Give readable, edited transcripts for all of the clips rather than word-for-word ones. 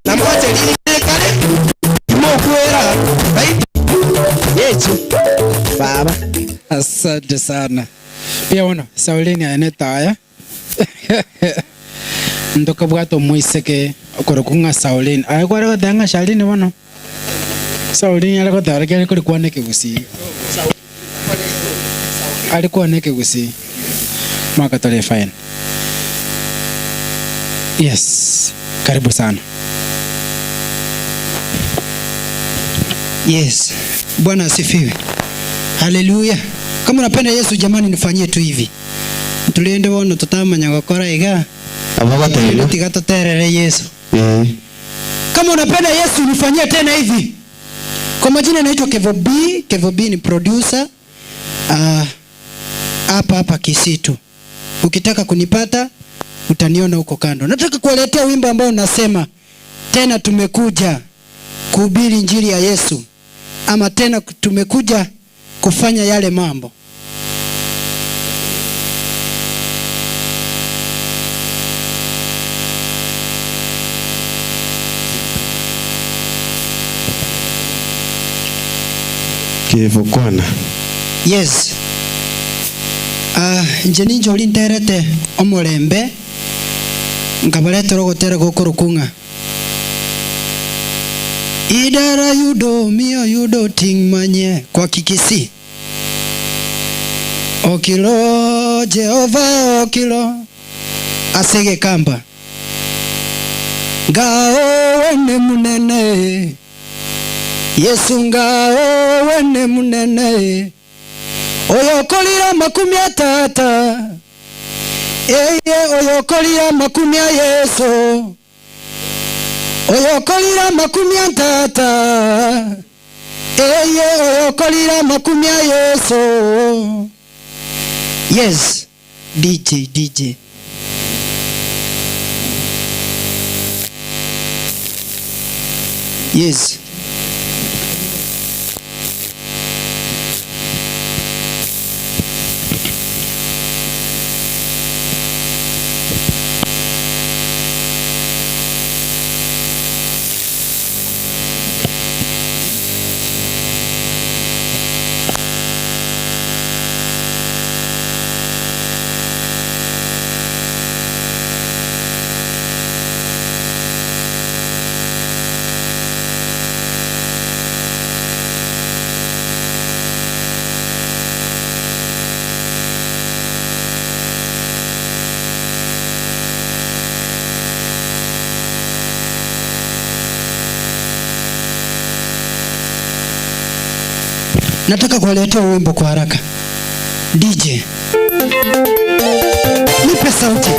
Namwache lini kale? Imokuera. Yesu. Baba. Asante sana. Pia wana Sauline anetaya. Ndoka bwato muiseke okorokunga Sauline. Ayagwara godanga Sauline bano. Sauline alako tarake alikuwa neke gusi. Alikuwa neke gusi. Mwaka tole fine. Yes. Karibu sana. Yes. Bwana asifiwe. Haleluya. Kama unapenda Yesu jamani nifanyie tu hivi. Tuliende wono tutamanya gukora iga. Abagotero. Tigatoterere Yesu. Kama unapenda Yesu nifanyie tena hivi. Kwa majina naitwa Kevo B. Kevo B ni producer. Hapa Kisitu. Ukitaka kunipata utaniona huko kando. Nataka kuwaletea wimbo ambao unasema tena tumekuja kuhubiri injili ya Yesu, ama tena tumekuja kufanya yale mambo. Kevo kwana. Yes. Njeni njoli nterete omulembe ngabalete rogotera gokurukunga. Idara yudo mio yudo ting manye kwa Kikisi. Okilo Jehova okilo asege kamba. Ngao wene munene Yesu ngao wene munene oyokolira makumi atata oyokolira makumi Yesu oyokolira makumi atata oyokolira makumi Yesu. Yes, DJ. Yes. Nataka kuwaletea wimbo kwa haraka. DJ. Nipe sauti.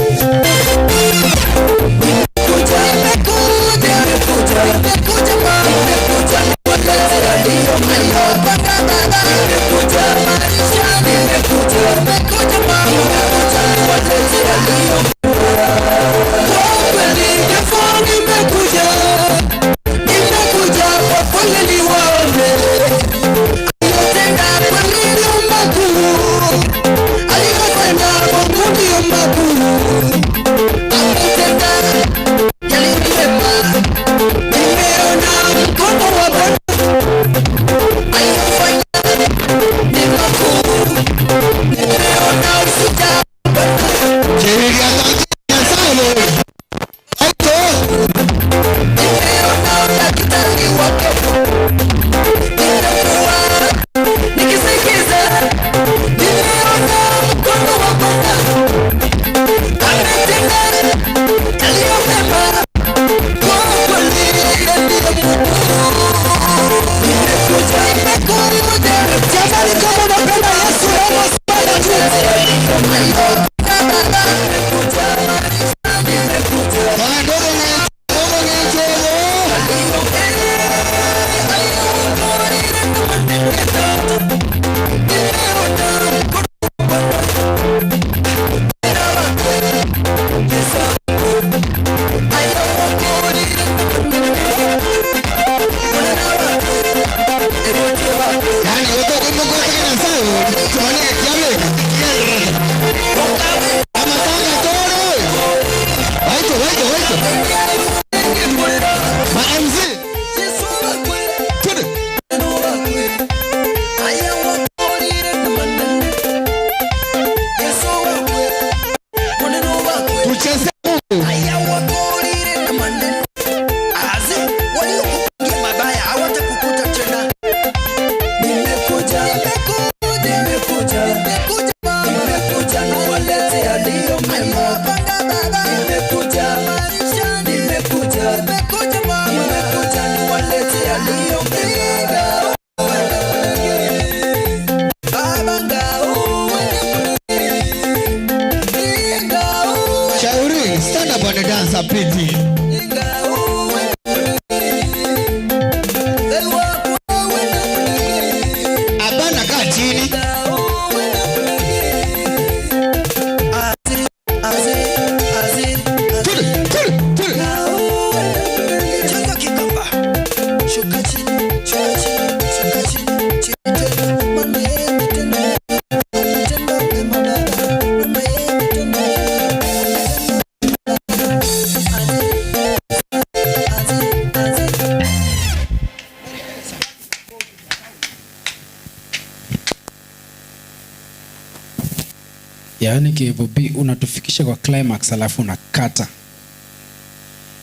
Yaani kivubi unatufikisha kwa climax alafu unakata.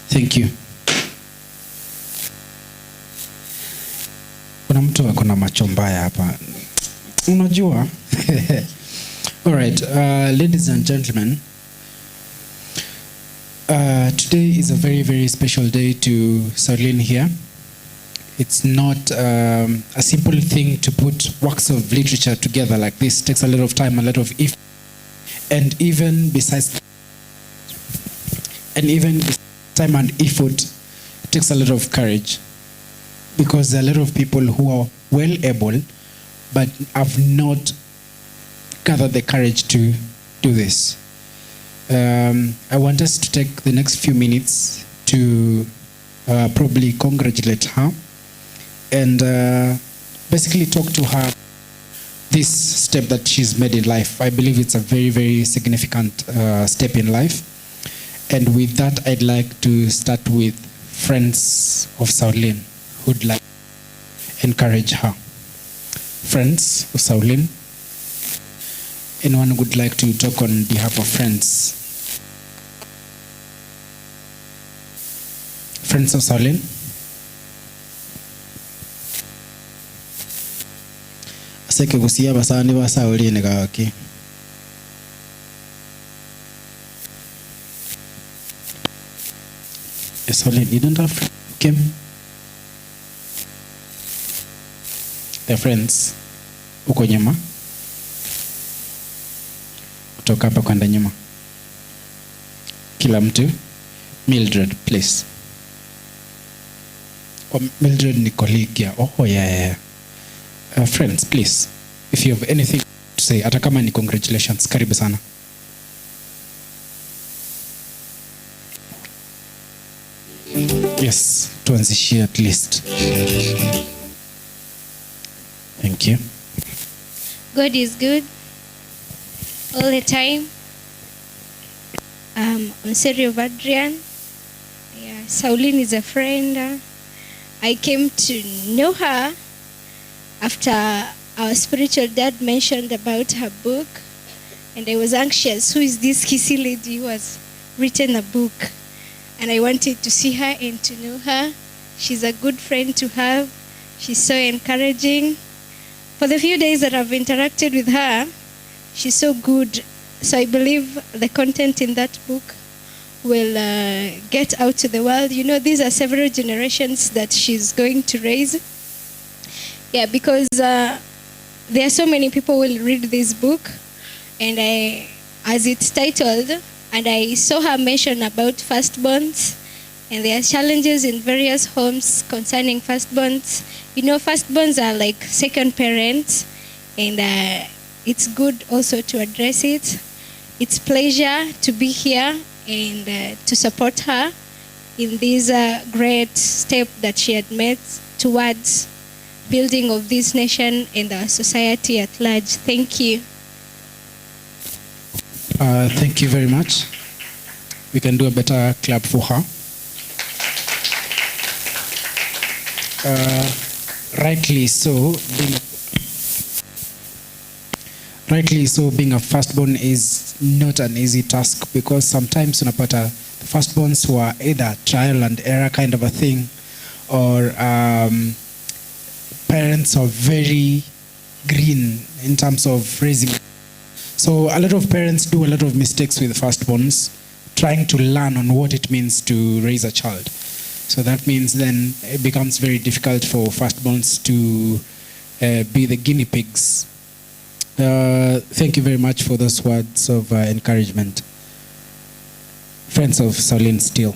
Thank you. Kuna mtu ako na macho mbaya hapa. Unajua? All right, ladies and gentlemen. Today is a very, very special day to SAULINE here. It's not a simple thing to put works of literature together like this. It takes a lot of time, a lot of effort. And even besides time and effort, it takes a lot of courage, because there are a lot of people who are well able but have not gathered the courage to do this. I want us to take the next few minutes to probably congratulate her and basically talk to her this step that she's made in life. I believe it's a very, very significant step in life. And with that, I'd like to start with friends of SAULINE who'd like to encourage her. Friends of SAULINE, anyone would like to talk on behalf of friends? Friends of SAULINE? Seke kusia basani ba SAULINE kaki. SAULINE, you don't have Kim? They're friends. Uko nyuma? Kutoka hapa kwenda nyuma. Kila mtu. Mildred, please. Mildred ni colleague ya. Oh, yeah. Friends, please, if you have anything to say, hata kama ni congratulations, karibu sana. Yes, tuanzishie at least. Thank you. God is good all the time. I'm sorry of Adrian. Yeah, SAULINE is a friend. I came to know her after our spiritual dad mentioned about her book, and I was anxious. Who is this kissy lady who has written a book? And I wanted to see her and to know her. She's a good friend to have. She's so encouraging. For the few days that I've interacted with her, she's so good. So I believe the content in that book will get out to the world. You know, these are several generations that she's going to raise. Yeah, because there are so many people who will read this book, and as it's titled, and I saw her mention about firstborns, and there are challenges in various homes concerning firstborns. You know, firstborns are like second parents, and it's good also to address it. It's pleasure to be here and to support her in this great step that she had made towards building of this nation and our society at large. Thank you. Thank you very much. We can do a better clap for her. Rightly so, being a firstborn is not an easy task, because sometimes unapata the firstborns who are either trial and error kind of a thing, or parents are very green in terms of raising. So a lot of parents do a lot of mistakes with firstborns, trying to learn on what it means to raise a child. So that means then it becomes very difficult for firstborns to be the guinea pigs. Thank you very much for those words of encouragement. Friends of SAULINE still,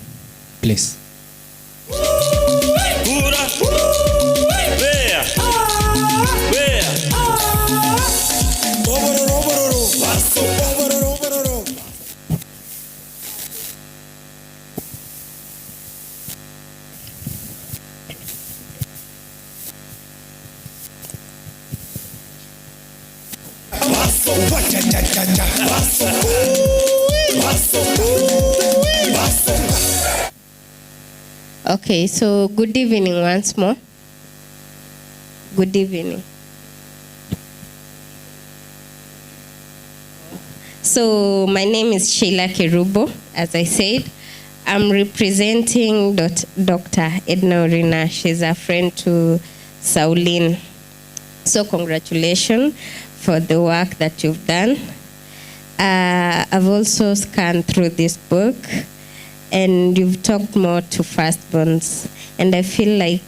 please. Okay, so good evening once more. Good evening. So my name is Sheila Kerubo, as I said. I'm representing Dr. Edna Orina. She's a friend to SAULINE. So congratulations for the work that you've done. I've also scanned through this book, and you've talked more to firstborns. And I feel like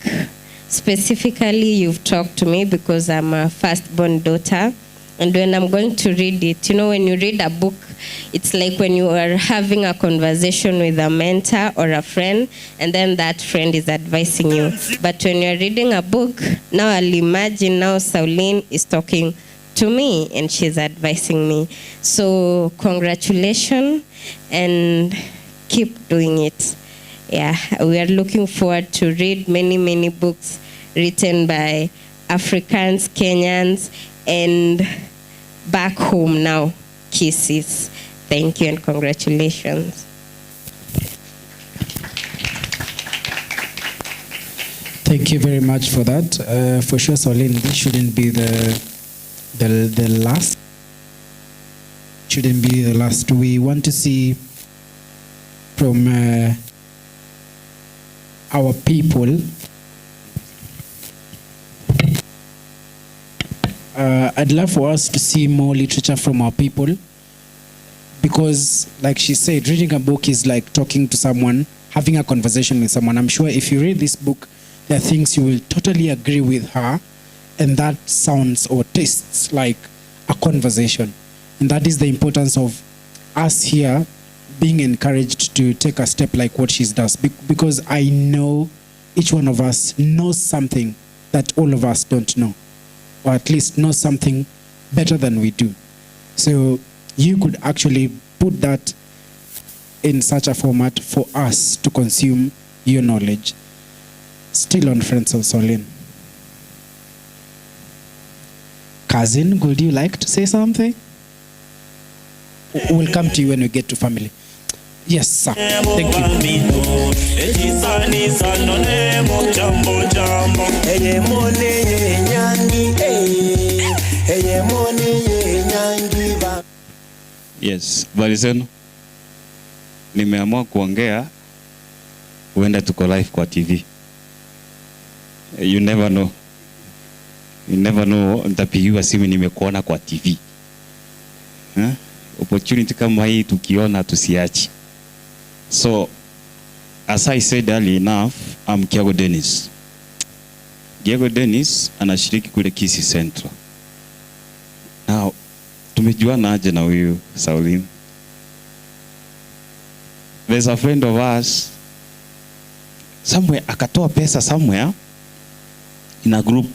specifically you've talked to me because I'm a firstborn daughter. And when I'm going to read it, you know, when you read a book, it's like when you are having a conversation with a mentor or a friend, and then that friend is advising you. But when you're reading a book, now I'll imagine now SAULINE is talking to me and she's advising me. So congratulations and keep doing it. Yeah, we are looking forward to read many books written by Africans, Kenyans, and back home now, kisses. Thank you and congratulations. Thank you very much for that. For sure, SAULINE, this shouldn't be the last. Shouldn't be the last. We want to see from our people. I'd love for us to see more literature from our people, because like she said, reading a book is like talking to someone, having a conversation with someone. I'm sure if you read this book, there are things you will totally agree with her, and that sounds or tastes like a conversation. And that is the importance of us here being encouraged to take a step like what she does, because I know each one of us knows something that all of us don't know, or at least know something better than we do. So you could actually put that in such a format for us to consume your knowledge. Still on Friends of SAULINE. Cousin, would you like to say something? We'll come to you when we get to family. Yes, sir. Thank you. Yes, habari zenu. Nimeamua kuongea, huenda tuko live kwa TV. You never know. You never know, nitapigiwa simu nimekuona kwa TV. Opportunity kama hii tukiona tusiachi. So, as I said early enough, I'm Kiago Dennis. Kiago Dennis anashiriki kule Kisii Central. Now, tumejuana aje na huyu SAULINE? There's a friend of us somewhere, akatoa pesa somewhere in a group,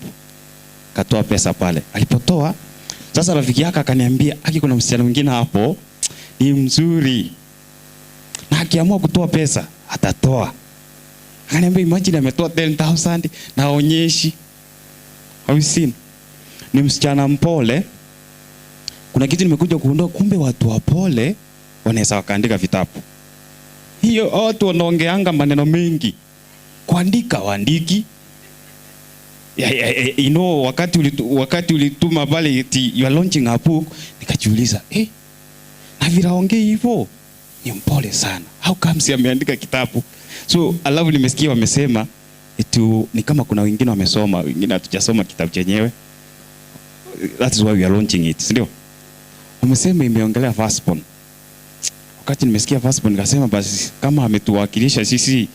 akatoa pesa pale. Alipotoa, sasa rafiki yake akaniambia, "Aki kuna msichana mwingine hapo, ni mzuri. Na akiamua kutoa pesa, atatoa." Akaniambia, "Imagine ametoa 10,000 na aonyeshi." Have you seen? Ni msichana mpole. Kuna kitu nimekuja kuondoa, kumbe watu wapole wanaweza wakaandika vitabu. Hiyo watu wanaongeanga maneno mengi. Kuandika waandiki. You know, wakati ulituma pale you are launching a book, nikajiuliza, na viraongea hivyo ni mpole sana. How come si ameandika kitabu? So alafu nimesikia wamesema ni kama kuna wengine wamesoma, wengine hatujasoma kitabu chenyewe. That is why we are launching it, ndio. Wamesema imeongelea firstborn. Wakati nimesikia firstborn nikasema basi kama ametuwakilisha sisi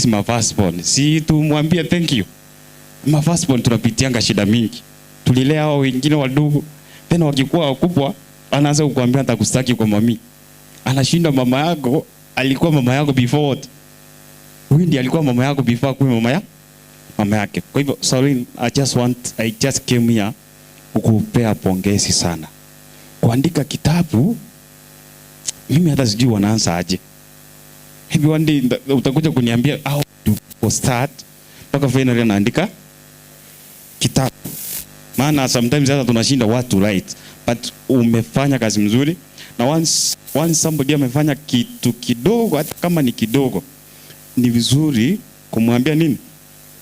ma firstborn, si tumwambie thank you. Ma firstborn tunapitianga shida mingi. Tulilea hao wengine wadogo, tena wakikuwa wakubwa anaanza kukuambia atakustaki kwa mami. Anashinda mama yako, alikuwa mama yako before. Huyu ndiye alikuwa mama yako before kuwa mama yake. Kwa hivyo SAULINE, I just came here kukupea pongezi sana. Kuandika kitabu, mimi hata sijui wanaanza aje. Maybe one day utakuja kuniambia how to start mpaka finally naandika kitabu. Maana sometimes hata tunashinda what to write, but umefanya kazi mzuri. Na once somebody amefanya kitu kidogo, hata kama ni kidogo, ni vizuri kumwambia nini?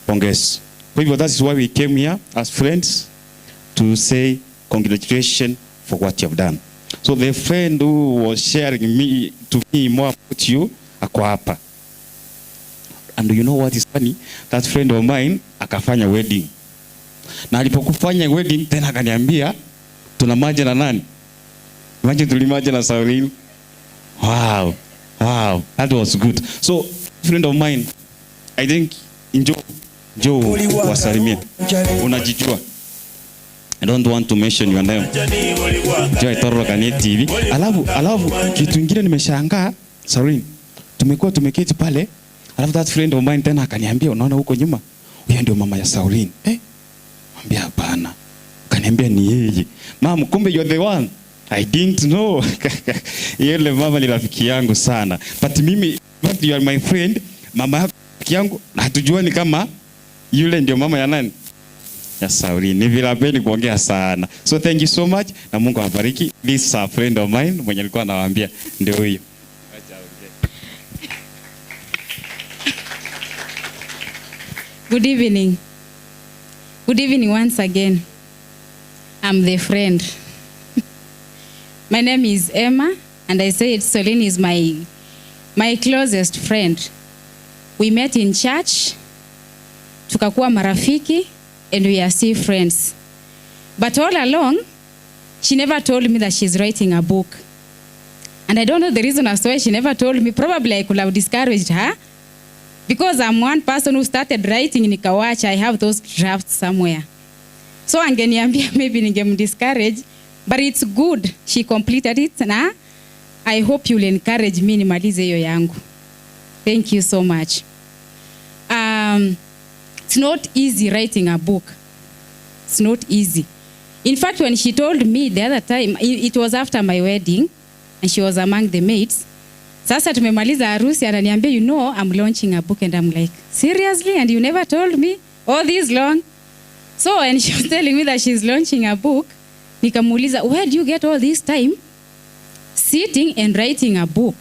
Pongezi. Kwa hivyo that is why we came here as friends to say congratulations for what you have done. So the friend who was sharing to me more about you, ako hapa. And you know what is funny? That friend of mine akafanya wedding. Na alipokufanya wedding tena akaniambia tunamaje na nani? Maji tulimaje na SAULINE. Wow. That was good. So friend of mine, I think Joe wasalimia. Unajijua. I don't want to mention your name. Joe Toro Kanye TV. Alafu kitu kingine nimeshangaa, SAULINE. Tumeketi pale. Alafu that friend of mine tena akaniambia unaona huko nyuma, huyo ndio mama ya SAULINE. Mwambia hapana. Akaniambia ni yeye. Mama, kumbe you're the one. I didn't know. Yule mama ni rafiki yangu sana. But mimi, but you are my friend, mama yako rafiki yangu, na hatujuani kama yule ndio mama ya nani? Ya SAULINE. Ni vile napenda kuongea sana. So thank you so much na Mungu awabariki. This is a friend of mine mwenye alikuwa anawaambia ndio huyo. Good evening. Good evening once again. I'm the friend. My name is Emma, and I said SAULINE is my closest friend. We met in church, tukakuwa marafiki, and we are still friends. But all along, she never told me that she's writing a book. And I don't know the reason as to why she never told me. Probably I could have discouraged her. Because I'm one person who started writing in Kawacha, I have those drafts somewhere. So angeniambia maybe ningemdiscourage, but it's good she completed it na I hope you'll encourage me nimalize hiyo yangu. Thank you so much. It's not easy writing a book. It's not easy. In fact, when she told me the other time, it was after my wedding and she was among the maids. Sasa tumemaliza harusi ananiambia, you know, I'm launching a book, and I'm like, seriously? And you never told me all this long? So when she was telling me that she's launching a book, nikamuuliza, where do you get all this time sitting and writing a book?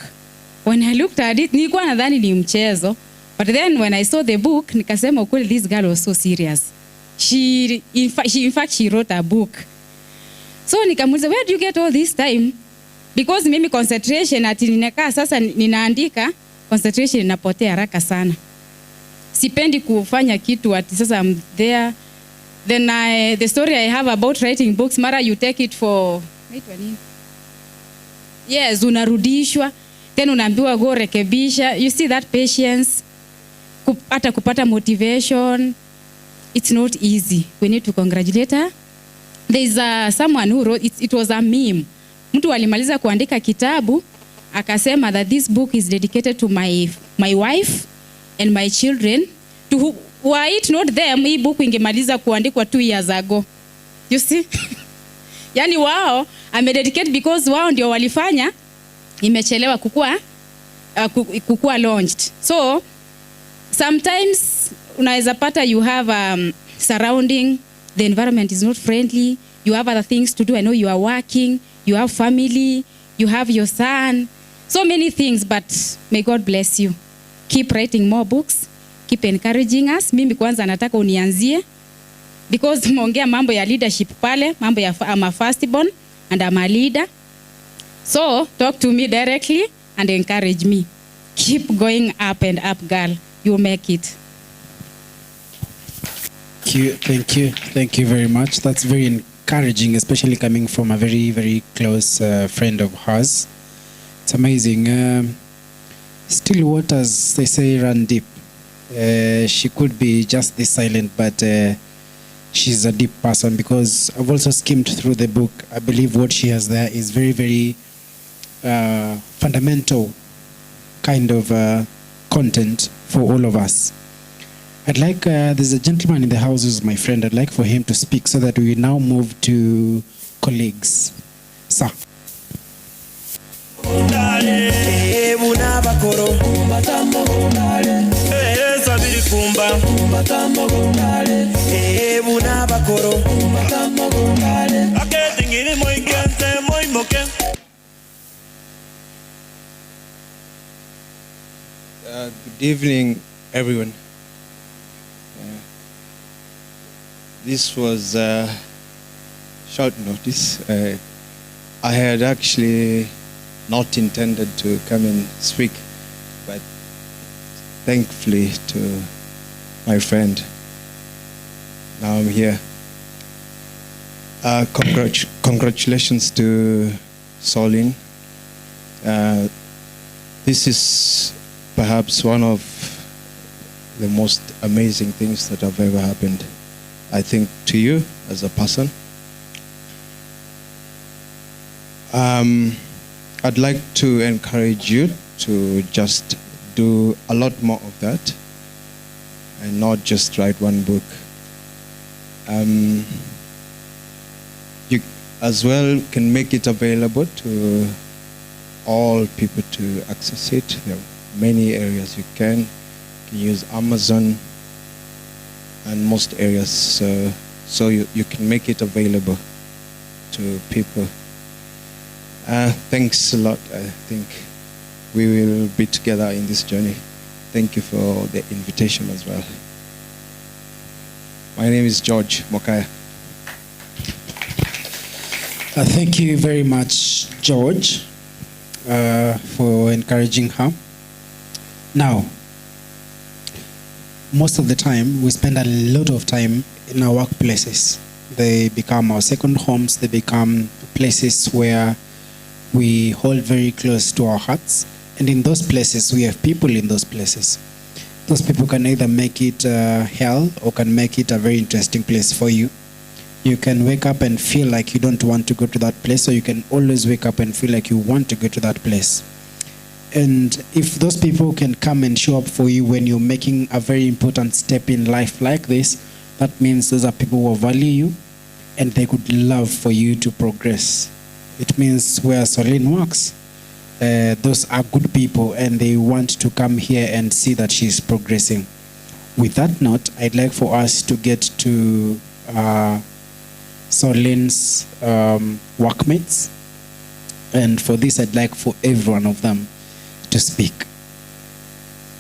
When I looked at it, nilikuwa nadhani ni mchezo. But then when I saw the book, nikasema ukweli, this girl was so serious. In fact, she wrote a book. So nikamuuliza, where do you get all this time? Because mimi concentration ati ninakaa sasa ninaandika, concentration inapotea haraka sana. Sipendi kufanya kitu ati sasa I'm there. Then the story I have about writing books, mara you take it for yes, unarudishwa, then unaambiwa go rekebisha. You see that patience, hata kupata motivation, it's not easy. We need to congratulate her. There is someone who wrote, it was a meme. Mtu alimaliza kuandika kitabu, akasema that this book is dedicated to my wife and my children. To were it not them, hii book ingemaliza kuandikwa 2 years ago. You see? Yani wao, amededicate because wao ndio walifanya, imechelewa kukua launched. So, sometimes, unaweza pata you have surrounding, the environment is not friendly, you have other things to do. I know you are working, you have family, you have your son, so many things, but may God bless you. Keep writing more books, keep encouraging us. Mimi kwanza nataka unianzie, because tumeongea mambo ya leadership pale, mambo ya I'm a firstborn and I'm a leader. So talk to me directly and encourage me. Keep going up and up, girl. You'll make it. Thank you very much. That's very encouraging, especially coming from a very, very close friend of hers. It's amazing. Still waters, they say, run deep. She could be just this silent, but she's a deep person, because I've also skimmed through the book. I believe what she has there is very, very fundamental kind of content for all of us. I'd like, there's a gentleman in the house who's my friend. I'd like for him to speak so that we now move to colleagues. Sir. Fumba Makamogondale, Ebuna Bakoro, Makamogondale. Okay, thinking moi kente, moi moke. Good evening, everyone. This was short notice. I had actually not intended to come and speak, but thankfully to my friend, now I'm here. Congratulations to SAULINE. This is perhaps one of the most amazing things that have ever happened, I think, to you as a person. I'd like to encourage you to just do a lot more of that and not just write one book. You as well can make it available to all people to access it. There are many areas you can use Amazon and most areas, so you can make it available to people. Thanks a lot. I think we will be together in this journey. Thank you for the invitation as well. My name is George Mokaya. Thank you very much, George, for encouraging her. Now, most of the time, we spend a lot of time in our workplaces. They become our second homes. They become places where we hold very close to our hearts. And in those places, we have people in those places. Those people can either make it hell or can make it a very interesting place for you. You can wake up and feel like you don't want to go to that place, or you can always wake up and feel like you want to go to that place. And if those people can come and show up for you when you're making a very important step in life like this, that means those are people who value you and they would love for you to progress. It means where SAULINE works, those are good people and they want to come here and see that she's progressing. With that note, I'd like for us to get to SAULINE's workmates. And for this, I'd like for every one of them to speak.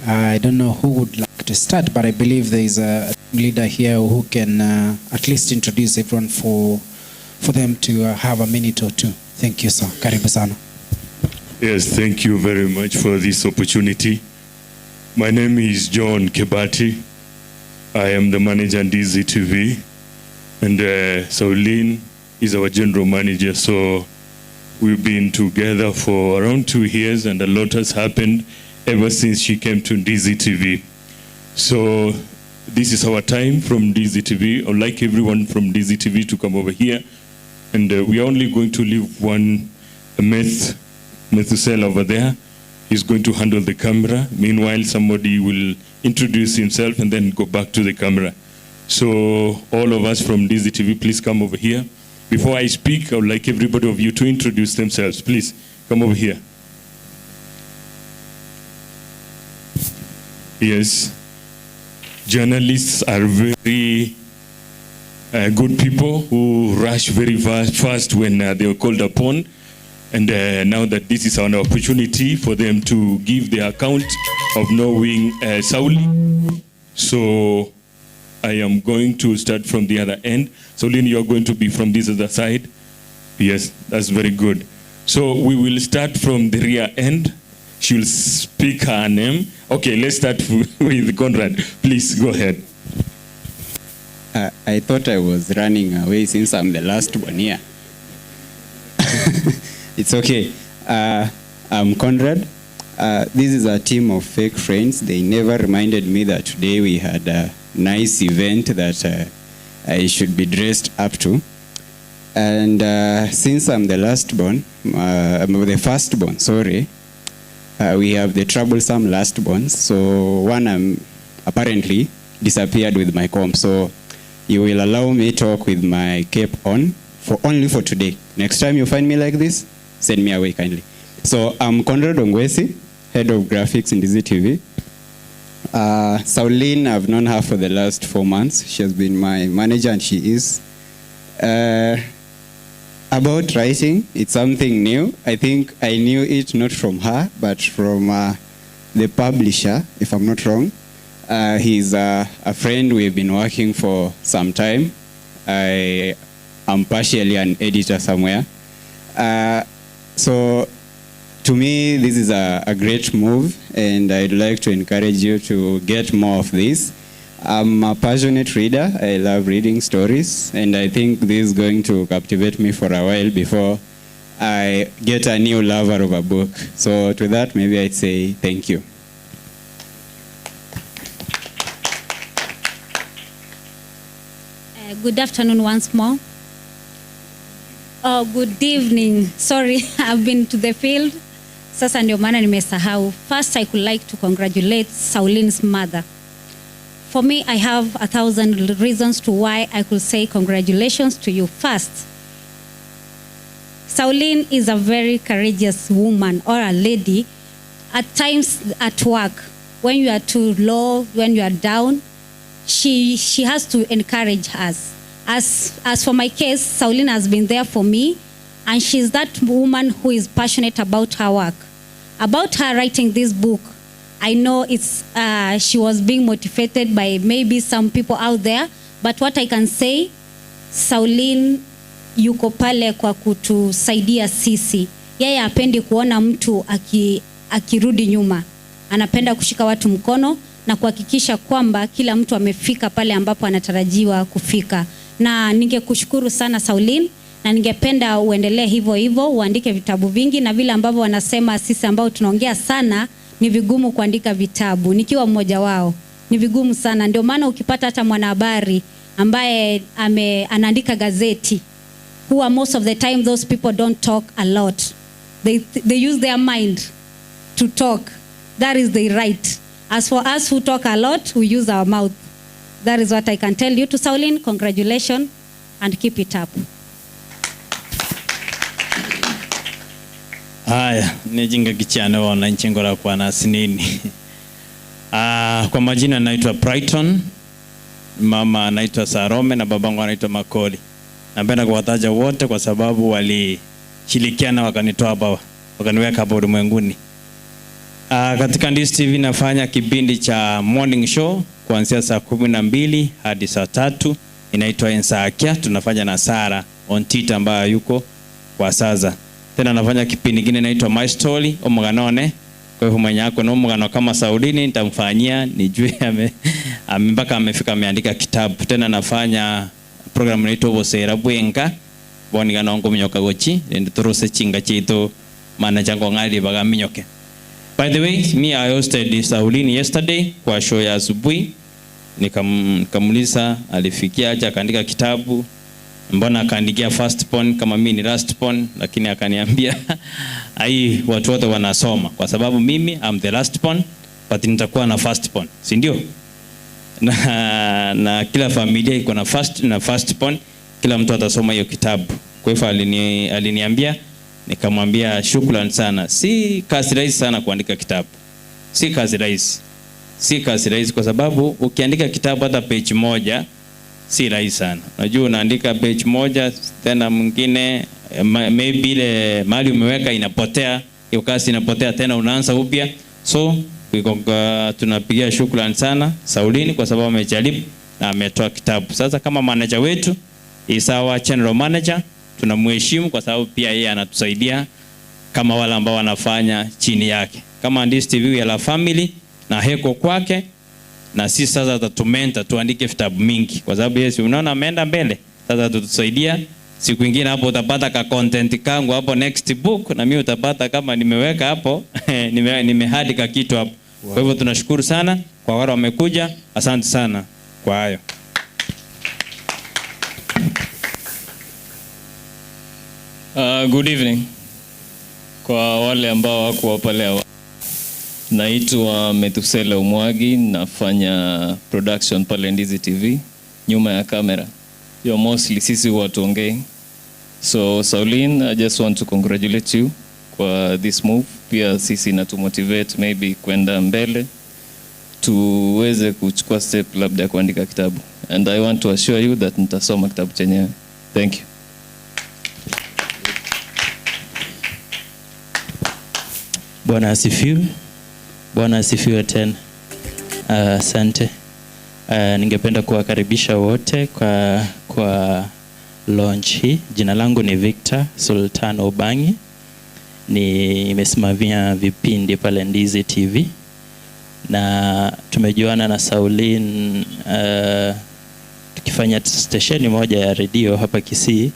I don't know who would like to start, but I believe there is a leader here who can at least introduce everyone for them to have a minute or two. Thank you, sir. Karibu sana. Yes, thank you very much for this opportunity. My name is John Kebati. I am the manager at DZTV, and SAULINE is our general manager. So we've been together for around 2 years, and a lot has happened ever since she came to DZTV. So this is our time from DZTV. I'd like everyone from DZTV to come over here. And we are only going to leave one Methuselah over there. He's going to handle the camera. Meanwhile, somebody will introduce himself and then go back to the camera. So all of us from DZTV, please come over here. Before I speak, I would like everybody of you to introduce themselves. Please come over here. Yes. Journalists are very good people who rush very fast when they are called upon. And now that this is an opportunity for them to give their account of knowing SAULINE. So I am going to start from the other end. SAULINE, you're going to be from this other side. Yes, that's very good. So we will start from the rear end. She'll speak her name. Okay, let's start with Conrad. Please go ahead. I thought I was running away since I'm the last one here. It's okay. I'm Conrad. This is a team of fake friends. They never reminded me that today we had a nice event that I should be dressed up to. And since I'm the last born, I'm the firstborn, sorry, we have the troublesome last borns. So one apparently disappeared with my comp. So you will allow me talk with my cape on only for today. Next time you find me like this, send me away kindly. So I'm Conrad Ongwesi, head of graphics in DZTV. Sauline, I've known her for the last 4 months. She has been my manager, and she is. About writing, it's something new. I think I knew it not from her, but from the publisher, if I'm not wrong. He's a friend. We've been working for some time. I am partially an editor somewhere. So to me, this is a great move, and I'd like to encourage you to get more of this. I'm a passionate reader. I love reading stories, and I think this is going to captivate me for a while before I get a new lover of a book. So to that, maybe I'd say thank you. Good afternoon once more. Oh, good evening. Sorry, I've been to the field. Sasa ndio maana nimesahau. First, I would like to congratulate Sauline's mother. For me, I have 1,000 reasons to why I could say congratulations to you. First, Sauline is a very courageous woman or a lady. At times at work, when you are too low, when you are down, she has to encourage us. As for my case, Sauline has been there for me, and she's that woman who is passionate about her work. About her writing this book, I know she was being motivated by maybe some people out there, but what I can say, Sauline yuko pale kwa kutusaidia sisi. Yeye hapendi kuona mtu akirudi nyuma. Anapenda kushika watu mkono na kuhakikisha kwamba kila mtu amefika pale ambapo anatarajiwa kufika. Na ningekushukuru sana Sauline, na ningependa uendelee hivyo hivyo, uandike vitabu vingi, na vile ambavyo wanasema sisi ambao tunaongea sana ni vigumu kuandika vitabu. Nikiwa mmoja wao, ni vigumu sana. Ndio maana ukipata hata mwanahabari ambaye anaandika gazeti, who are most of the time those people don't talk a lot. They use their mind to talk. That is the right. As for us who talk a lot, we use our mouth. That is what I can tell you. To Sauline, congratulations and keep it up. Haya, nijinga kichane wana nchingora kwa nasinini. Kwa majina naitwa Brighton, mama anaitwa Sarome na babangu anaitwa Makoli. Napenda kuwataja wote kwa sababu walishirikiana wakanitoa hapa, wakaniweka hapa ulimwenguni. Katika Ndis TV nafanya kipindi cha morning show kuanzia saa 12 hadi saa 3. Inaitwa Ensaakia, tunafanya na Sara on Tita ambayo yuko kwa sasa. Tena nafanya kipindi kingine inaitwa My Story omuganone. Kwa hivyo mwenye yako na omugano kama Sauline nitamfanyia nijue mpaka amefika ameandika kitabu. Tena nafanya program inaitwa Bosera Bwenga bonigana ngo mnyoka gochi ndio turose chinga chito maana chango ngali baga minyoke. By the way, me I hosted Sauline yesterday kwa show ya asubuhi. Nikamuliza alifikia aje akaandika kitabu. Mbona akaandikia first born kama mimi ni last born, lakini akaniambia ai watu wote wanasoma kwa sababu mimi I'm the last born but nitakuwa na first born, si ndio? Na kila familia iko na first born, kila mtu atasoma hiyo kitabu. Kwa hivyo aliniambia, nikamwambia shukrani sana. Si kazi rahisi sana kuandika kitabu. Si kazi rahisi kwa sababu ukiandika kitabu hata page moja si rahisi sana. Unajua unaandika page moja tena mwingine maybe ile mali umeweka inapotea, hiyo kazi inapotea tena unaanza upya. So tunapigia shukrani sana Sauline kwa sababu amejaribu na ametoa kitabu. Sasa kama manager wetu, isawa general manager, tunamheshimu kwa sababu pia yeye anatusaidia kama wale ambao wanafanya chini yake. Kama Ndis TV ya la family na heko kwake, na sisi sasa tatumenta tuandike vitabu mingi kwa sababu Yesu unaona ameenda mbele. Sasa tutusaidia siku nyingine hapo utapata ka content kangu hapo next book, na mimi utapata kama nimeweka hapo nimeandika kitu hapo. Wow. Kwa hivyo tunashukuru sana kwa wale wamekuja. Asante sana kwa hayo. Good evening. Kwa wale ambao wako pale awali. Naitwa Methusela Umwagi, nafanya production pale Ndizi TV nyuma ya kamera. You're mostly sisi watu ongei. So Sauline, I just want to congratulate you kwa this move. Pia sisi na to motivate maybe kwenda mbele tuweze kuchukua step labda ya kuandika kitabu, and I want to assure you that nitasoma kitabu chenyewe. Thank you. Bwana asifiwe. Bwana asifiwe tena. Asante. Ningependa kuwakaribisha wote kwa launch hii. Jina langu ni Victor Sultan Obangi. Nimesimamia vipindi pale Ndizi TV. Na tumejuana na SAULINE tukifanya stesheni moja ya redio hapa Kisii,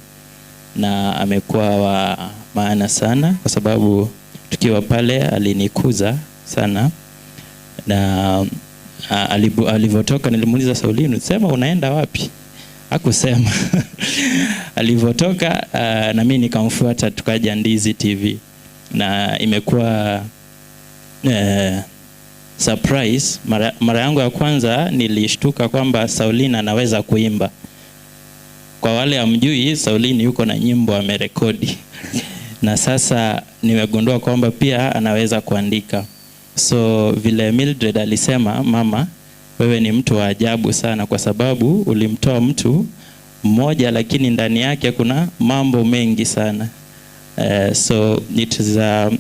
na amekuwa wa maana sana kwa sababu tukiwa pale alinikuza sana, na alivyotoka nilimuuliza SAULINE, sema unaenda wapi? Hakusema. Alivyotoka na mimi nikamfuata, tukaja Ndizi TV, na imekuwa surprise. Mara yangu ya kwanza nilishtuka kwamba SAULINE anaweza kuimba. Kwa wale amjui, SAULINE yuko na nyimbo amerekodi. Na sasa nimegundua kwamba pia anaweza kuandika. So vile Mildred alisema, mama, wewe ni mtu wa ajabu sana kwa sababu ulimtoa mtu mmoja lakini ndani yake kuna mambo mengi sana. So it is a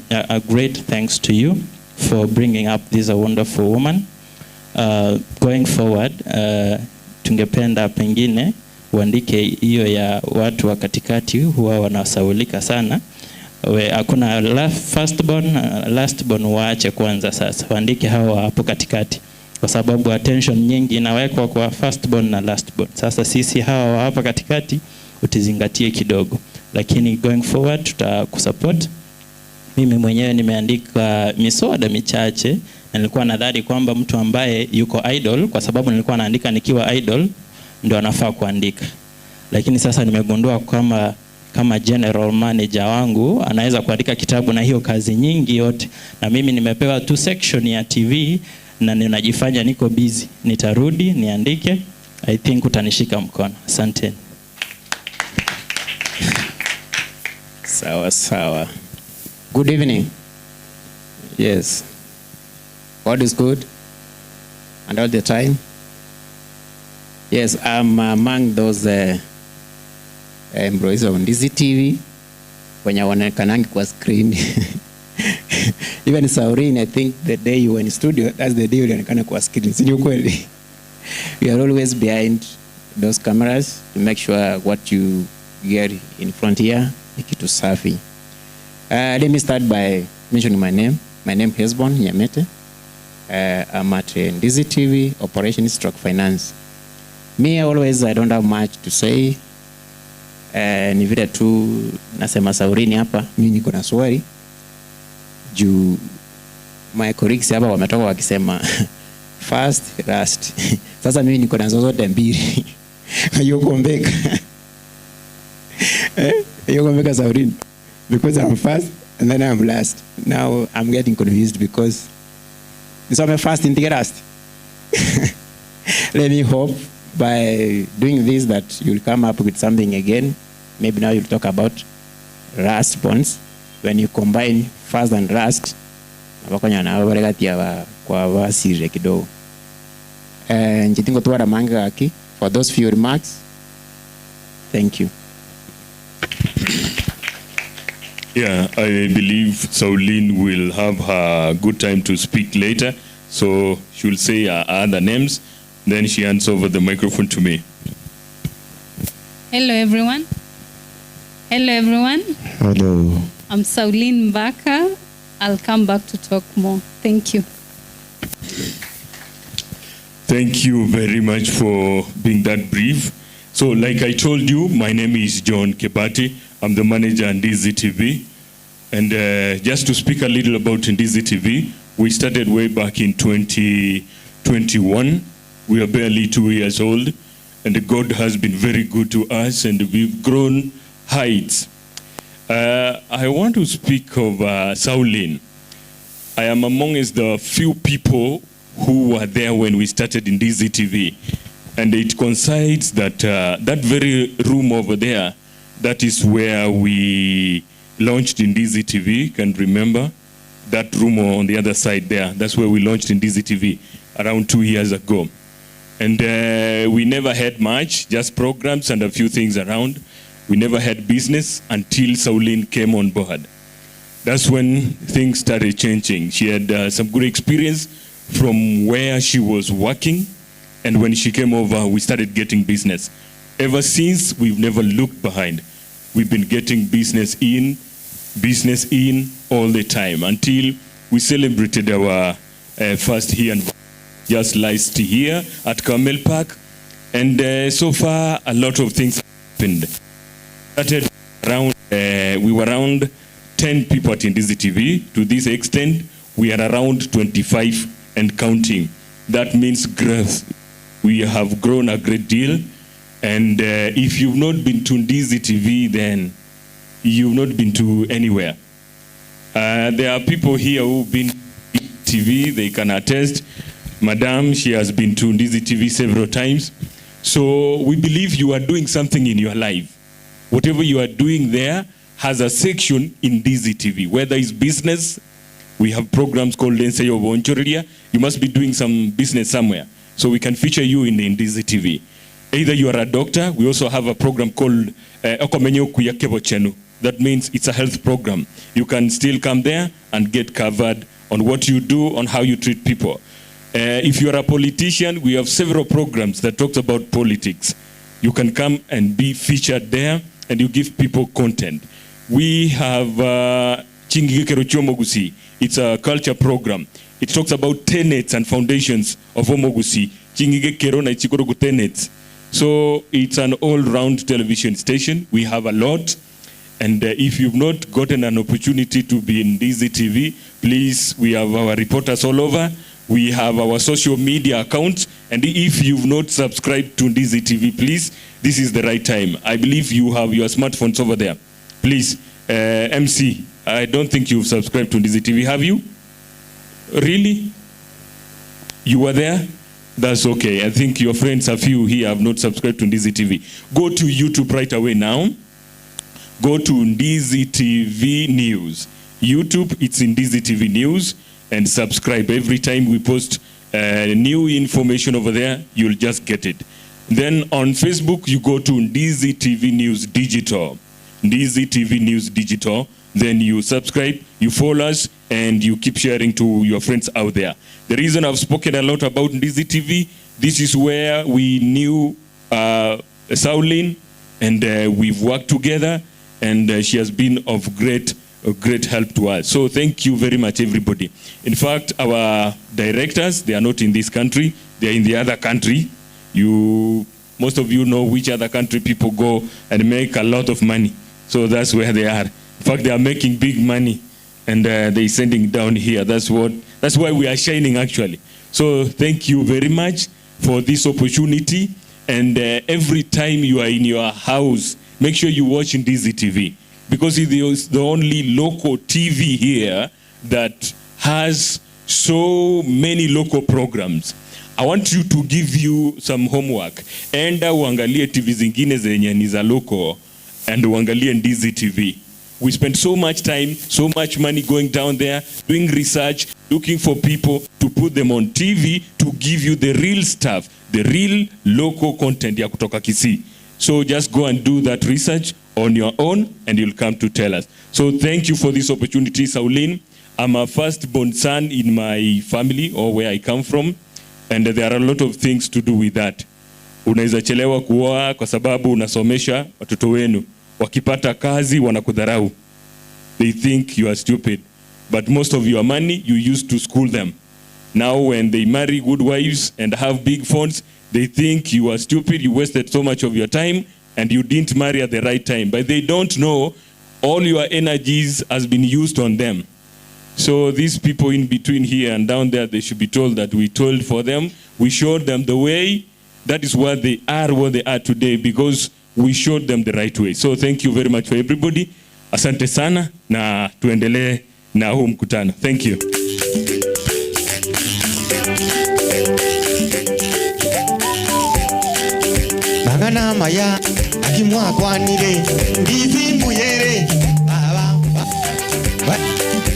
great thanks to you for bringing up this wonderful woman. Going forward, tungependa pengine uandike hiyo ya watu wa katikati huwa wanasaulika sana. Hakuna firstborn, lastborn, waache kwanza. Sasa waandike hawa hapo katikati, kwa sababu attention nyingi inawekwa kwa firstborn na lastborn. Sasa sisi hawa hapa katikati utizingatie kidogo, lakini going forward tutakusupport. Mimi mwenyewe nimeandika miswada michache, na nilikuwa nadhani kwamba mtu ambaye yuko idol, kwa sababu nilikuwa naandika nikiwa idol, ndio anafaa kuandika. Lakini sasa nimegundua kama general manager wangu anaweza kuandika kitabu na hiyo kazi nyingi yote, na mimi nimepewa tu section ya TV na ninajifanya niko busy. Nitarudi niandike. I think utanishika mkono. Asante. Sawa. Good evening. Yes. God is good and all the time. Yes, I'm among those employees of Ndizi TV wenye wanakanangi kwa screen. Even SAULINE, I think the day you were in studio, that's the day ulionekana kwa screen. Si kweli? We are always behind those cameras to make sure what you get in front here ni kitu safi. Let me start by mentioning my name. My name is Hesbon Nyamete. I'm at Ndizi TV, Operations/Finance. Me, I don't have much to say. Ni vile tu nasema SAULINE hapa, mimi niko na swali. Juu my colleagues hapa wametoka wakisema first, last. Sasa mimi niko na zote mbili. Hayoko mbeka. Hayoko mbeka SAULINE. Because I'm first and then I'm last. Now I'm getting confused because so I'm first and last. Let me hope by doing this that you'll come up with something again. Maybe now you'll talk about last bonds. When you combine first and last, nabakonya na waregati ya kwa wasire kidogo. Njitingo tuwara manga haki for those few remarks. Thank you. Yeah, I believe SAULINE will have her good time to speak later. So she will say her other names. Then she hands over the microphone to me. Hello, everyone. Hello. I'm SAULINE MBAKA. I'll come back to talk more. Thank you. Thank you very much for being that brief. So like I told you, my name is John Kebati. I'm the manager at Ndizi TV. And just to speak a little about Ndizi TV, we started way back in 2021. We are barely 2 years old. And God has been very good to us, and we've grown heights. I want to speak of SAULINE. I am amongst the few people who were there when we started in Ndizi TV. And it coincides that that very room over there, that is where we launched in Ndizi TV. Can remember that room on the other side there? That's where we launched in Ndizi TV. around 2 years ago. And we never had much, just programs and a few things around. We never had business until SAULINE came on board. That's when things started changing. She had some good experience from where she was working. And when she came over, we started getting business. Ever since, we've never looked behind. We've been getting business in all the time until we celebrated our first here just last year at Carmel Park. And so far, a lot of things happened. Started around, we were around 10 people at Ndizi TV. To this extent, we are around 25 and counting. That means growth. We have grown a great deal. And if you've not been to Ndizi TV, then you've not been to anywhere. There are people here who've been to TV, they can attest. Madam, she has been to Ndizi TV several times. So we believe you are doing something in your life. Whatever you are doing there has a section in Ndizi TV, whether it's business. We have programs called Ensayo Bonchoria. You must be doing some business somewhere. So we can feature you in the Ndizi TV. Either you are a doctor, we also have a program called Okomenyo Kuyakebo Chenu. That means it's a health program. You can still come there and get covered on what you do, on how you treat people. If you are a politician, we have several programs that talk about politics. You can come and be featured there, and you give people content. We have Chingigekero Chomogusi. It's a culture program. It talks about tenets and foundations of Omogusi. Chingigekero na Ichikorogu tenets. So it's an all-round television station. We have a lot. And if you've not gotten an opportunity to be in Ndizi TV, please, we have our reporters all over. We have our social media accounts. And if you've not subscribed to Ndizi TV, please, this is the right time. I believe you have your smartphones over there. Please, MC, I don't think you've subscribed to Ndizi TV. Have you? Really? You were there? That's okay. I think your friends, a few here, have not subscribed to Ndizi TV. Go to YouTube right away now. Go to Ndizi TV News. YouTube, it's Ndizi TV News. And subscribe. Every time we post new information over there, you'll just get it. Then on Facebook, you go to Ndizi TV News Digital. Ndizi TV News Digital. Then you subscribe, you follow us, and you keep sharing to your friends out there. The reason I've spoken a lot about Ndizi TV, this is where we knew SAULINE, and we've worked together, and she has been of great help to us. So thank you very much, everybody. In fact, our directors, they are not in this country, they are in the other country. Most of you know which other country people go and make a lot of money. So that's where they are. In fact, they are making big money, and they're sending down here. That's why we are shining, actually. So thank you very much for this opportunity. And every time you are in your house, make sure you watch Ndizi TV, because it is the only local TV here that has so many local programs. I want you to give you some homework. Enda uangalie TV zingine zenye ni za local, and uangalie Ndizi TV. We spend so much time, so much money going down there, doing research, looking for people to put them on TV to give you the real stuff, the real local content ya kutoka Kisii. So just go and do that research on your own, and you'll come to tell us. So thank you for this opportunity, SAULINE. I'm a firstborn son in my family, or where I come from, and there are a lot of things to do with that. Unaweza chelewa kuoa kwa sababu unasomesha watoto wenu. Wakipata kazi wanakudharau. They think you are stupid. But most of your money you used to school them. Now when they marry good wives and have big phones, they think you are stupid, you wasted so much of your time, and you didn't marry at the right time. But they don't know all your energies has been used on them. So these people in between here and down there, they should be told that we told for them. We showed them the way. That is what they are today, because we showed them the right way. So thank you very much for everybody. Asante sana, na tuendelee na huu mkutano. Thank you. Magana maya akimwa kwanire ndizi mbuyere baba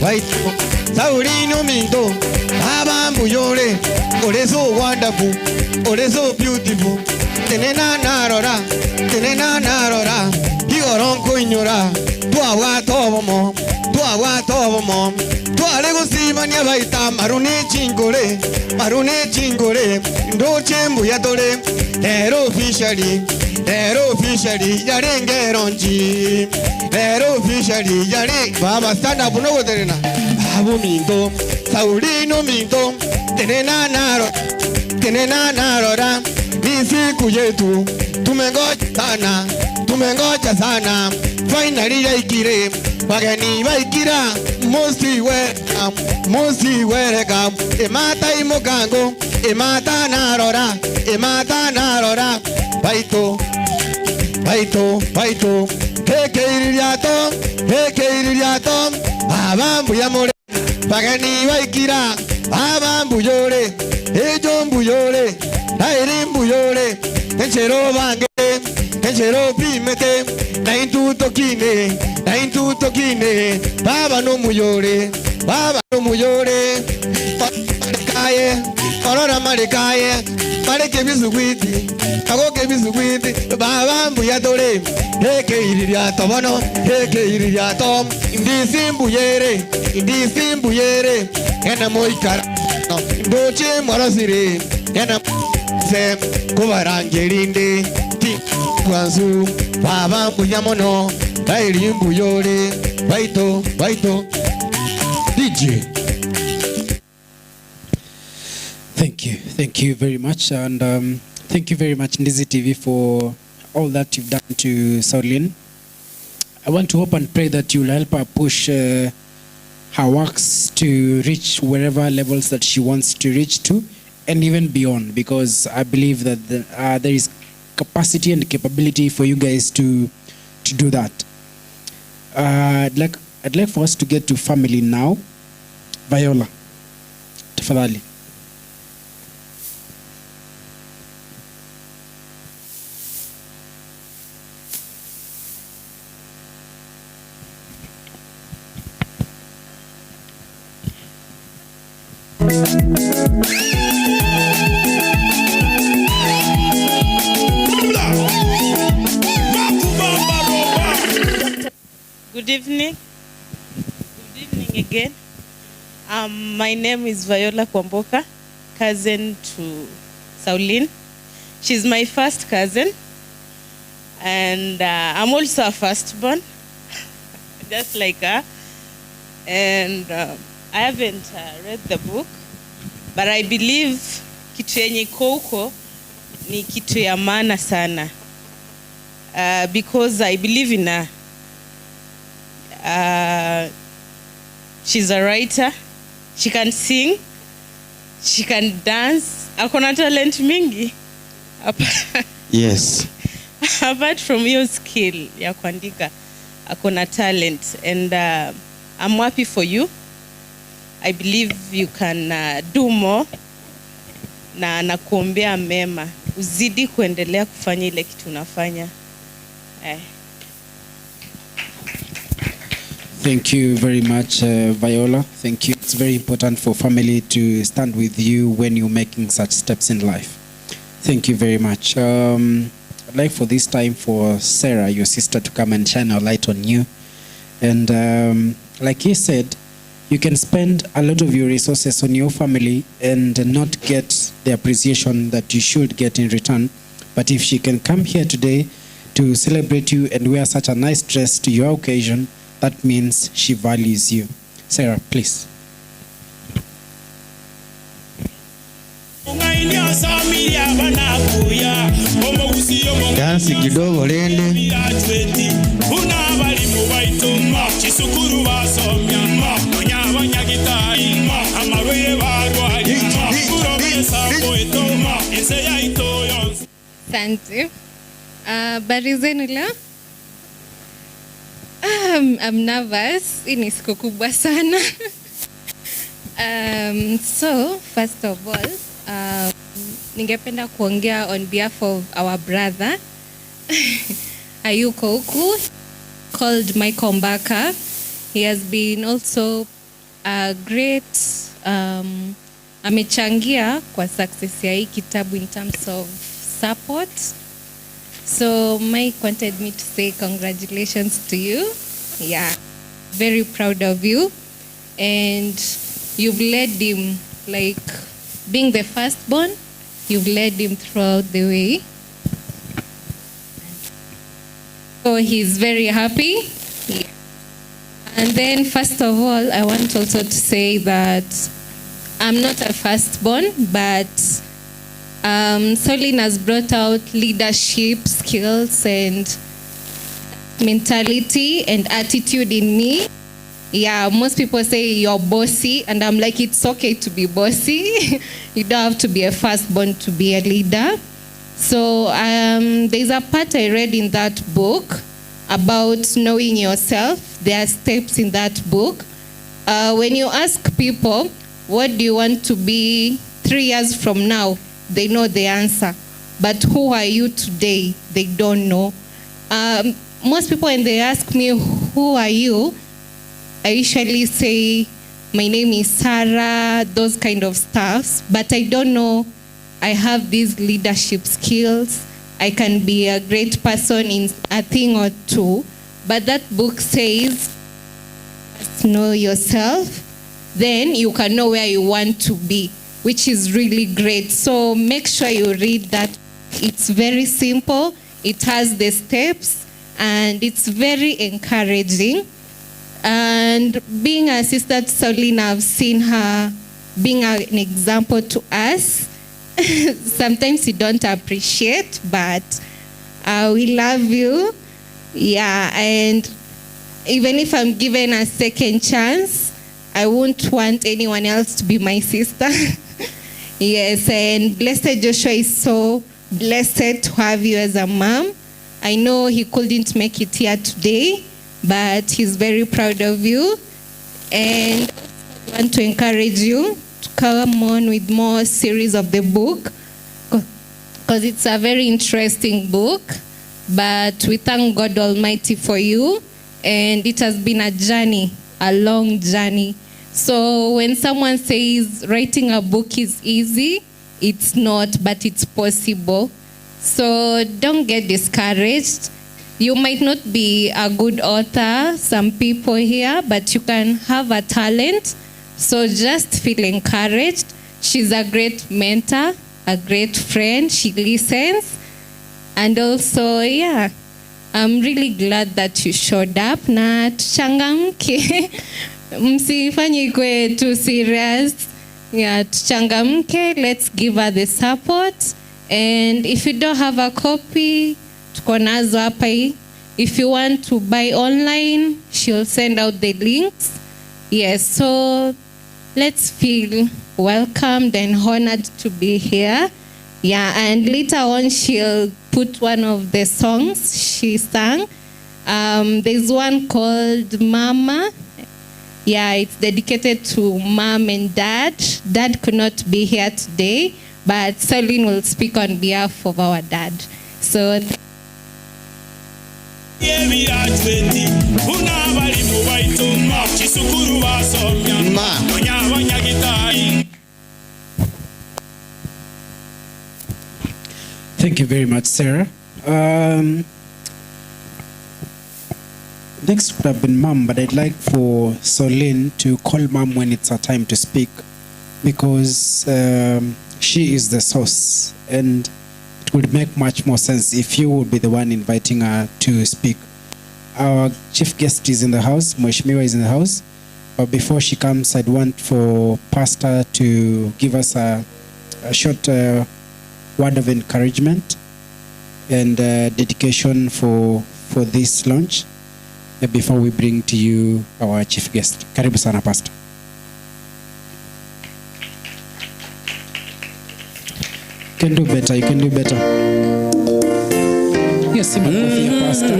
Baito Sauline Minto Abambu Yore Ore so wonderful Ore so beautiful Tenena narora Hioronko ignora Tua wato mo Tua lego simania baita Marune chingore Ndoche mbuyatore Hero fishery Yarenge ronchi Hero fishery Yare Baba stand up no terena Abu Minto Saulino Minto Tenena narora Nisi kuyetu Tumengoja sana Finally yaikire Wageni waikira Mosi welcome Emata imokango Emata narora Baito Heke iririato Abambu yamore Wageni waikira Abambu yore Ejombu yore Nairimbu yore Enchero bangere Enchero pimete Naintuto kine Baba no muyore Kaye Orora marekaye Mareke bizugwiti Agoke bizugwiti Baba mbuyatore Heke iririato bono Heke iririato Indisimbu yere Ena moikara Ndoche morosire Ena se Kubarangerinde Kwanzu Baba mbuyamono Kairimbu yore Baito DJ. Thank you very much, and thank you very much Ndizi TV for all that you've done to SAULINE. I want to hope and pray that you'll help her push her works to reach wherever levels that she wants to reach to, and even beyond, because I believe that there is capacity and capability for you guys to do that. I'd like for us to get to family now. Viola, tafadhali. Good evening. Good evening again. My name is Viola Kwamboka, cousin to SAULINE. She's my first cousin, and I'm also a firstborn, just like her. And I haven't read the book, but I believe kitu yenye iko huko ni kitu ya maana sana, because I believe in her. She's a writer. She can sing. She can dance. Akona talent mingi. Yes. Apart from your skill ya kuandika, akona talent, and I'm happy for you. I believe you can do more. Na nakuombea mema. Uzidi kuendelea kufanya ile kitu unafanya. Thank you very much, Viola. Thank you. It's very important for family to stand with you when you're making such steps in life. Thank you very much. I'd like for this time for Sarah, your sister, to come and shine a light on you. And like he said, you can spend a lot of your resources on your family and not get the appreciation that you should get in return. But if she can come here today to celebrate you and wear such a nice dress to your occasion, that means she values you. Sarah, please. Dansi kidogo lende. Asante. Habari zenu leo? I'm nervous. Hii ni siku kubwa sana. So, first of all, ningependa kuongea on behalf of our brother. Ayuko huku, called MBAKA. He has been also Grate amechangia kwa success ya hii kitabu in terms of support. So Mike wanted me to say congratulations to you. Yeah, very proud of you. And you've led him, like being the firstborn, you've led him throughout the way. So he's very happy. Yeah. And then first of all, I want also to say that I'm not a firstborn, but SAULINE has brought out leadership skills and mentality and attitude in me. Yeah, most people say you're bossy, and I'm like, it's okay to be bossy. You don't have to be a firstborn to be a leader. So there's a part I read in that book about knowing yourself. There are steps in that book. When you ask people, what do you want to be 3 years from now? They know the answer. But who are you today? They don't know. Most people, when they ask me, who are you? I usually say, my name is Sarah, those kind of stuff. But I don't know, I have these leadership skills. I can be a great person in a thing or two. But that book says, know yourself, then you can know where you want to be, which is really great. So make sure you read that. It's very simple. It has the steps, and it's very encouraging. And being a sister to SAULINE, I've seen her being an example to us. Sometimes you don't appreciate, but we love you. Yeah, and even if I'm given a second chance, I won't want anyone else to be my sister. Yes, and Blessed Joshua is so blessed to have you as a mom. I know he couldn't make it here today, but he's very proud of you. And I want to encourage you to come on with more series of the book, because it's a very interesting book. But we thank God Almighty for you. And it has been a journey, a long journey. So when someone says writing a book is easy, it's not, but it's possible. So don't get discouraged. You might not be a good author, some people here, but you can have a talent. So just feel encouraged. She's a great mentor, a great friend. She listens. And also, yeah, I'm really glad that you showed up. Na tuchangamke. Msifanye ikwe too serious. Yeah, tuchangamke. Let's give her the support. And if you don't have a copy, tuko nazo hapa hii. If you want to buy online, she'll send out the links. Yes, so let's feel welcomed and honored to be here. Yeah, and later on she'll put one of the songs she sang. There's one called Mama. Yeah, it's dedicated to mom and dad. Dad could not be here today, but SAULINE will speak on behalf of our dad. So Thank you very much, Sarah. Next would have been Mom, but I'd like for SAULINE to call Mom when it's her time to speak, because she is the source, and it would make much more sense if you would be the one inviting her to speak. Our chief guest is in the house, Mheshimiwa is in the house, but before she comes, I'd want for Pastor to give us a short word of encouragement and dedication for this launch before we bring to you our chief guest. Karibu sana, Pastor. You can do better, you can do better. Yes, Pastor.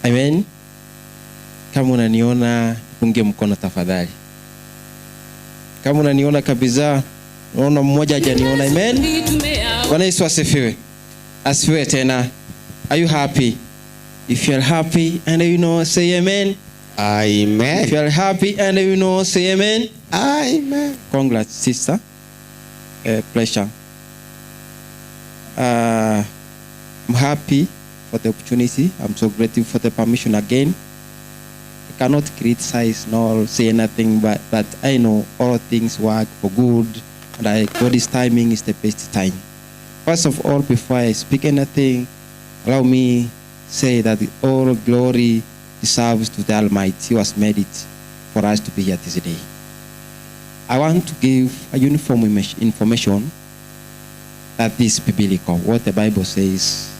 Amen. Kama unaniona punge mkono tafadhali. Kama unaniona kabisa, naona mmoja hajaniona. Amen. Bwana Yesu asifiwe. Asifiwe tena. Are you happy? If you're happy and you know, say amen. Amen. If you're happy and you know, say amen. Amen. Congrats, sister. Pleasure. I'm happy for the opportunity. I'm so grateful for the permission again. I cannot criticize nor say anything, but I know all things work for good, and God's timing is the best time. First of all, before I speak anything, allow me say that all glory deserves to the Almighty who has made it for us to be here this day. I want to give a uniform information that is biblical, what the Bible says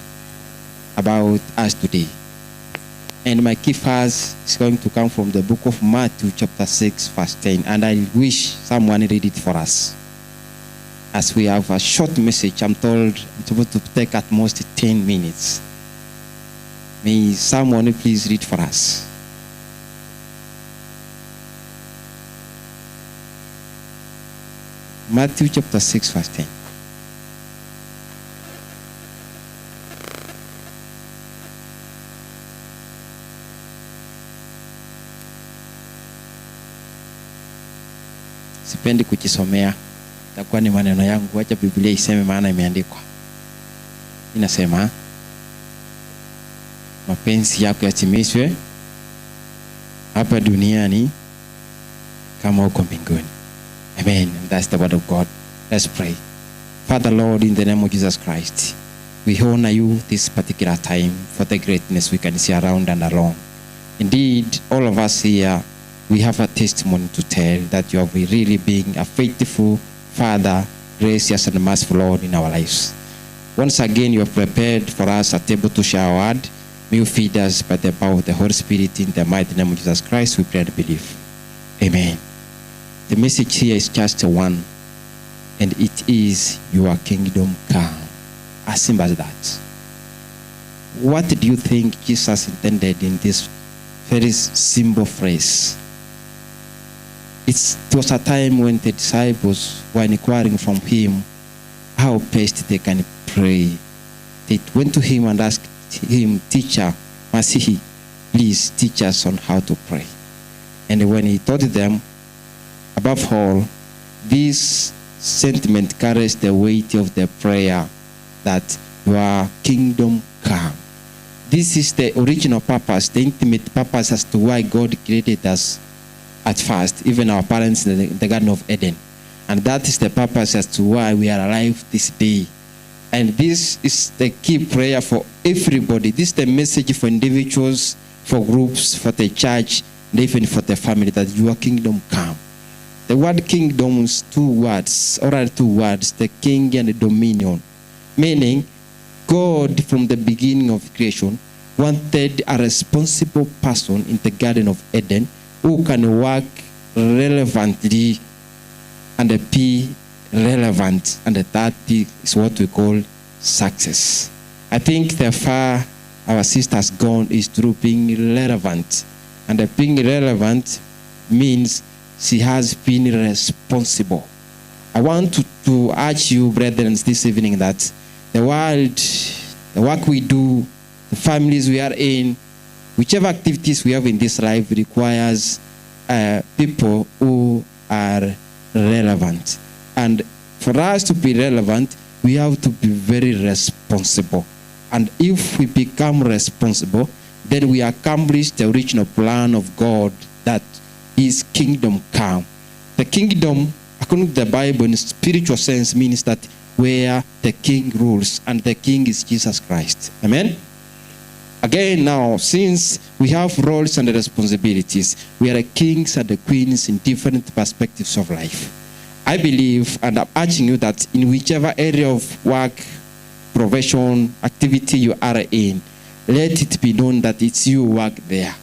about us today. And my key verse is going to come from the book of Matthew chapter 6 verse 10. And I wish someone read it for us. As we have a short message, I'm told I'm supposed to take at most 10 minutes. May someone please read for us. Matthew chapter 6 verse 10. Sipendi kujisomea, itakuwa ni maneno yangu. Acha Biblia iseme, maana imeandikwa. Inasema mapenzi yako yatimizwe hapa duniani kama huko mbinguni. Amen. And that's the word of God. Let's pray. Father Lord, in the name of Jesus Christ, we honor you this particular time for the greatness we can see around and along. Indeed, all of us here, we have a testimony to tell that you have really been a faithful Father, gracious and merciful Lord in our lives. Once again, you have prepared for us a table to share our word. May you feed us by the power of the Holy Spirit. In the mighty name of Jesus Christ, we pray and believe. Amen. The message here is just one, and it is your kingdom come. As simple as that. What do you think Jesus intended in this very simple phrase? It was a time when the disciples were inquiring from him how best they can pray. They went to him and asked him, "Teacher, Masihi, please teach us on how to pray." And when he taught them, above all, this sentiment carries the weight of the prayer that your kingdom come. This is the original purpose, the intimate purpose as to why God created us at first, even our parents in the Garden of Eden. And that is the purpose as to why we are alive this day. And this is the key prayer for everybody. This is the message for individuals, for groups, for the church, and even for the family, that your kingdom come. The word kingdom is two words, the king and the dominion. Meaning, God from the beginning of creation wanted a responsible person in the Garden of Eden who can work relevantly and be relevant, and that is what we call success. I think the far our sister has gone is through being relevant, and being relevant means she has been responsible. I want to urge you, brethren, this evening that the world, the work we do, the families we are in, whichever activities we have in this life requires people who are relevant. And for us to be relevant, we have to be very responsible. And if we become responsible, then we accomplish the original plan of God, that His kingdom come. The kingdom, according to the Bible, in spiritual sense, means that where the king rules, and the king is Jesus Christ. Amen? Again now, since we have roles and responsibilities, we are kings and queens in different perspectives of life. I believe, and I'm urging you, that in whichever area of work, profession, activity you are in, let it be known that it's you work there.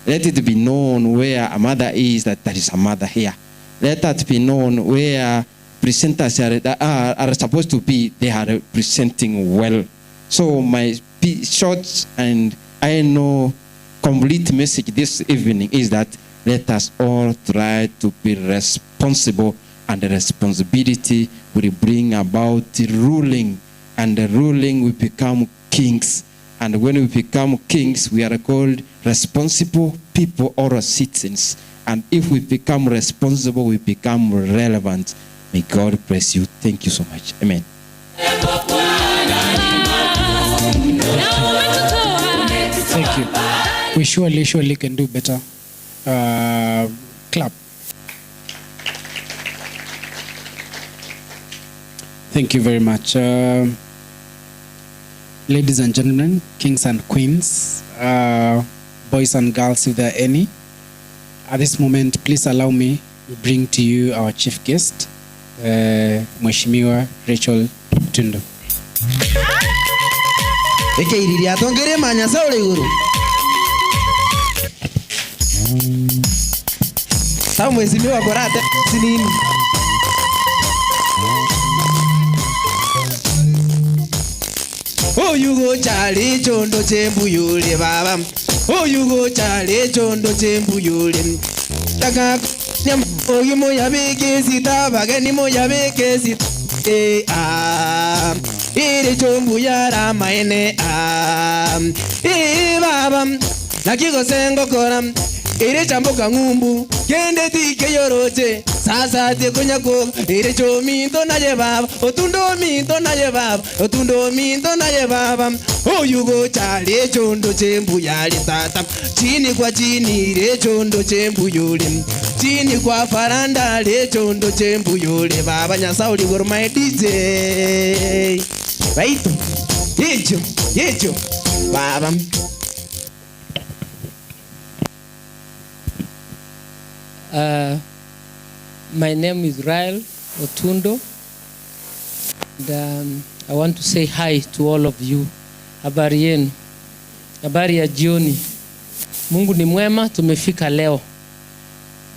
Let it be known where a mother is, that there is a mother here. Let that be known where presenters are supposed to be, they are presenting well. So my short and I know complete message this evening is that let us all try to be responsible, and the responsibility will bring about the ruling and ruling, we become kings. And when we become kings, we are called responsible people or citizens. And if we become responsible, we become relevant. May God bless you. Thank you so much. Amen. Thank you. We surely can do better. Clap. Thank you very much. Ladies and gentlemen, kings and queens, boys and girls, if there are any, at this moment, please allow me to bring to you our chief guest, Mheshimiwa Rachel Tundo. Mheshimiwa Grate sinini. Oyugo chali chondo chembuyule baba. Oyugo chali chondo chembuyule. Taka nyam oyumo yabeke sita bagani mo yabeke sita. Ire chombu yara maene baba. Nakigo sengo koram. Ire chamboka ngumbu kende tike yoroche sasa te kunyako ire chominto na ye baba otundo minto na ye baba otundo minto na ye baba oyugo chale chondo chembu yali tata chini kwa chini ire chondo chembu yule chini kwa faranda le chondo chembu yule baba nyasauli gorma DJ right yecho baba. My name is Rael Otundo, and I want to say hi to all of you. Habari yenu, habari ya jioni. Mungu ni mwema, tumefika leo.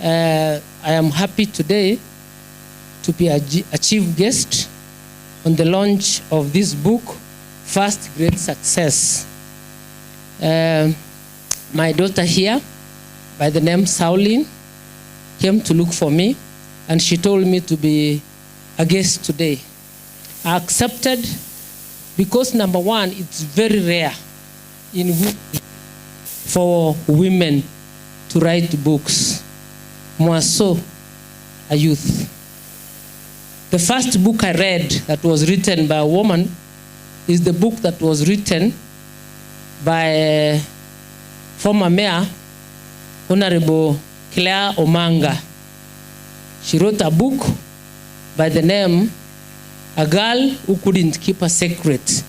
I am happy today to be a chief guest on the launch of this book, First Great Success. My daughter here, by the name SAULINE, came to look for me, and she told me to be a guest today. I accepted because, number one, it's very rare for women to write books, more so a youth. The first book I read that was written by a woman is the book that was written by former mayor, Honorable Claire Omanga. She wrote a book by the name A Girl Who Couldn't Keep a Secret.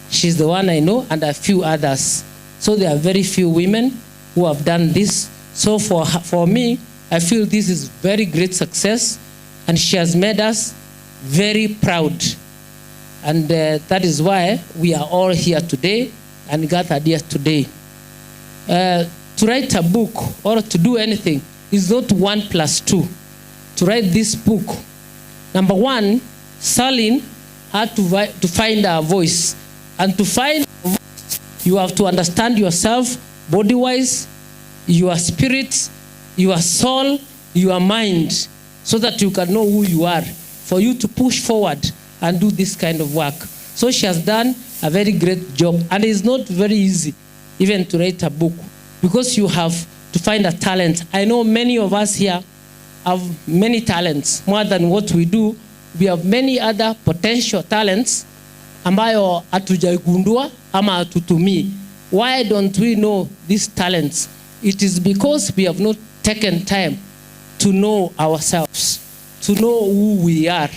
She's the one I know, and a few others. So there are very few women who have done this. So for me, I feel this is very great success, and she has made us very proud. And that is why we are all here today and gathered here today. To write a book or to do anything is not 1 + 2. To write this book, number one, SAULINE had to find our voice. And to find a voice, you have to understand yourself body-wise, your spirit, your soul, your mind, so that you can know who you are, for you to push forward and do this kind of work. So she has done a very great job. And it's not very easy even to write a book, because you have to find a talent. I know many of us here have many talents, more than what we do. We have many other potential talents ambayo hatujaigundua ama hatutumii. Why don't we know these talents? It is because we have not taken time to know ourselves, to know who we are,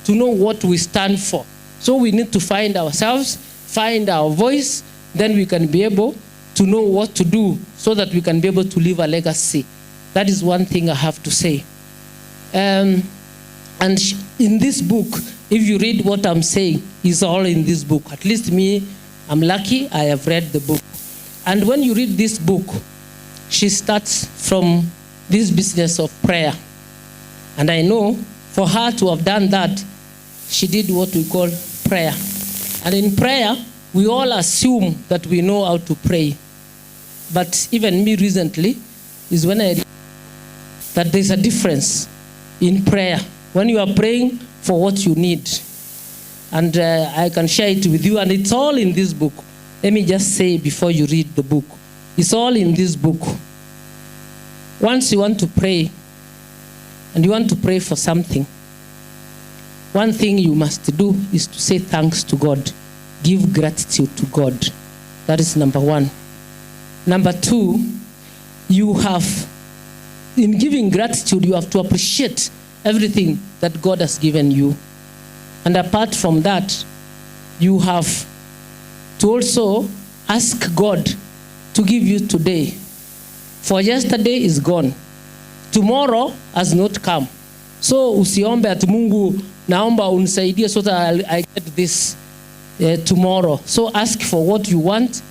to know what we stand for. So we need to find ourselves, find our voice, then we can be able to know what to do so that we can be able to leave a legacy. That is one thing I have to say. And in this book, if you read what I'm saying, it's all in this book. At least me, I'm lucky, I have read the book. And when you read this book, she starts from this business of prayer. And I know for her to have done that, she did what we call prayer. And in prayer, we all assume that we know how to pray. But even me recently is when I realized that there's a difference in prayer. When you are praying for what you need, And I can share it with you. And it's all in this book. Let me just say before you read the book. It's all in this book. Once you want to pray, and you want to pray for something, one thing you must do is to say thanks to God. Give gratitude to God. That is number one. Number two, you have, in giving gratitude, you have to appreciate everything that God has given you. And apart from that, you have to also ask God to give you today. For yesterday is gone. Tomorrow has not come. So usiombe ati Mungu naomba unisaidie so that I get this tomorrow. So ask for what you want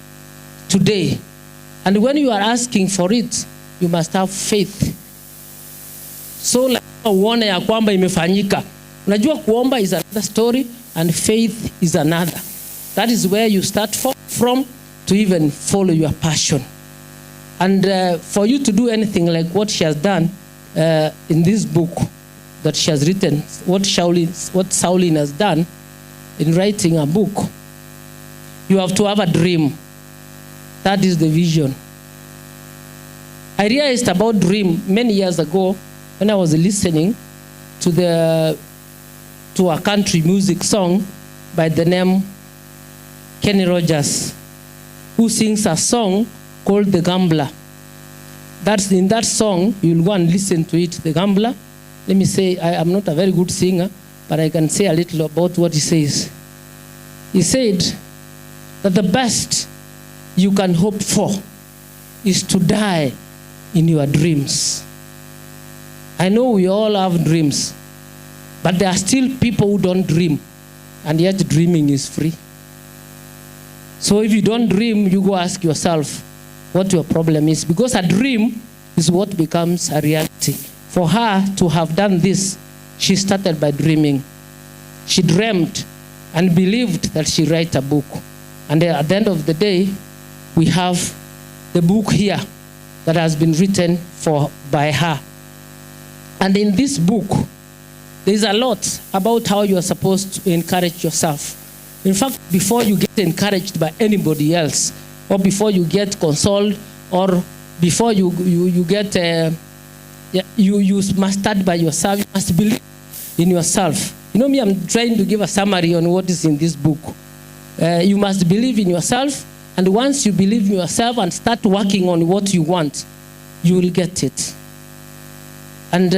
today. And when you are asking for it, you must have faith. So like uone ya kwamba imefanyika. Unajua kuomba is another story and faith is another. That is where you start from to even follow your passion. And for you to do anything like what she has done in this book that she has written, what SAULINE has done in writing a book, you have to have a dream. That is the vision. I realized about dream many years ago when I was listening to a country music song by the name Kenny Rogers, who sings a song called The Gambler. That's in that song, you'll go and listen to it, The Gambler. Let me say, I am not a very good singer, but I can say a little about what he says. He said that the best you can hope for is to die in your dreams. I know we all have dreams, but there are still people who don't dream, and yet dreaming is free. So if you don't dream, you go ask yourself what your problem is, because a dream is what becomes a reality. For her to have done this, she started by dreaming. She dreamt and believed that she write a book. And at the end of the day, we have the book here that has been written by her. And in this book, there is a lot about how you are supposed to encourage yourself. In fact, before you get encouraged by anybody else, or before you get consoled, or before you get, you must start by yourself. You must believe in yourself. You know me, I'm trying to give a summary on what is in this book. You must believe in yourself, and once you believe in yourself and start working on what you want, you will get it. And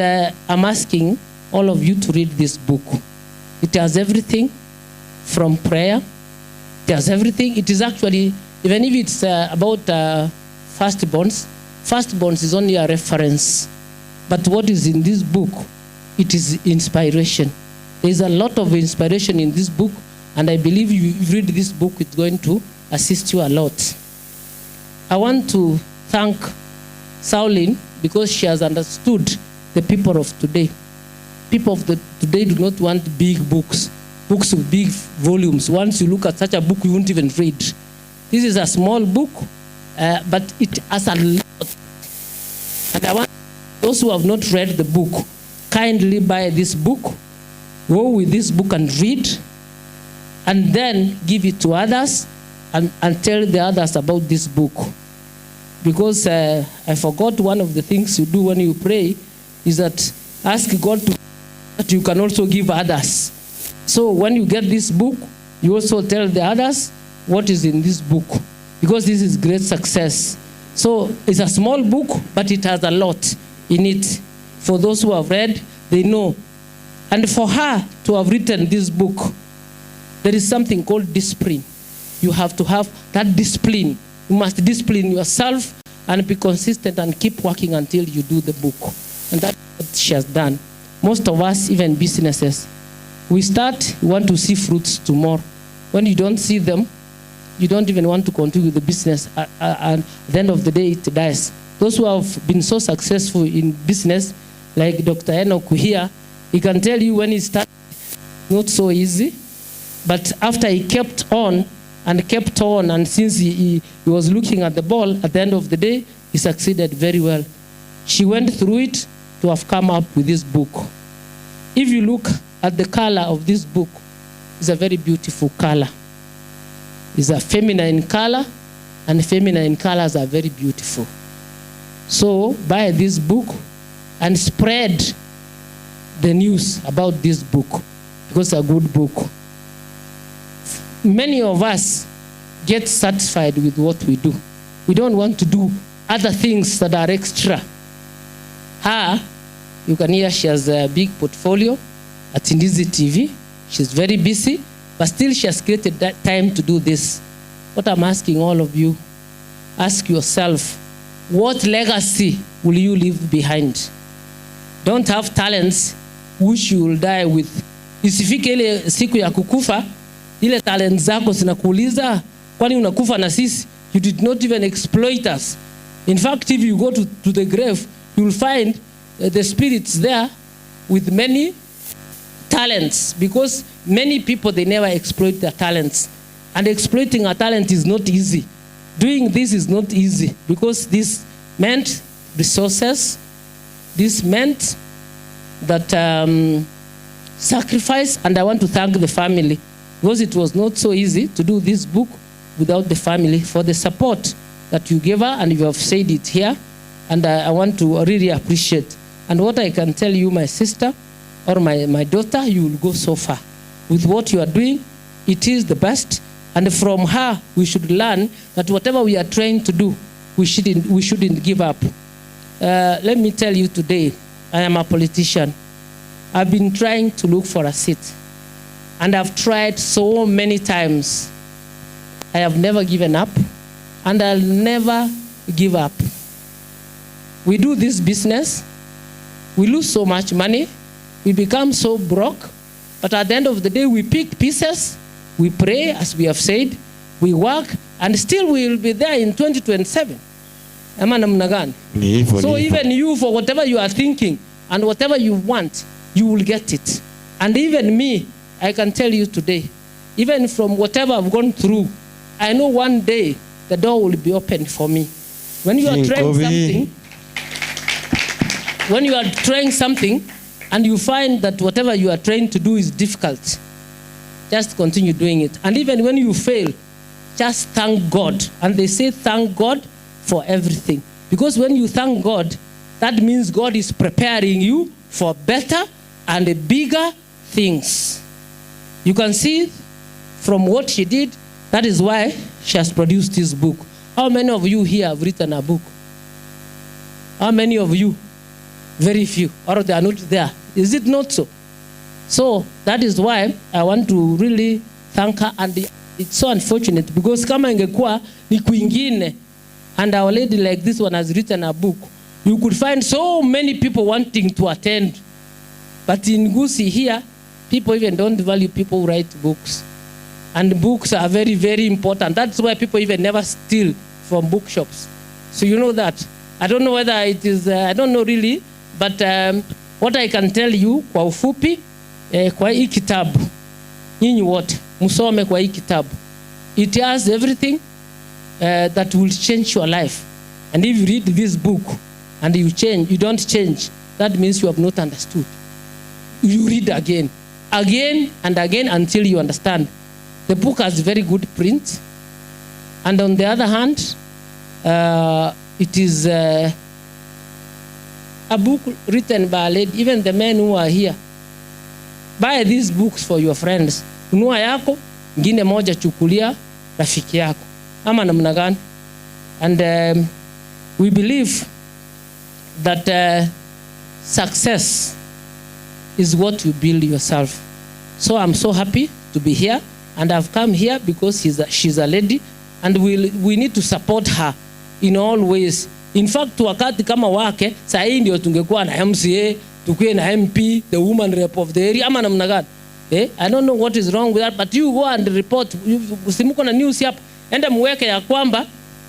I'm asking all of you to read this book. It has everything from prayer. It has everything. It is actually, even if it's about firstborns is only a reference. But what is in this book, it is inspiration. There is a lot of inspiration in this book, and I believe you read this book, it's going to assist you a lot. I want to thank SAULINE because she has understood the people of today. People of today do not want big books with big volumes. Once you look at such a book, you won't even read. This is a small book, but it has a lot. And I want those who have not read the book, kindly buy this book, go with this book and read, and then give it to others and tell the others about this book. Because I forgot one of the things you do when you pray is that ask God that you can also give others. So when you get this book, you also tell the others what is in this book, because this is great success. So it's a small book, but it has a lot in it. For those who have read, they know. And for her to have written this book, there is something called discipline. You have to have that discipline. You must discipline yourself and be consistent and keep working until you do the book. And that's what she has done. Most of us, even businesses, we start, we want to see fruits tomorrow. When you don't see them, you don't even want to continue the business. At the end of the day, it dies. Those who have been so successful in business, like Dr. Enoch here, he can tell you when he started, not so easy. But after he kept on, and since he was looking at the ball, at the end of the day, he succeeded very well. She went through it to have come up with this book. If you look at the color of this book, is a very beautiful color. It's a feminine color, and feminine colors are very beautiful. So buy this book and spread the news about this book, because it's a good book. Many of us get satisfied with what we do. We don't want to do other things that are extra. Her, you can hear she has a big portfolio at Indizi TV. She's very busy, but still she has created that time to do this. What I'm asking all of you, ask yourself, what legacy will you leave behind? Don't have talents which you will die with. Isifike ile siku ya kukufa, ile talent zako zinakuuliza, kwani unakufa na sisi? You did not even exploit us. In fact, if you go to the grave, you will find the spirits there with many talents, because many people, they never exploit their talents. And exploiting a talent is not easy. Doing this is not easy, because this meant resources. This meant that sacrifice, and I want to thank the family, because it was not so easy to do this book without the family, for the support that you gave her, and you have said it here, and I want to really appreciate. And what I can tell you, my sister or my daughter, you will go so far with what you are doing. It is the best, and from her we should learn that whatever we are trying to do, we shouldn't give up. Let me tell you today, I am a politician. I've been trying to look for a seat, and I've tried so many times. I have never given up, and I'll never give up. We do this business, we lose so much money, we become so broke, but at the end of the day, we pick pieces, we pray, as we have said, we work, and still we will be there in 2027. So even you, for whatever you are thinking and whatever you want, you will get it. And even me, I can tell you today, even from whatever I've gone through, I know one day the door will be open for me. When you are trying something, and you find that whatever you are trying to do is difficult, just continue doing it. And even when you fail, just thank God. And they say thank God for everything. Because when you thank God, that means God is preparing you for better and bigger things. You can see from what she did, that is why she has produced this book. How many of you here have written a book? How many of you? Very few, or they are not there. Is it not so? So that is why I want to really thank her, and it's so unfortunate because kama ingekuwa ni kwingine, and our lady like this one has written a book, you could find so many people wanting to attend. But in Gusii here, people even don't value people who write books. And books are very, very important. That's why people even never steal from bookshops. So you know that. I don't know whether it is, I don't know really, but what I can tell you, kwa ufupi, kwa hii kitabu, nyinyi wote, musome kwa hii kitabu. It has everything that will change your life. And if you read this book and you don't change, that means you have not understood. You read again and again until you understand. The book has very good print. And on the other hand, it is a book written by a lady. Even the men who are here, buy these books for your friends. Unua yako, ngine moja chukulia rafiki yako. Ama namna gani? And we believe that success is what you build yourself. So I'm so happy to be here, and I've come here because she's a lady, and we need to support her in all ways. In fact, wakati kama wake, saa hii ndio tungekuwa na MCA, tukuwe na MP, the woman rep of the area, ama namna gani? I don't know what is wrong with that, but you go and report. Usimuko na news hapa, enda muweke ya kwamba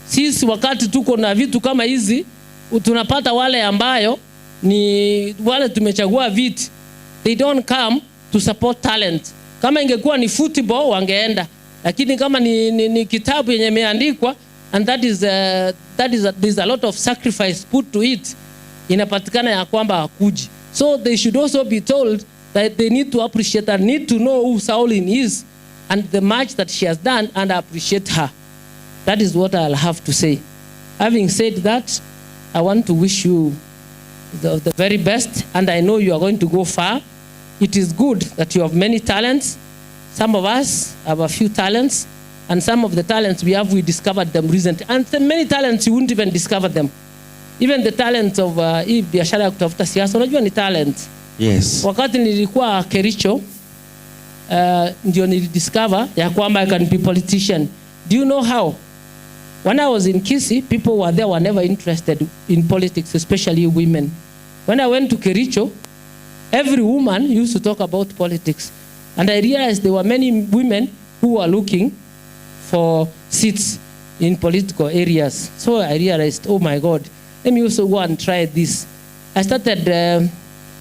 sisi wakati tuko na vitu kama hizi, tunapata wale ambayo ni wale tumechagua viti. They don't come to support talent. Kama ingekuwa ni football wangeenda, lakini kama ni kitabu yenye imeandikwa, and there's a lot of sacrifice put to it, inapatikana ya kwamba hakuji. So they should also be told that they need to appreciate and need to know who SAULINE is and the much that she has done, and appreciate her. That is what I'll have to say. Having said that, I want to wish you the very best, and I know you are going to go far. It is good that you have many talents. Some of us have a few talents, and some of the talents we have, we discovered them recently. And many talents, you wouldn't even discover them. Even the talents of biashara ya kutafuta siasa, unajua ni talent. Yes. Wakati nilikuwa Kericho, ndio nilidiscover ya kwamba I can be politician. Do you know how? When I was in Kisii, people were never interested in politics, especially women. When I went to Kericho, every woman used to talk about politics. And I realized there were many women who were looking for seats in political areas. So I realized, oh my God, let me also go and try this. I started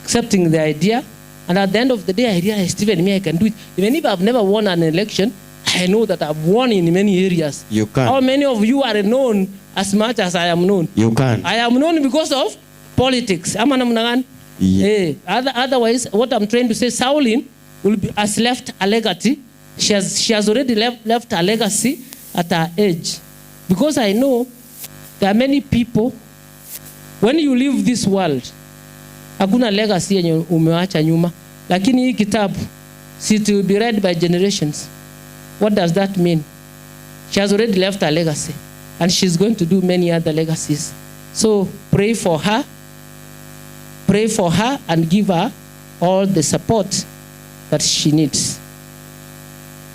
accepting the idea. And at the end of the day, I realized even me, I can do it. Even if I've never won an election, I know that I've won in many areas. You can. How many of you are known as much as I am known? You can. I am known because of politics. Yeah. Otherwise, what I'm trying to say, SAULINE has left a legacy. She has already left a legacy at her age. Because I know there are many people, when you leave this world, hakuna legacy yenye umeacha nyuma. Lakini hii kitabu, it will be read by generations. What does that mean? She has already left a legacy, and she's going to do many other legacies. So pray for her and give her all the support that she needs.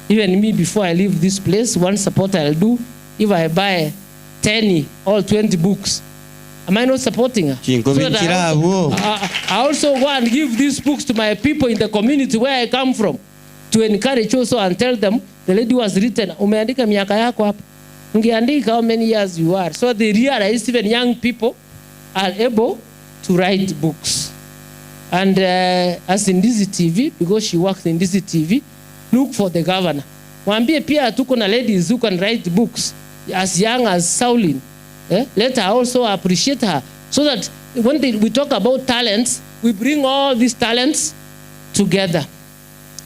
Even me, before I leave this place, one support I'll do, if I buy 10 or 20 books, am I not supporting her? So that I also go and give these books to my people in the community where I come from, to encourage also and tell them, the lady was written, umeandika miaka yako hapa. Ungeandika how many years you are. So they realize even young people are able to write books. And as in Dizzy TV, because she works in Dizzy TV, look for the governor. Waambie pia tuko na ladies who can write books as young as SAULINE. Let her also appreciate her. So that when we talk about talents, we bring all these talents together.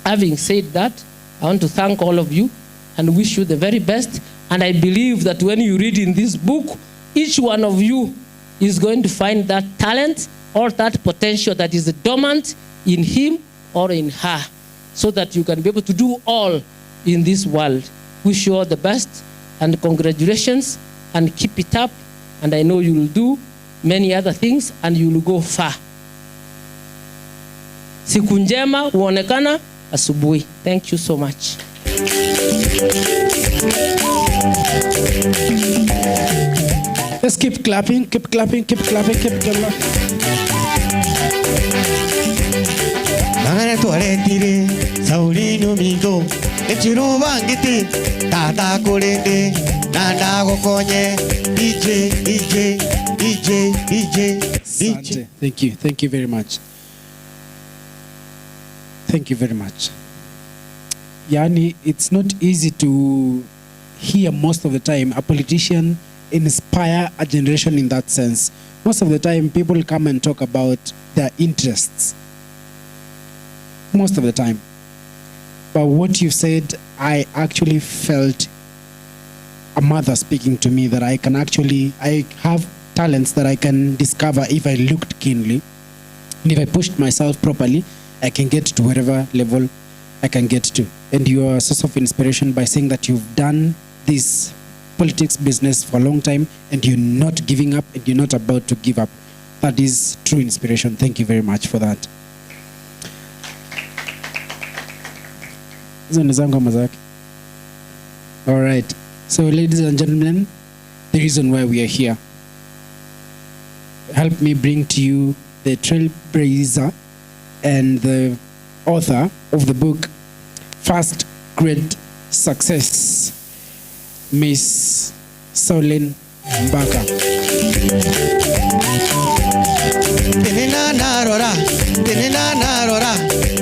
Having said that, I want to thank all of you and wish you the very best. And I believe that when you read in this book, each one of you is going to find that talent or that potential that is dormant in him or in her, so that you can be able to do all in this world. Wish you all the best and congratulations, and keep it up. And I know you will do many other things and you will go far. Siku njema huonekana asubuhi. Thank you so much. Let's keep clapping, keep clapping, keep clapping, keep clapping. Mangana tuaretire SAULINE mingo echiru bangiti tata kulende nanda gokonye DJ. Thank you very much. Thank you very much. Yani, it's not easy to hear most of the time a politician inspire a generation in that sense. Most of the time, people come and talk about their interests. Most of the time. But what you said, I actually felt a mother speaking to me that I have talents that I can discover if I looked keenly. And if I pushed myself properly, I can get to wherever level I can get to. And you are a source of inspiration by saying that you've done this politics business for a long time and you're not giving up and you're not about to give up. That is true inspiration. Thank you very much for that. All right. So, ladies and gentlemen, the reason why we are here. Help me bring to you the trailblazer and the author of the book First Great Success, Miss SAULINE MBAKA. Tenena narora,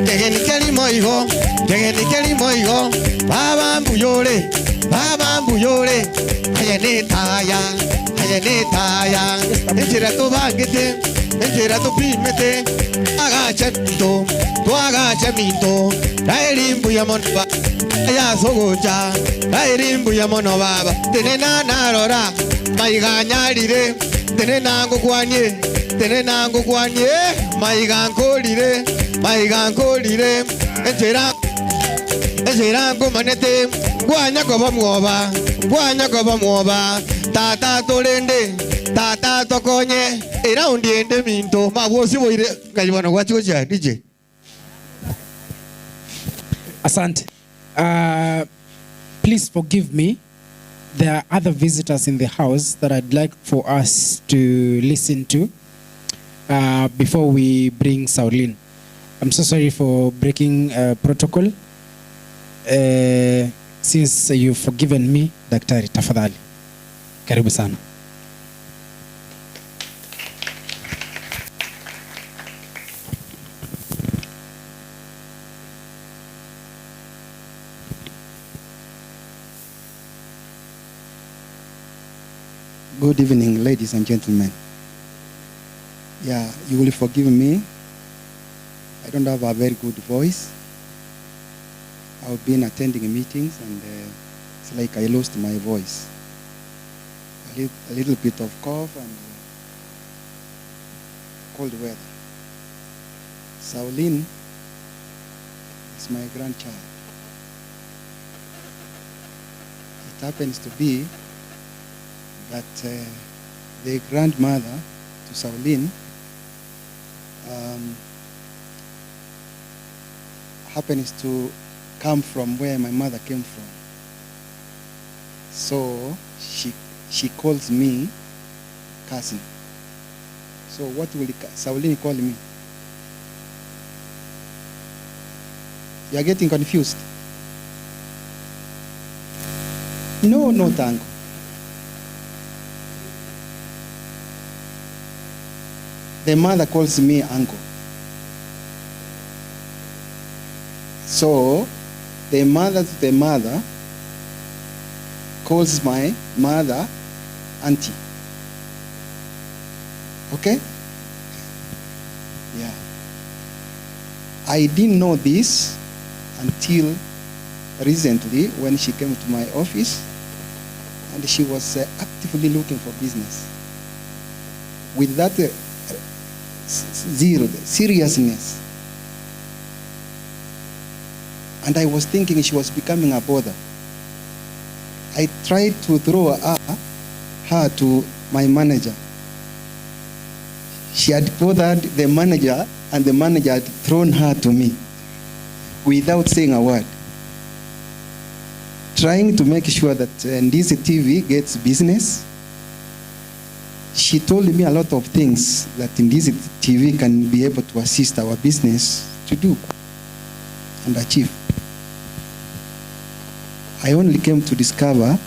tegeni keli moigo, baba mbuyore, haya ne taya, haya ne taya. Enjira tu bangete, enjira tu pimete. Agacha minto, tu agacha minto. Dairimbu ya monba, ya sogoja. Dairimbu ya mono baba. Tenena narora, maiganyarire. Tenena ngukwanye, tenena ngukwanye. Maigankolire, maigankolire. Enjira ngumanete. Gwanya koba mwoba, gwanya koba mwoba. Tata tolende, tata tokonye. Era undiende minto, mawosi boire. Kajibana wachi wachi DJ. Asante. Please forgive me. There are other visitors in the house that I'd like for us to listen to before we bring SAULINE. I'm so sorry for breaking protocol. Since you've forgiven me, Daktari, tafadhali. Karibu sana. Good evening, ladies and gentlemen. Yeah, you will forgive me. I don't have a very good voice. I've been attending meetings and it's like I lost my voice. A little bit of cough and cold weather. SAULINE is my grandchild. It happens to be that the grandmother to SAULINE happens to come from where my mother came from. So she calls me cousin. So what will SAULINE call me? You are getting confused? No, tango. The mother calls me uncle. So the mother calls my mother auntie. Okay? Yeah. I didn't know this until recently when she came to my office and she was actively looking for business. With that seriousness. And I was thinking she was becoming a bother. I tried to throw her to my manager. She had bothered the manager and the manager had thrown her to me without saying a word. Trying to make sure that this TV gets business. She told me a lot of things that in this TV can be able to assist our business to do and achieve. I only came to discover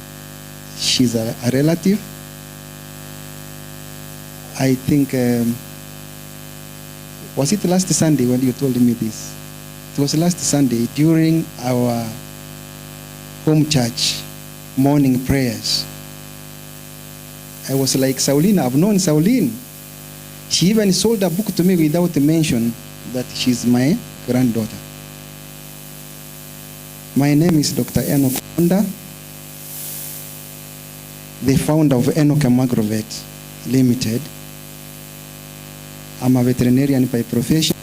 she's a relative. I think, was it last Sunday when you told me this? It was last Sunday during our home church morning prayers. I was like, SAULINE, I've known SAULINE. She even sold a book to me without mention that she's my granddaughter. My name is Dr. Enoch Honda, the founder of Enoch Magrovet Limited. I'm a veterinarian by profession.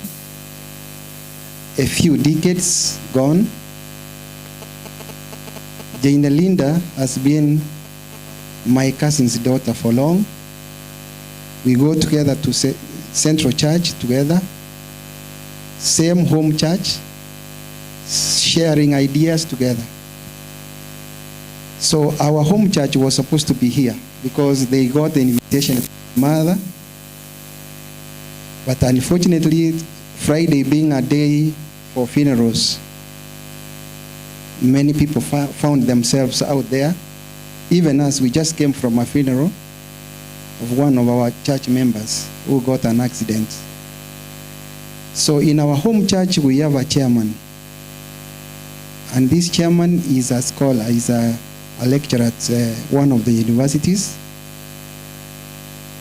A few decades gone. Jane Linda has been my cousin's daughter for long. We go together to Central Church together. Same home church. Sharing ideas together. So our home church was supposed to be here because they got the invitation from mother. But unfortunately, Friday being a day for funerals, many people found themselves out there. Even as we just came from a funeral of one of our church members who got an accident. So in our home church, we have a chairman. And this chairman is a scholar, is a a lecturer at one of the universities.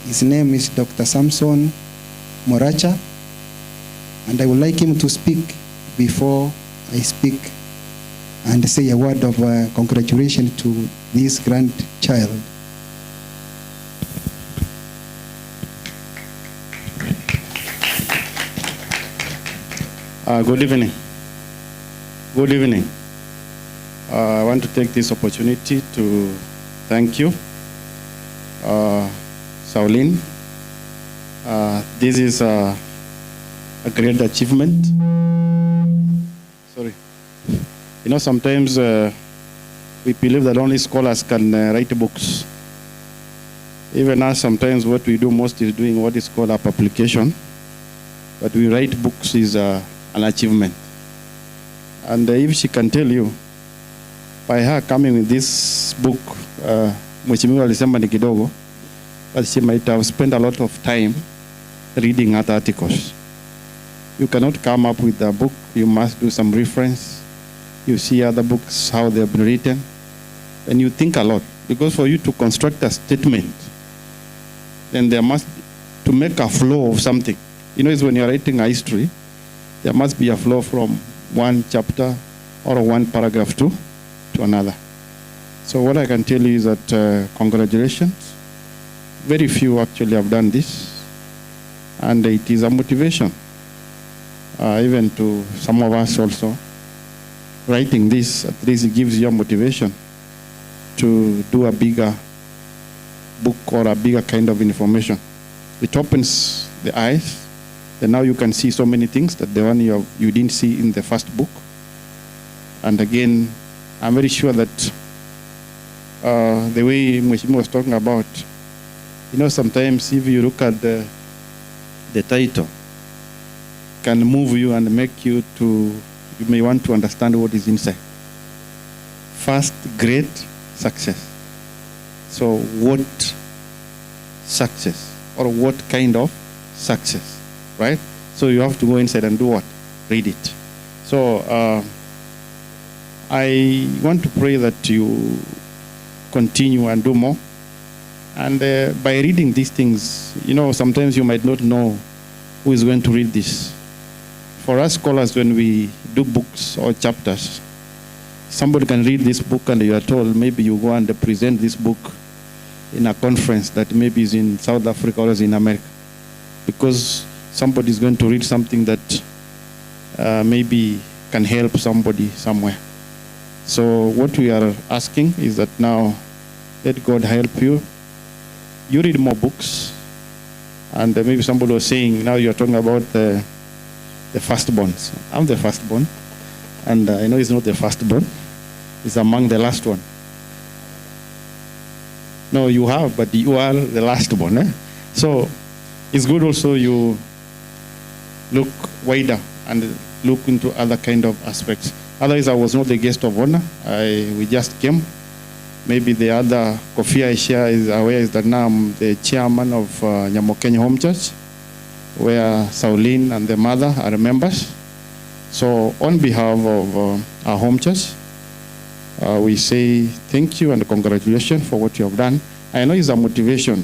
His name is Dr. Samson Moracha, and I would like him to speak before I speak and say a word of congratulations to this grandchild. Good evening. Good evening. I want to take this opportunity to thank you, SAULINE. This is a great achievement. Sorry. You know, sometimes we believe that only scholars can write books. Even us, sometimes what we do most is doing what is called a publication. But we write books is an achievement. And if she can tell you, by her coming with this book, Mheshimiwa alisema ni kidogo, but she might have spent a lot of time reading other articles. You cannot come up with a book, you must do some reference. You see other books, how they have been written, and you think a lot. Because for you to construct a statement, then there must, to make a flow of something. You know, it's when you're writing a history, there must be a flow from one chapter or one paragraph to another. So what I can tell you is that congratulations. Very few actually have done this, and it is a motivation, even to some of us also. Writing this, at least it gives you a motivation to do a bigger book or a bigger kind of information. It opens the eyes, and now you can see so many things that the one you didn't see in the first book. And again, I'm very sure that the way Mheshimiwa was talking about, you know, sometimes if you look at the title, it can move you and make you to, you may want to understand what is inside. First, great success. So what success, or what kind of success, right? So you have to go inside and do what? Read it. So I want to pray that you continue and do more. And by reading these things, you know, sometimes you might not know who is going to read this. For us scholars, when we do books or chapters, somebody can read this book and you are told maybe you go and present this book in a conference that maybe is in South Africa or is in America. Because somebody is going to read something that maybe can help somebody somewhere. So what we are asking is that now, let God help you. You read more books. And maybe somebody was saying, now you're talking about the firstborns. I'm the firstborn. And I know it's not the firstborn. It's among the last one. No, you have, but you are the last one. Eh? So it's good also you look wider and look into other kind of aspects. Otherwise, I was not the guest of honor. We just came. Maybe the other Kofi I share is aware is that now I'm the chairman of Nyamokenya Home Church, where SAULINE and the mother are members. So on behalf of our home church, we say thank you and congratulations for what you have done. I know it's a motivation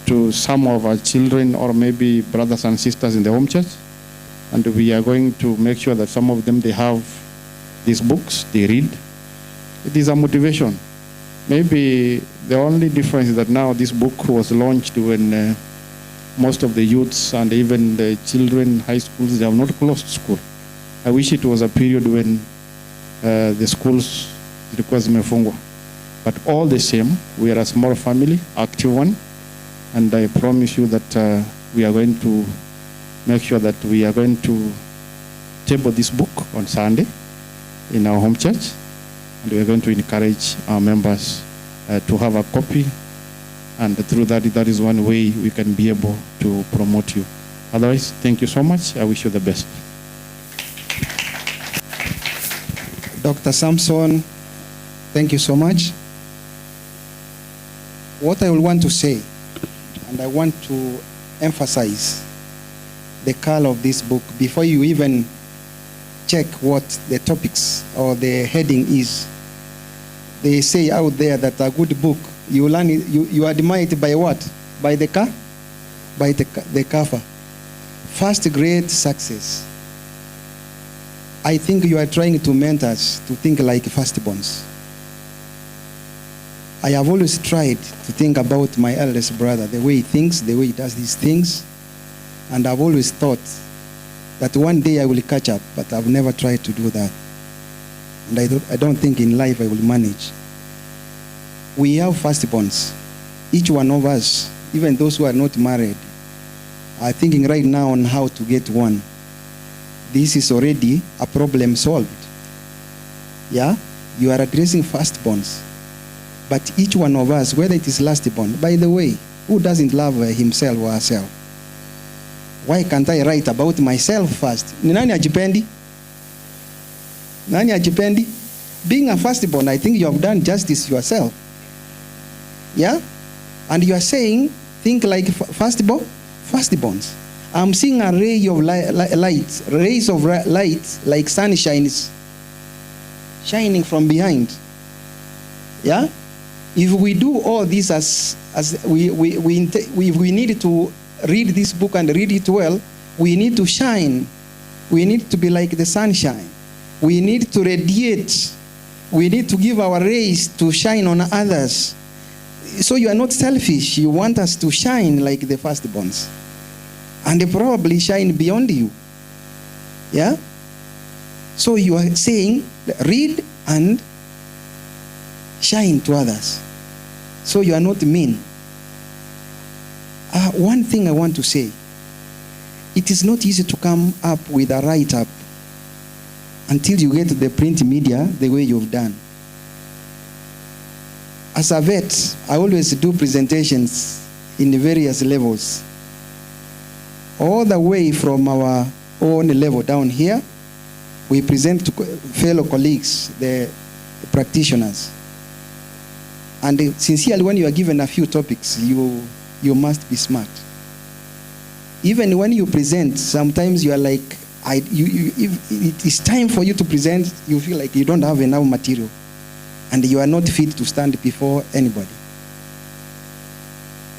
to some of our children or maybe brothers and sisters in the home church. And we are going to make sure that some of them, they have these books, they read. It is a motivation. Maybe the only difference is that now this book was launched when most of the youths and even the children, high schools, they have not closed school. I wish it was a period when the schools zilikuwa zimefungwa. But all the same, we are a small family, active one, and I promise you that we are going to make sure that we are going to table this book on Sunday in our home church, and we are going to encourage our members to have a copy, and through that, that is one way we can be able to promote you. Otherwise, thank you so much. I wish you the best. Dr. Samson, thank you so much. What I will want to say, and I want to emphasize the color of this book before you even check what the topics or the heading is. They say out there that a good book, you learn it, you admire it by what? By the the cover. First great success. I think you are trying to mentor us to think like firstborns. I have always tried to think about my eldest brother, the way he thinks, the way he does these things. And I've always thought that one day I will catch up, but I've never tried to do that. And I don't think in life I will manage. We have firstborns. Each one of us, even those who are not married, are thinking right now on how to get one. This is already a problem solved. Yeah? You are addressing firstborns. But each one of us, whether it is lastborn, by the way, who doesn't love himself or herself? Why can't I write about myself first? Ni nani ajipendi? Nani ajipendi? Being a firstborn, I think you have done justice yourself. Yeah? And you are saying, think like firstborns. I'm seeing a ray of light, rays of light like sunshine is shining from behind. Yeah? If we do all this as we need to read this book and read it well, we need to shine. We need to be like the sunshine. We need to radiate. We need to give our rays to shine on others. So you are not selfish. You want us to shine like the firstborns. And they probably shine beyond you. Yeah? So you are saying, read and shine to others. So you are not mean. One thing I want to say, it is not easy to come up with a write-up until you get to the print media the way you've done. As a vet, I always do presentations in various levels. All the way from our own level down here, we present to fellow colleagues, the practitioners. And sincerely, when you are given a few topics, you must be smart. Even when you present, sometimes you are like, if it is time for you to present, you feel like you don't have enough material. And you are not fit to stand before anybody.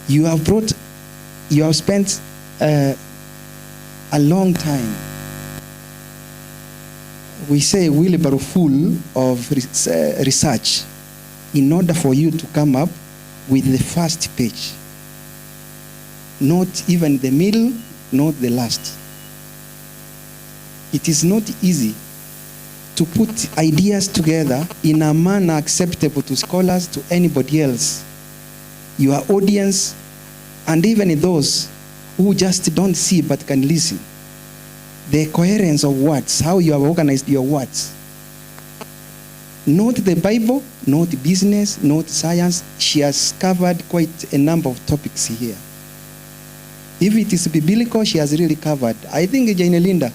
You have spent a long time. We say wheelbarrow full of research in order for you to come up with the first page. Not even the middle, not the last. It is not easy to put ideas together in a manner acceptable to scholars, to anybody else, your audience, and even those who just don't see but can listen. The coherence of words, how you have organized your words. Not the Bible, not business, not science. She has covered quite a number of topics here. If it is biblical, she has really covered. I think, Jane Linda,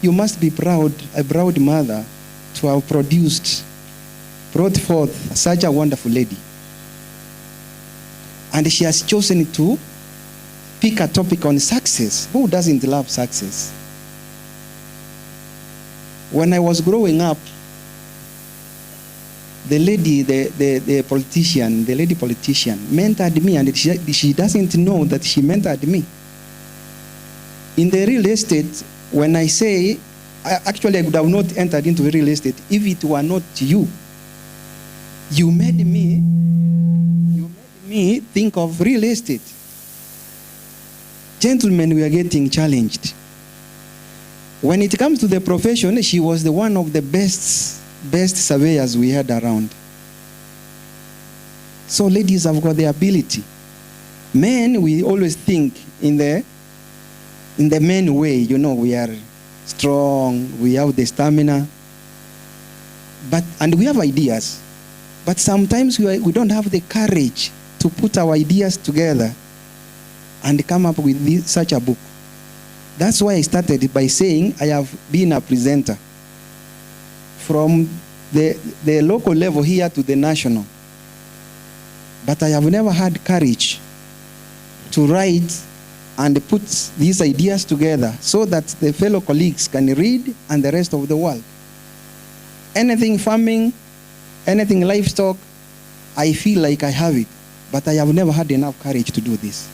you must be proud, a proud mother, to have brought forth such a wonderful lady. And she has chosen to pick a topic on success. Who doesn't love success? When I was growing up, the lady politician mentored me, and she doesn't know that she mentored me. In the real estate, when I say, actually I would have not entered into real estate if it were not you. You made me think of real estate. Gentlemen, we are getting challenged. When it comes to the profession, she was the one of the best surveyors we had around. So ladies have got the ability. Men, we always think in the men way, we are strong, we have the stamina, and we have ideas. But sometimes we don't have the courage to put our ideas together and come up with such a book. That's why I started by saying I have been a presenter from the local level here to the national. But I have never had courage to write and put these ideas together so that the fellow colleagues can read and the rest of the world. Anything farming, anything livestock, I feel like I have it, but I have never had enough courage to do this.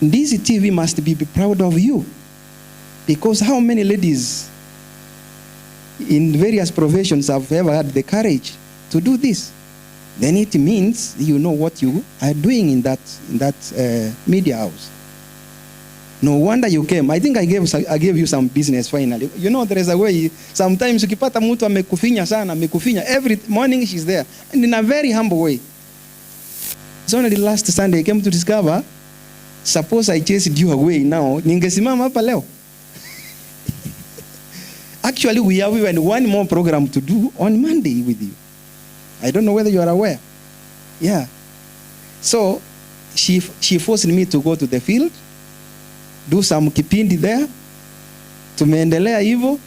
This TV must be proud of you, because how many ladies in various professions have ever had the courage to do this? Then it means you know what you are doing in that media house. No wonder you came. I think I gave you some business finally. You know, there is a way. Sometimes ukipata mtu amekufinya sana, amekufinya, every morning she's there, and in a very humble way. It's only last Sunday I came to discover, suppose I chased you away now, ningesimama hapa leo. Actually, we have even one more program to do on Monday with you. I don't know whether you are aware. Yeah. So she forced me to go to the field, do some kipindi there, tumeendelea hivyo,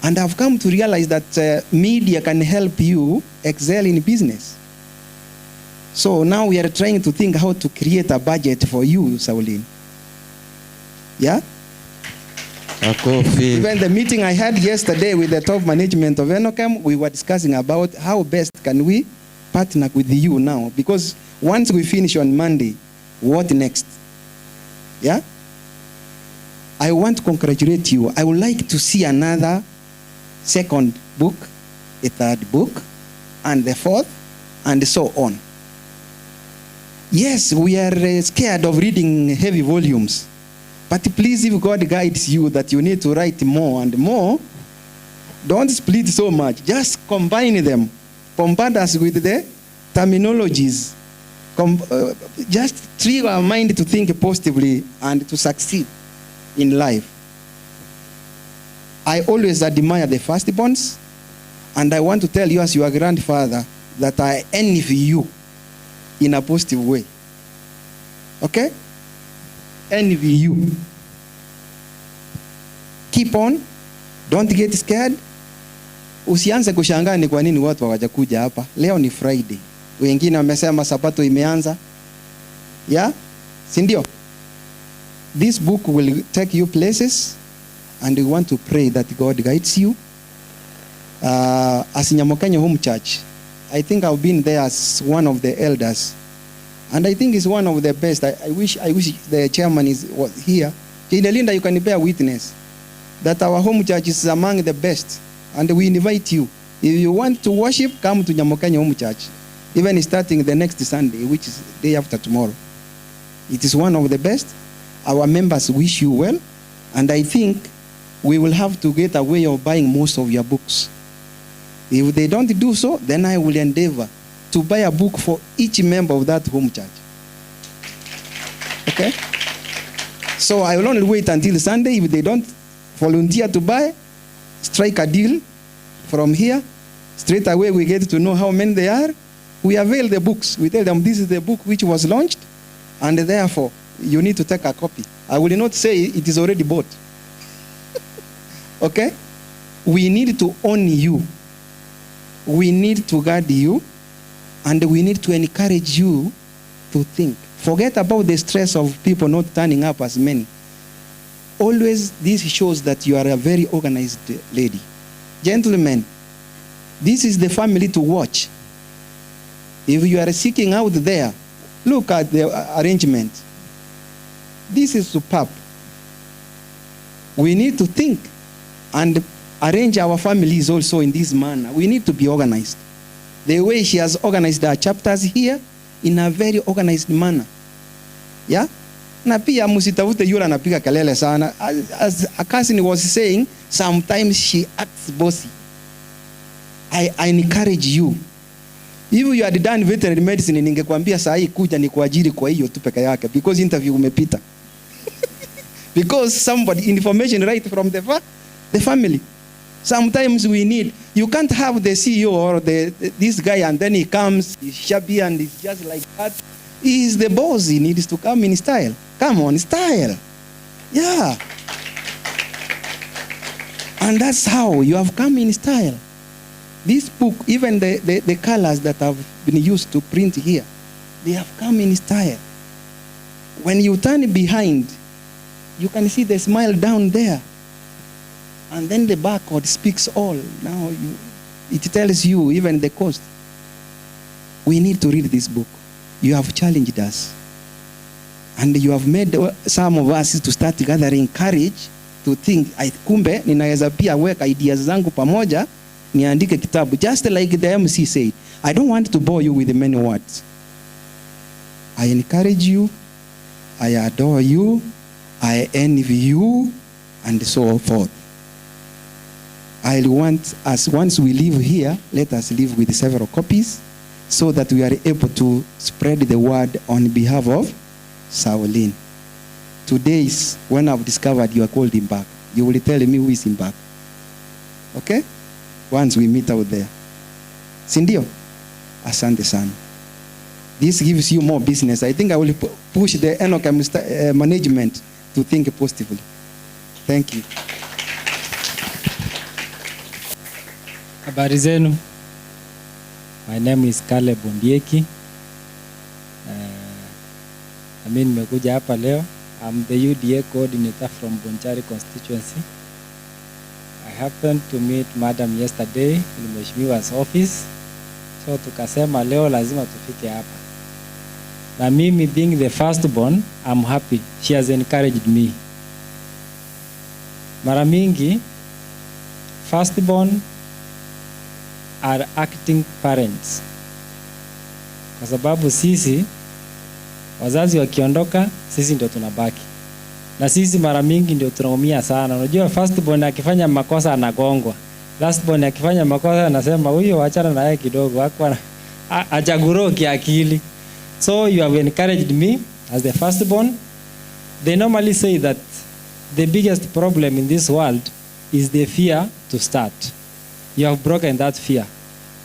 and I've come to realize that media can help you excel in business. So now we are trying to think how to create a budget for you, Sauline. Yeah? Even the meeting I had yesterday with the top management of Enocam, we were discussing about how best can we partner with you now. Because once we finish on Monday, what next? Yeah? I want to congratulate you. I would like to see another second book, a third book, and the fourth, and so on. Yes, we are scared of reading heavy volumes. But please, if God guides you that you need to write more and more, don't split so much. Just combine them. Bombard us with the terminologies. Just trigger our mind to think positively and to succeed in life. I always admire the firstborns, and I want to tell you as your grandfather that I envy you in a positive way. Okay? Envy you. Keep on. Don't get scared. Usianze kushangaa ni kwa nini watu hawajakuja hapa. Leo ni Friday. Wengine wamesema sabato imeanza. Yeah? Si ndio? This book will take you places, and we want to pray that God guides you. As Nyamokenye Home Church, I think I've been there as one of the elders. And I think it's one of the best. I wish the chairman was here. Linda, you can bear witness that our home church is among the best. And we invite you. If you want to worship, come to Nyamokenye Home Church. Even starting the next Sunday, which is day after tomorrow. It is one of the best. Our members wish you well. And I think we will have to get a way of buying most of your books. If they don't do so, then I will endeavor to buy a book for each member of that home church. Okay? So I will only wait until Sunday. If they don't volunteer to buy, strike a deal from here. Straight away we get to know how many they are. We avail the books. We tell them this is the book which was launched, and therefore you need to take a copy. I will not say it is already bought. Okay? We need to own you. We need to guard you. And we need to encourage you to think. Forget about the stress of people not turning up as many. Always, this shows that you are a very organized lady. Gentlemen, this is the family to watch. If you are seeking out there, look at the arrangement. This is superb. We need to think and arrange our families also in this manner. We need to be organized. The way she has organized our chapters here in a very organized manner. Yeah? Na pia musitafute yule anapiga kelele sana. As a cousin was saying, sometimes she acts bossy. I encourage you. If you had done veterinary medicine, ningekwambia saa hii kuja ni kuajiri kwa hiyo tu peke yake, because interview umepita. Because somebody information right from the family. Sometimes we need, you can't have the CEO or this guy and then he comes, he's shabby and he's just like that. He is the boss, he needs to come in style. Come on, style. Yeah. And that's how you have come in style. This book, even the colors that have been used to print here, they have come in style. When you turn behind, you can see the smile down there. And then the barcode speaks all. Now It tells you even the cost. We need to read this book. You have challenged us. And you have made some of us to start gathering courage to think, kumbe, ninaweza pia weka ideas zangu pamoja, niandike kitabu. Just like the MC said, I don't want to bore you with many words. I encourage you, I adore you, I envy you, and so forth. I want us, once we live here, let us live with several copies so that we are able to spread the word on behalf of SAULINE. Today is when I've discovered you are called MBAKA. You will tell me who is MBAKA. Okay? Once we meet out there. Sindio? Asante sana. This gives you more business. I think I will push the Enoch management to think positively. Thank you. Habari zenu. My name is Caleb Ondieki. Nimekuja hapa leo. I'm the UDA coordinator from Bonchari constituency. I happened to meet madam yesterday in Mheshimiwa's office. So tukasema leo lazima tufike hapa. Na mimi being the firstborn, I'm happy. She has encouraged me. Mara mingi, firstborn are acting parents. Kwa sababu sisi, wazazi wakiondoka, sisi ndio tunabaki. Na sisi mara mingi ndio tunaumia sana. Unajua firstborn akifanya makosa anagongwa. Lastborn akifanya makosa anasema huyo achana na yeye kidogo, hakuwa achaguro kiakili. So you have encouraged me as the firstborn. They normally say that the biggest problem in this world is the fear to start. You have broken that fear.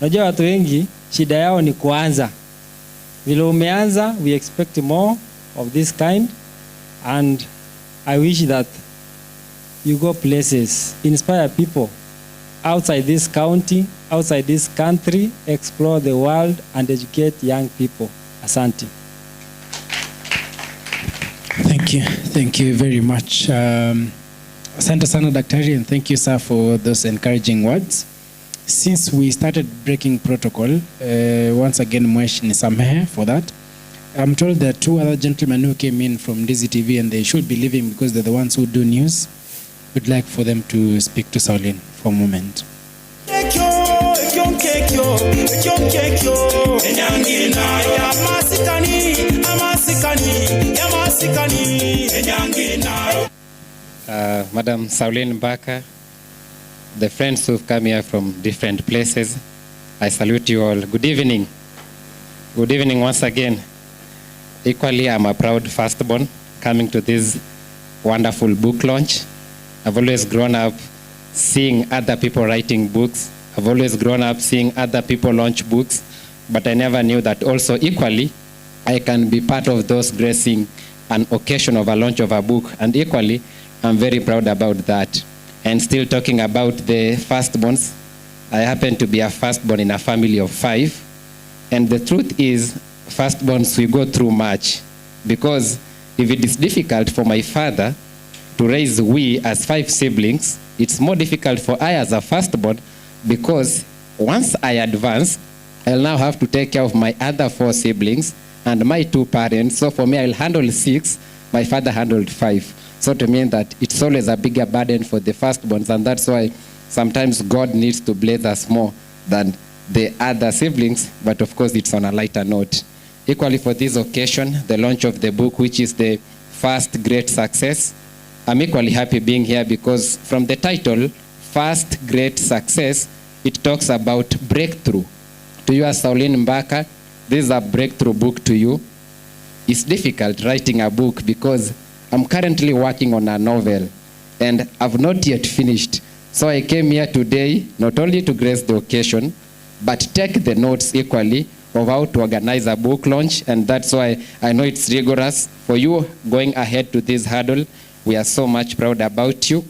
Unajua watu wengi shida yao ni kuanza. Vile umeanza, we expect more of this kind, and I wish that you go places, inspire people outside this county, outside this country, explore the world and educate young people. Asante. Thank you very much. Asante sana daktari, and thank you sir for those encouraging words. Since we started breaking protocol, once again Mwesh nisamehe for that. I'm told there are two other gentlemen who came in from DZTV and they should be leaving because they're the ones who do news. We'd like for them to speak to SAULINE for a moment. Madam SAULINE MBAKA, the friends who've come here from different places, I salute you all. Good evening. Good evening once again. Equally, I'm a proud firstborn coming to this wonderful book launch. I've always grown up seeing other people writing books. I've always grown up seeing other people launch books, but I never knew that also equally I can be part of those gracing an occasion of a launch of a book. And equally, I'm very proud about that. And still talking about the firstborns, I happen to be a firstborn in a family of 5. And the truth is, firstborns, we go through much. Because if it is difficult for my father to raise we as 5 siblings, it's more difficult for I as a firstborn, because once I advance, I'll now have to take care of my other 4 siblings and my 2 parents. So for me, I'll handle 6, my father handled 5. So to mean that it's always a bigger burden for the firstborns, and that's why sometimes God needs to bless us more than the other siblings, but of course it's on a lighter note. Equally for this occasion, the launch of the book, which is the first great success, I'm equally happy being here because from the title, First Great Success, it talks about breakthrough. To you as SAULINE MBAKA, this is a breakthrough book to you. It's difficult writing a book because I'm currently working on a novel and I've not yet finished. So I came here today not only to grace the occasion, but take the notes equally of how to organize a book launch, and that's why I know it's rigorous. For you going ahead to this hurdle, we are so much proud about you.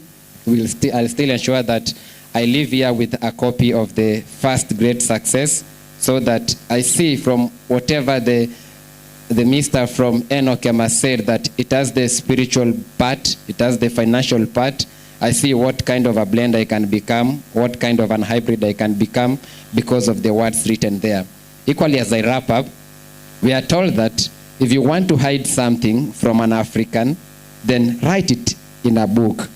I'll still ensure that I leave here with a copy of the first great success so that I see from whatever the minister from Enoch said that it has the spiritual part, it has the financial part, I see what kind of a blend I can become, what kind of an hybrid I can become because of the words written there. Equally, as I wrap up, we are told that if you want to hide something from an African, then write it in a book.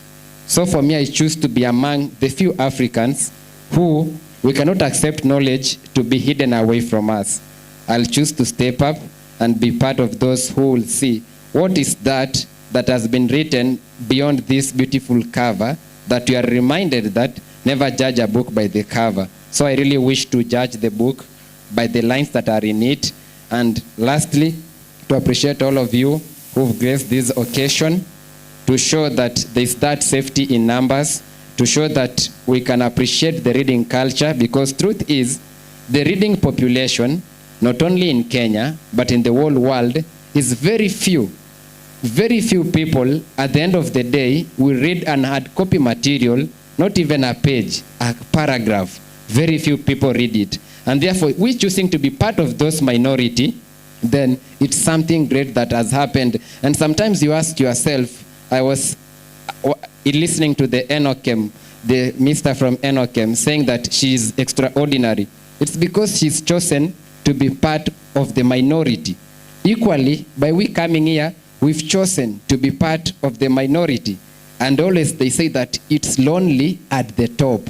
So for me, I choose to be among the few Africans who we cannot accept knowledge to be hidden away from us. I'll choose to step up and be part of those who will see what is that has been written beyond this beautiful cover, that you are reminded that never judge a book by the cover. So I really wish to judge the book by the lines that are in it. And lastly, to appreciate all of you who've graced this occasion, to show that there's that safety in numbers, to show that we can appreciate the reading culture, because truth is, the reading population, not only in Kenya, but in the whole world, is very few. Very few people, at the end of the day, will read an hard copy material, not even a page, a paragraph. Very few people read it. And therefore, we choosing to be part of those minority, then it's something great that has happened. And sometimes you ask yourself, I was listening to the Enokem, the minister from Enokem, saying that she is extraordinary. It's because she's chosen to be part of the minority. Equally, by we coming here, we've chosen to be part of the minority. And always they say that it's lonely at the top.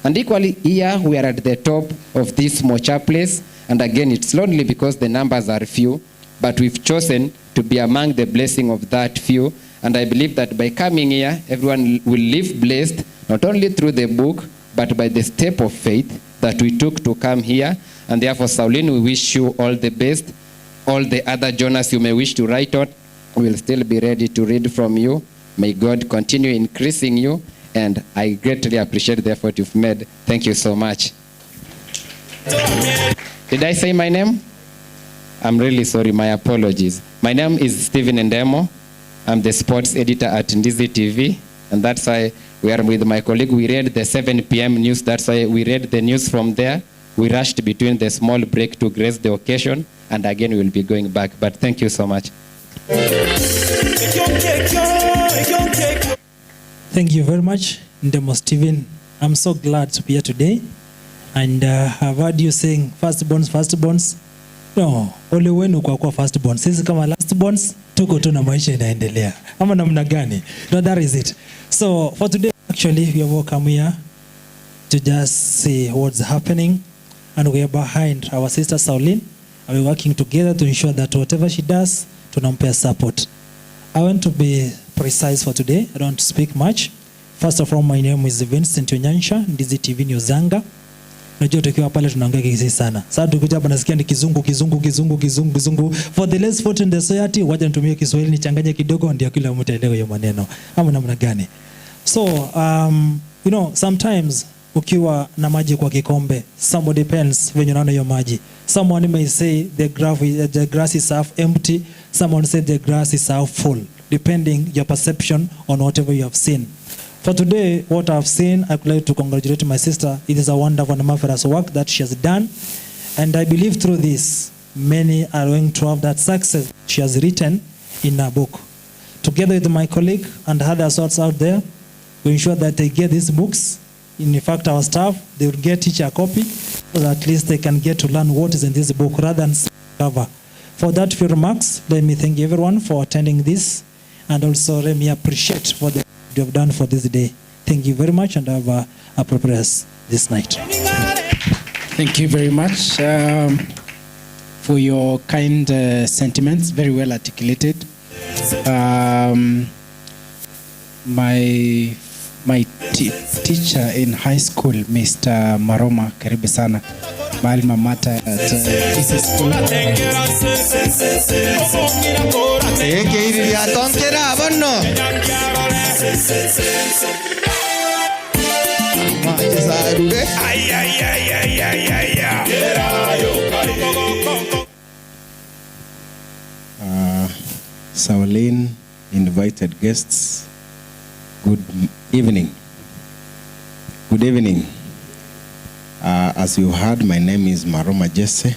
And equally, here we are at the top of this Mocha place. And again, it's lonely because the numbers are few, but we've chosen to be among the blessing of that few. And I believe that by coming here, everyone will live blessed, not only through the book, but by the step of faith that we took to come here. And therefore, SAULINE, we wish you all the best. All the other journals you may wish to write on, we'll still be ready to read from you. May God continue increasing you. And I greatly appreciate the effort you've made. Thank you so much. Did I say my name? I'm really sorry. My apologies. My name is Stephen Ndemo. I'm the sports editor at Ndizi TV. And that's why we are with my colleague. We read the 7 p.m. news. That's why we read the news from there. We rushed between the small break to grace the occasion. And again, we will be going back. But thank you so much. Thank you very much, Ndemo Stephen. I'm so glad to be here today. And I've heard you saying firstborns. No, ole wenu kwa firstborns. Sisi kama lastborns, tuko tu na maisha inaendelea. Ama namna gani? No, that is it. So for today, actually, we have all come here to just see what's happening. And we are behind our sister SAULINE. And we're working together to ensure that whatever she does, tunampea support. I want to be precise for today. I don't speak much. First of all, my name is Vincent Onyansha, Ndizi TV Nyuzanga. Najua tukiwa pale tunaongea kizii sana. Sasa tukija hapa nasikia ni kizungu. For the less fortunate in the society, wacha nitumie Kiswahili nichanganye kidogo ndio kila mtu aelewe hiyo maneno. Ama namna gani? So, you know, sometimes ukiwa na maji kwa kikombe, somebody depends when you unaona hiyo maji. Someone may say the grass is half empty. Someone said the grass is half full, depending your perception on whatever you have seen. For today, what I've seen, I would like to congratulate my sister. It is a wonderful and marvelous work that she has done. And I believe through this, many are going to have that success she has written in her book. Together with my colleague and other sorts out there, we ensure that they get these books. In fact, our staff, they will get each a copy so that at least they can get to learn what is in this book rather than cover. For that few remarks, let me thank everyone for attending this, and also let me appreciate what you have done for this day. Thank you very much, and have a progress this night. Thank you very much for your kind sentiments, very well articulated. My teacher in high school, Mr. Maroma, karibu sana. Mahali mamata at this school. SAULINE, invited guests, good evening. Good evening. As you heard, my name is Maroma Jesse.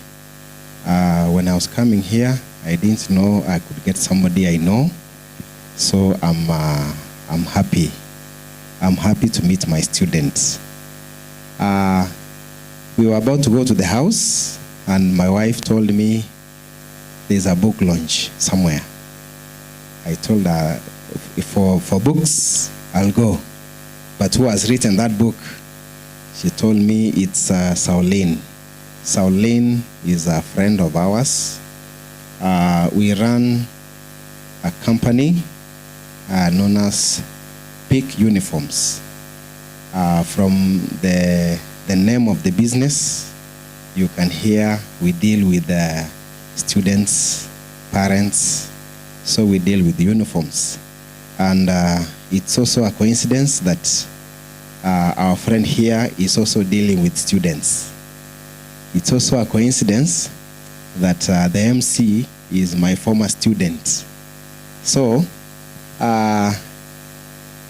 When I was coming here, I didn't know I could get somebody I know, so I'm happy. I'm happy to meet my students. We were about to go to the house, and my wife told me there's a book launch somewhere. I told her, for books, I'll go. But who has written that book? She told me it's SAULINE. SAULINE is a friend of ours. We run a company known as Peak Uniforms. From the name of the business, you can hear we deal with students, parents, so we deal with uniforms. And it's also a coincidence that our friend here is also dealing with students. It's also a coincidence that the MC is my former student. So,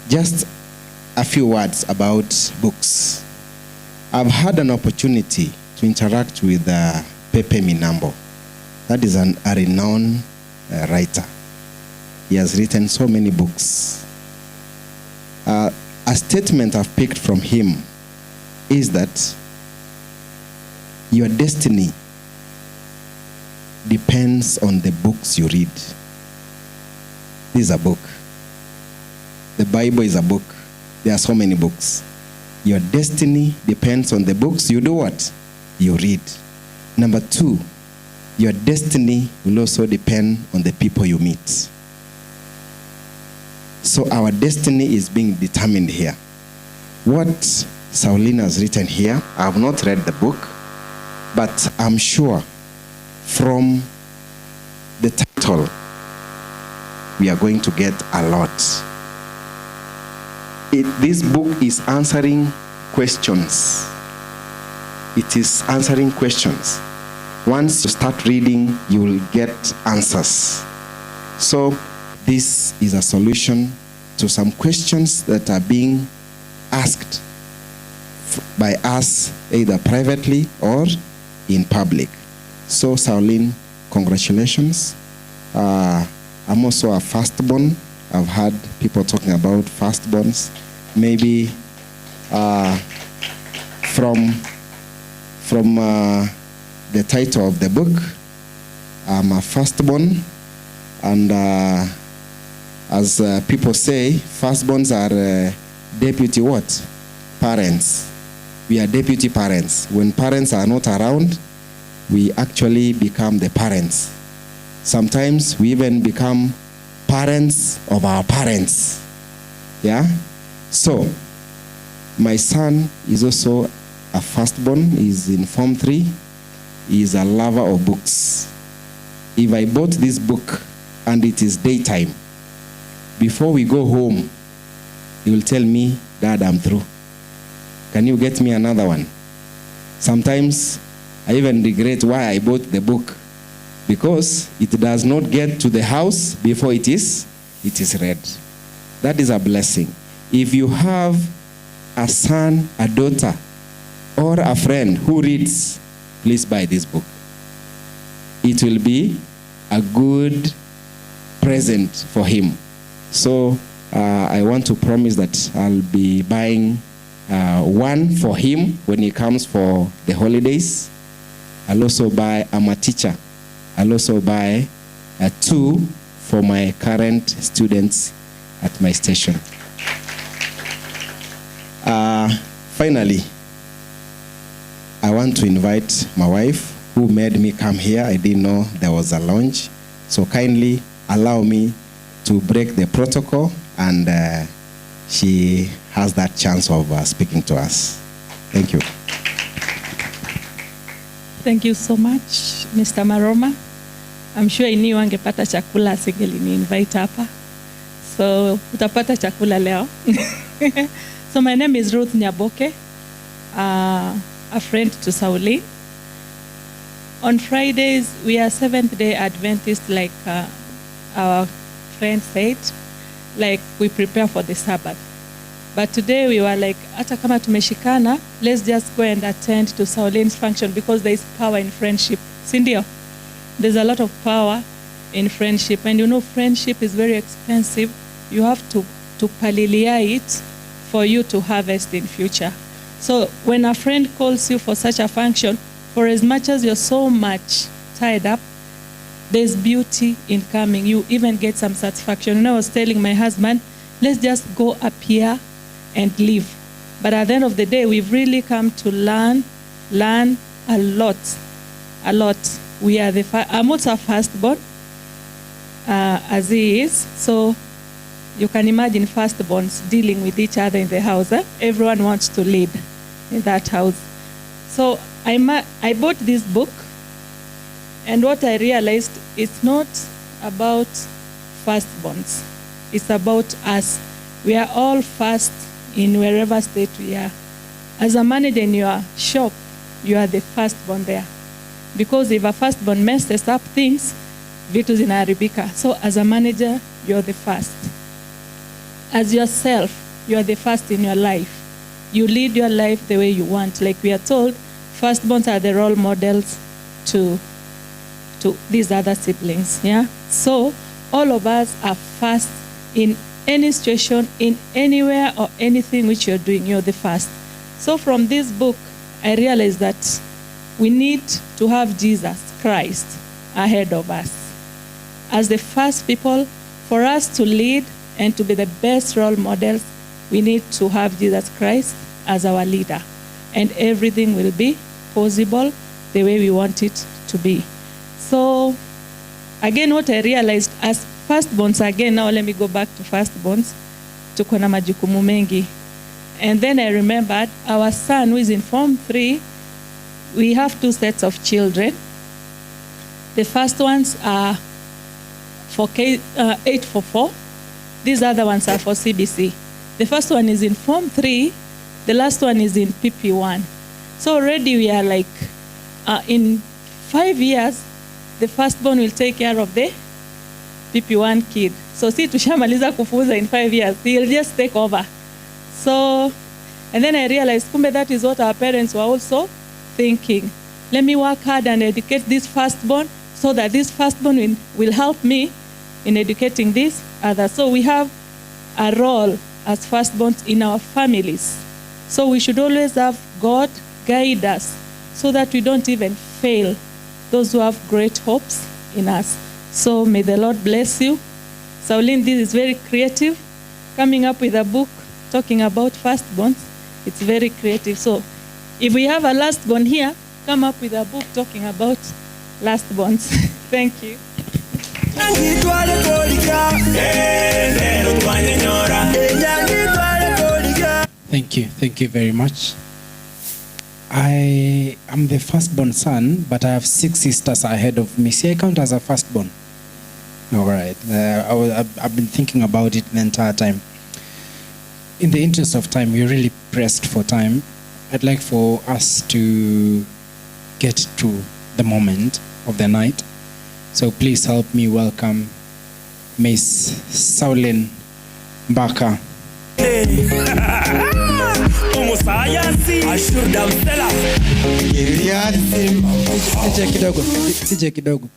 just a few words about books. I've had an opportunity to interact with Pepe Minambo. That is a renowned writer. He has written so many books. A statement I've picked from him is that your destiny depends on the books you read. This is a book. The Bible is a book. There are so many books. Your destiny depends on the books you do what? You read. Number 2, your destiny will also depend on the people you meet. So our destiny is being determined here. What SAULINE has written here, I have not read the book, but I'm sure from the title, we are going to get a lot. This book is answering questions. It is answering questions. Once you start reading, you will get answers. So this is a solution to some questions that are being asked by us, either privately or in public. So SAULINE, congratulations. I'm also a firstborn. I've heard people talking about firstborns. Maybe from the title of the book, I'm a firstborn, and as people say, firstborns are deputy what? Parents. We are deputy parents. When parents are not around, we actually become the parents. Sometimes we even become parents of our parents. Yeah? So, my son is also a firstborn. He's in Form 3. He is a lover of books. If I bought this book and it is daytime, before we go home, he will tell me, Dad, I'm through. Can you get me another one? Sometimes I even regret why I bought the book, because it does not get to the house before it is read. That is a blessing. If you have a son, a daughter, or a friend who reads, please buy this book. It will be a good present for him. So I want to promise that I'll be buying one for him when he comes for the holidays. I'll also buy, I'm a teacher. I'll also buy 2 for my current students at my station. Finally, I want to invite my wife, who made me come here. I didn't know there was a launch. So kindly allow me to break the protocol, and she has that chance of speaking to us. Thank you. Thank you so much, Mr. Maroma. I'm sure I knew angepata chakula asingelini invite hapa. So utapata chakula leo. So my name is Ruth Nyaboke, a friend to SAULINE. On Fridays, we are Seventh-day Adventists, like our friend said, like we prepare for the Sabbath. But today we were like, hata kama tumeshikana, let's just go and attend to SAULINE's function, because there is power in friendship. Sindio? There's a lot of power in friendship. And you know, friendship is very expensive. You have to palilia it for you to harvest in future. So when a friend calls you for such a function, for as much as you're so much tied up, there's beauty in coming. You even get some satisfaction. And I was telling my husband, let's just go up here and live. But at the end of the day, we've really come to learn a lot. We are I'm also a firstborn, as he is. So you can imagine firstborns dealing with each other in the house. Everyone wants to lead in that house. So I bought this book, and what I realized, it's not about firstborns. It's about us. We are all first in wherever state we are. As a manager in your shop, you are the firstborn there. Because if a firstborn messes up things, vitu zinaharibika. So as a manager, you're the first. As yourself, you are the first in your life. You lead your life the way you want. Like we are told, firstborns are the role models to these other siblings. Yeah. So all of us are first in any situation, in anywhere or anything which you're doing. You're the first. So from this book, I realized that we need to have Jesus Christ ahead of us. As the first people, for us to lead and to be the best role models, we need to have Jesus Christ as our leader. And everything will be possible the way we want it to be. So, again, what I realized as firstborns, again, now let me go back to firstborns, tuko na majukumu mengi. And then I remembered our son who is in Form 3, we have 2 sets of children. The first ones are for 844. These other ones are for CBC. The first one is in Form 3. The last one is in PP1. So already we are like, in 5 years, the firstborn will take care of the PP1 kid. So si tushamaliza kufuza in 5 years, he'll just take over. So, and then I realized, kumbe, that is what our parents were also thinking. Let me work hard and educate this firstborn so that this firstborn will help me in educating these others. So we have a role as firstborns in our families. So we should always have God guide us so that we don't even fail those who have great hopes in us. So may the Lord bless you. SAULINE, this is very creative. Coming up with a book talking about firstborns, it's very creative. So if we have a lastborn here, come up with a book talking about lastborns. Thank you. Thank you very much. I am the firstborn son, but I have 6 sisters ahead of me. See, I count as a firstborn. All right. I've been thinking about it the entire time. In the interest of time, we're really pressed for time. I'd like for us to get to the moment of the night. So please help me welcome Miss SAULINE MBAKA. Sije kidogo.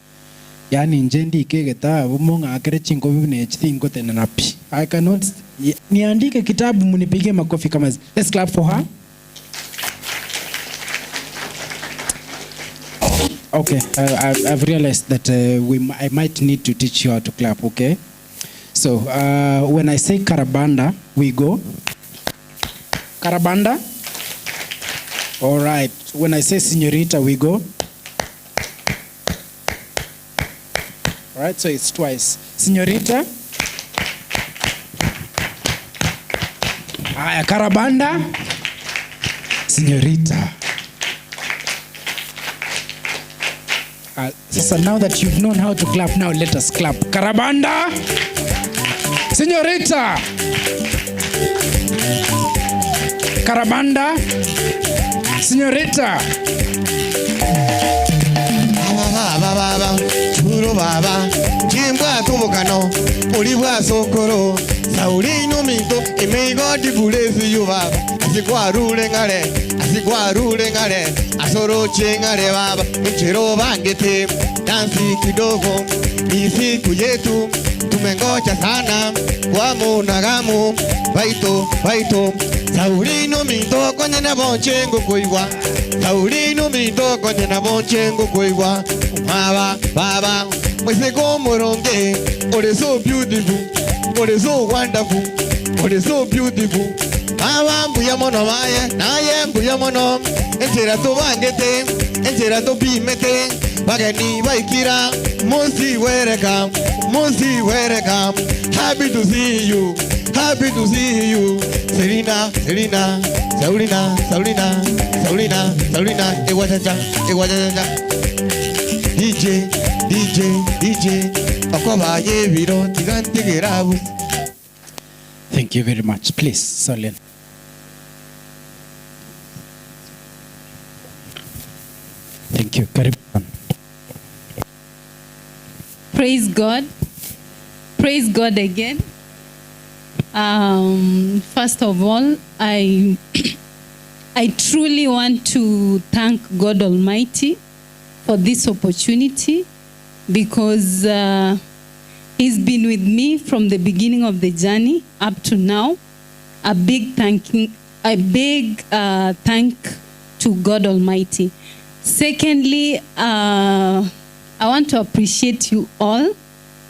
Yani njendi kegeta bumonga akere chingo bibne chingo tena napi. I cannot niandike kitabu munipige makofi kama hizi. Let's clap for her. Okay, I've realized that I might need to teach you how to clap, okay? So, when I say karabanda, we go. Karabanda. All right. When I say señorita, we go. All right, so it's twice. Señorita. Karabanda. Señorita. So now that you've known how to clap, now let us clap. Karabanda. Señorita. Karabanda. Señorita. Baba, churu baba, jimbwa tubukano, ulibwa sokoro, SAULINE mito, imigo dibulezi yu baba, asikwarule ngare, asoro chengare baba, mchero bangete, dansi kidogo, ni siku yetu, tumengoja sana wamu na gamu baito baito Saulino minto kwenye na bonche ngukuigwa Saulino minto kwenye na bonche ngukuigwa baba mwese komoronge ore so beautiful ore so wonderful ore so beautiful Baba mbuya mono baye naye mbuya mono Enjera to bangete enjera to bimete Bagani baikira Monsi welcome Happy to see you Selina Saulina Ewajaja DJ Akoba ye viro Tiganti gerabu. Thank you very much. Please, Sauline. Thank you. Karibu. Praise God. Praise God again. First of all, I truly want to thank God Almighty for this opportunity because He's been with me from the beginning of the journey up to now. A big thank to God Almighty. Secondly, I want to appreciate you all.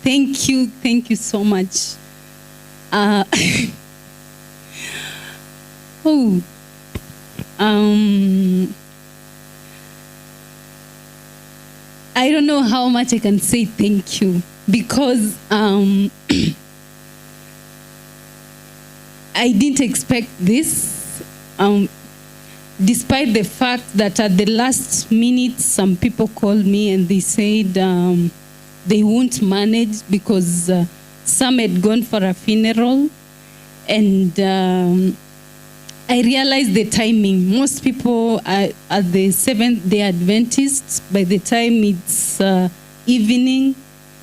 Thank you so much. I don't know how much I can say thank you because I didn't expect this. Despite the fact that at the last minute, some people called me and they said they won't manage because some had gone for a funeral. And I realized the timing. Most people are at the Seventh-day Adventists. By the time it's evening,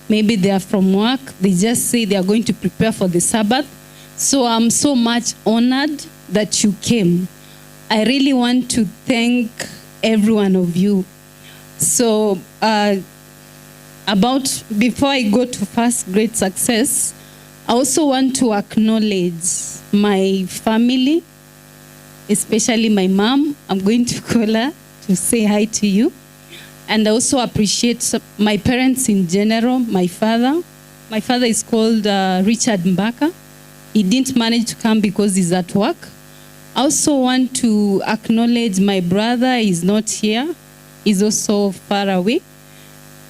maybe they are from work, they just say they are going to prepare for the Sabbath. So I'm so much honored that you came. I really want to thank every one of you. So before I go to first great success, I also want to acknowledge my family, especially my mom. I'm going to call her to say hi to you. And I also appreciate my parents in general, my father. My father is called Richard MBAKA. He didn't manage to come because he's at work. I also want to acknowledge my brother. He's not here. He's also far away.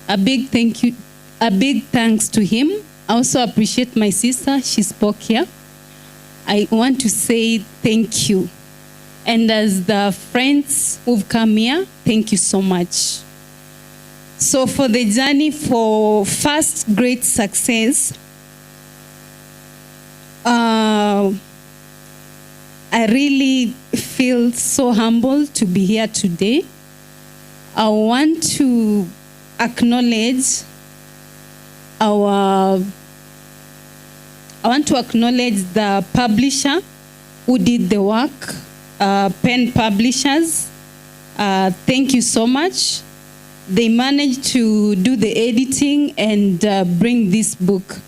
A big thanks to him. I also appreciate my sister. She spoke here. I want to say thank you. And as the friends who've come here, thank you so much. So for the journey for first great success, I really feel so humbled to be here today. I want to acknowledge the publisher who did the work, Pen Publishers. Thank you so much. They managed to do the editing and bring this book.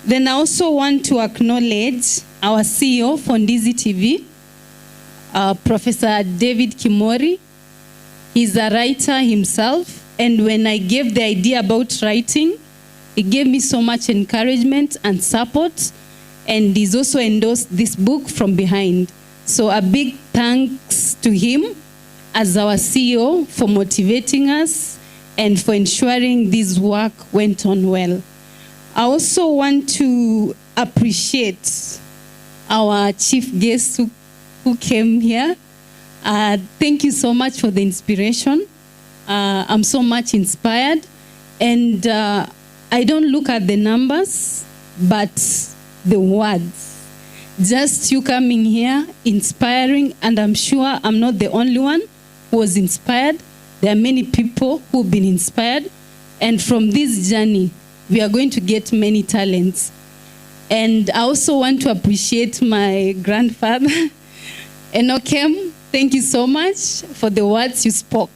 Then I also want to acknowledge our CEO for Ndizi TV, Professor David Kimori. He's a writer himself, and when I gave the idea about writing, he gave me so much encouragement and support, and he's also endorsed this book from behind. So a big thanks to him as our CEO for motivating us and for ensuring this work went on well. I also want to appreciate our chief guest who came here. Thank you so much for the inspiration. I'm so much inspired. And I don't look at the numbers, but the words. Just you coming here, inspiring, and I'm sure I'm not the only one who was inspired. There are many people who've been inspired. And from this journey, we are going to get many talents. And I also want to appreciate my grandfather, Enokem. Thank you so much for the words you spoke.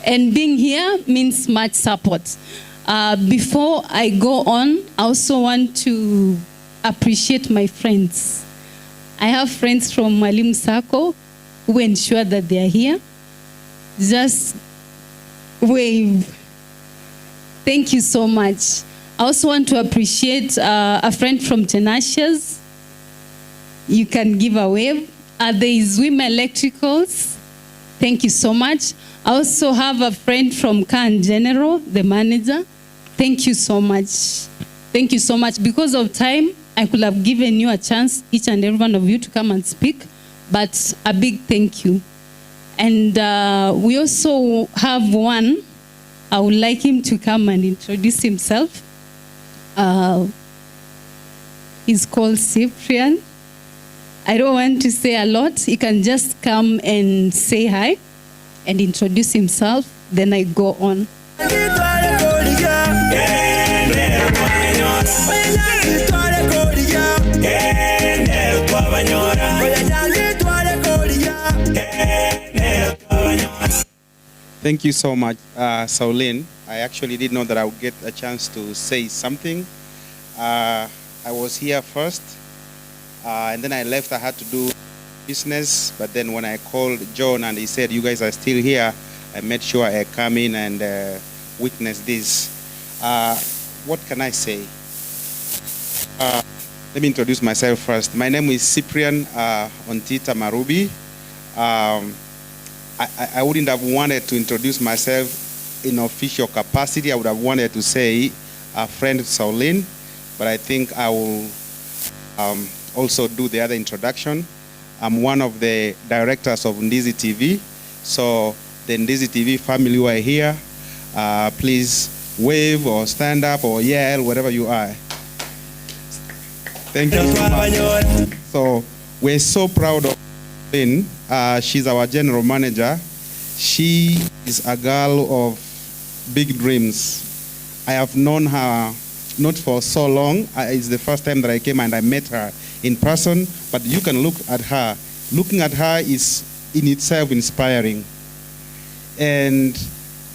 And being here means much support. Before I go on, I also want to appreciate my friends. I have friends from Mwalimu Sacco who ensure that they are here. Just wave. Thank you so much. I also want to appreciate a friend from Tenacious. You can give a wave. There is Women Electricals. Thank you so much. I also have a friend from Can General, the manager. Thank you so much. Thank you so much. Because of time, I could have given you a chance, each and every one of you, to come and speak, but a big thank you. And we also have one. I would like him to come and introduce himself. He's called Cyprian. I don't want to say a lot. He can just come and say hi and introduce himself. Then I go on. Thank you so much, SAULINE. I actually didn't know that I would get a chance to say something. I was here first, and then I left. I had to do business, but then when I called John and he said, you guys are still here, I made sure I come in and witness this. What can I say? Let me introduce myself first. My name is Cyprian Ontita Marubi. I wouldn't have wanted to introduce myself in official capacity. I would have wanted to say a friend of SAULINE, but I think I will also do the other introduction. I'm one of the directors of Ndizi TV. So the Ndizi TV family who are here, please wave or stand up or yell, wherever you are. Thank you so much. So we're so proud of Lynn. She's our general manager. She is a girl of big dreams. I have known her not for so long. It's the first time that I came and I met her in person, but you can look at her. Looking at her is in itself inspiring. And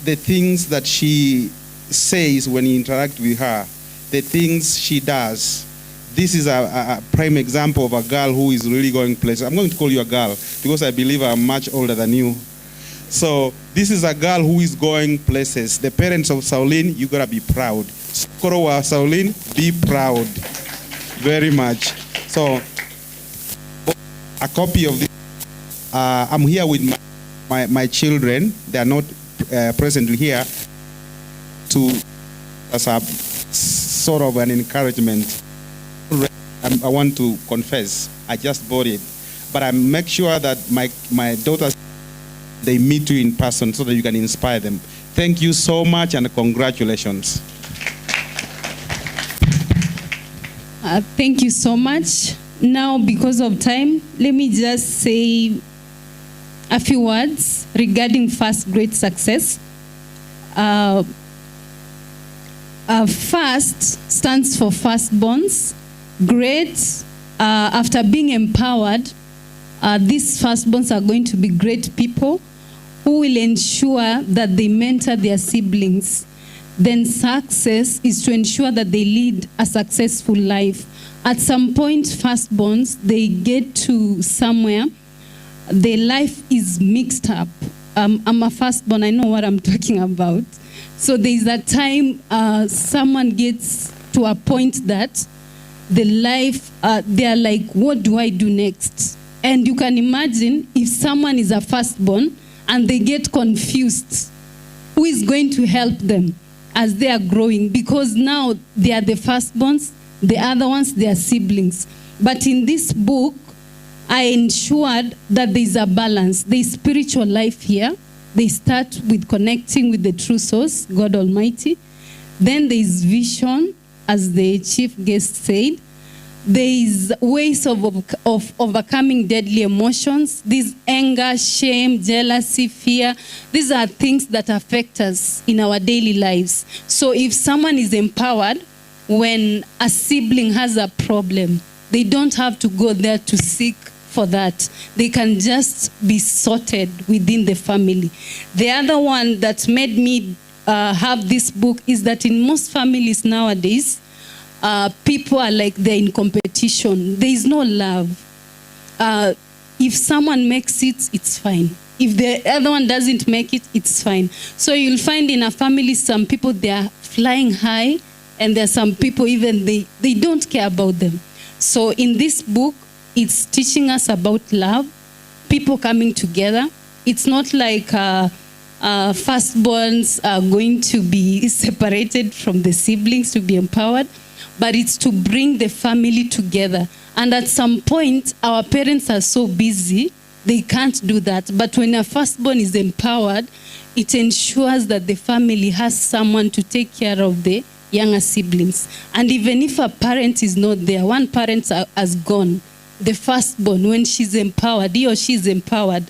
the things that she says when you interact with her, the things she does, this is a prime example of a girl who is really going places. I'm going to call you a girl because I believe I'm much older than you. So this is a girl who is going places. The parents of SAULINE, you gotta be proud. Skorowa SAULINE, be proud. Very much. So a copy of this. I'm here with my children. They are not presently here as a sort of an encouragement. I want to confess, I just bought it. But I make sure that my daughters, they meet you in person so that you can inspire them. Thank you so much and congratulations. Thank you so much. Now, because of time, let me just say a few words regarding first grade success. FIRST stands for firstborns. Grate, after being empowered, these firstborns are going to be great people who will ensure that they mentor their siblings. Then success is to ensure that they lead a successful life. At some point, firstborns, they get to somewhere, their life is mixed up. I'm a firstborn, I know what I'm talking about. So there's a time someone gets to a point that the life, they're like, what do I do next? And you can imagine if someone is a firstborn and they get confused, who is going to help them as they are growing? Because now they are the firstborns, the other ones, they are siblings. But in this book, I ensured that there's a balance. There's spiritual life here. They start with connecting with the true source, God Almighty. Then there's vision, as the chief guest said. There is ways of overcoming deadly emotions. These anger, shame, jealousy, fear. These are things that affect us in our daily lives. So if someone is empowered, when a sibling has a problem, they don't have to go there to seek for that. They can just be sorted within the family. The other one that made me have this book is that in most families nowadays, people are like they're in competition. There is no love. If someone makes it, it's fine. If the other one doesn't make it, it's fine. So you'll find in a family, some people, they are flying high, and there are some people, even they don't care about them. So in this book, it's teaching us about love, people coming together. It's not like firstborns are going to be separated from the siblings to be empowered, but it's to bring the family together. And at some point, our parents are so busy, they can't do that. But when a firstborn is empowered, it ensures that the family has someone to take care of the younger siblings. And even if a parent is not there, one parent has gone, the firstborn, when she's empowered, he or she is empowered,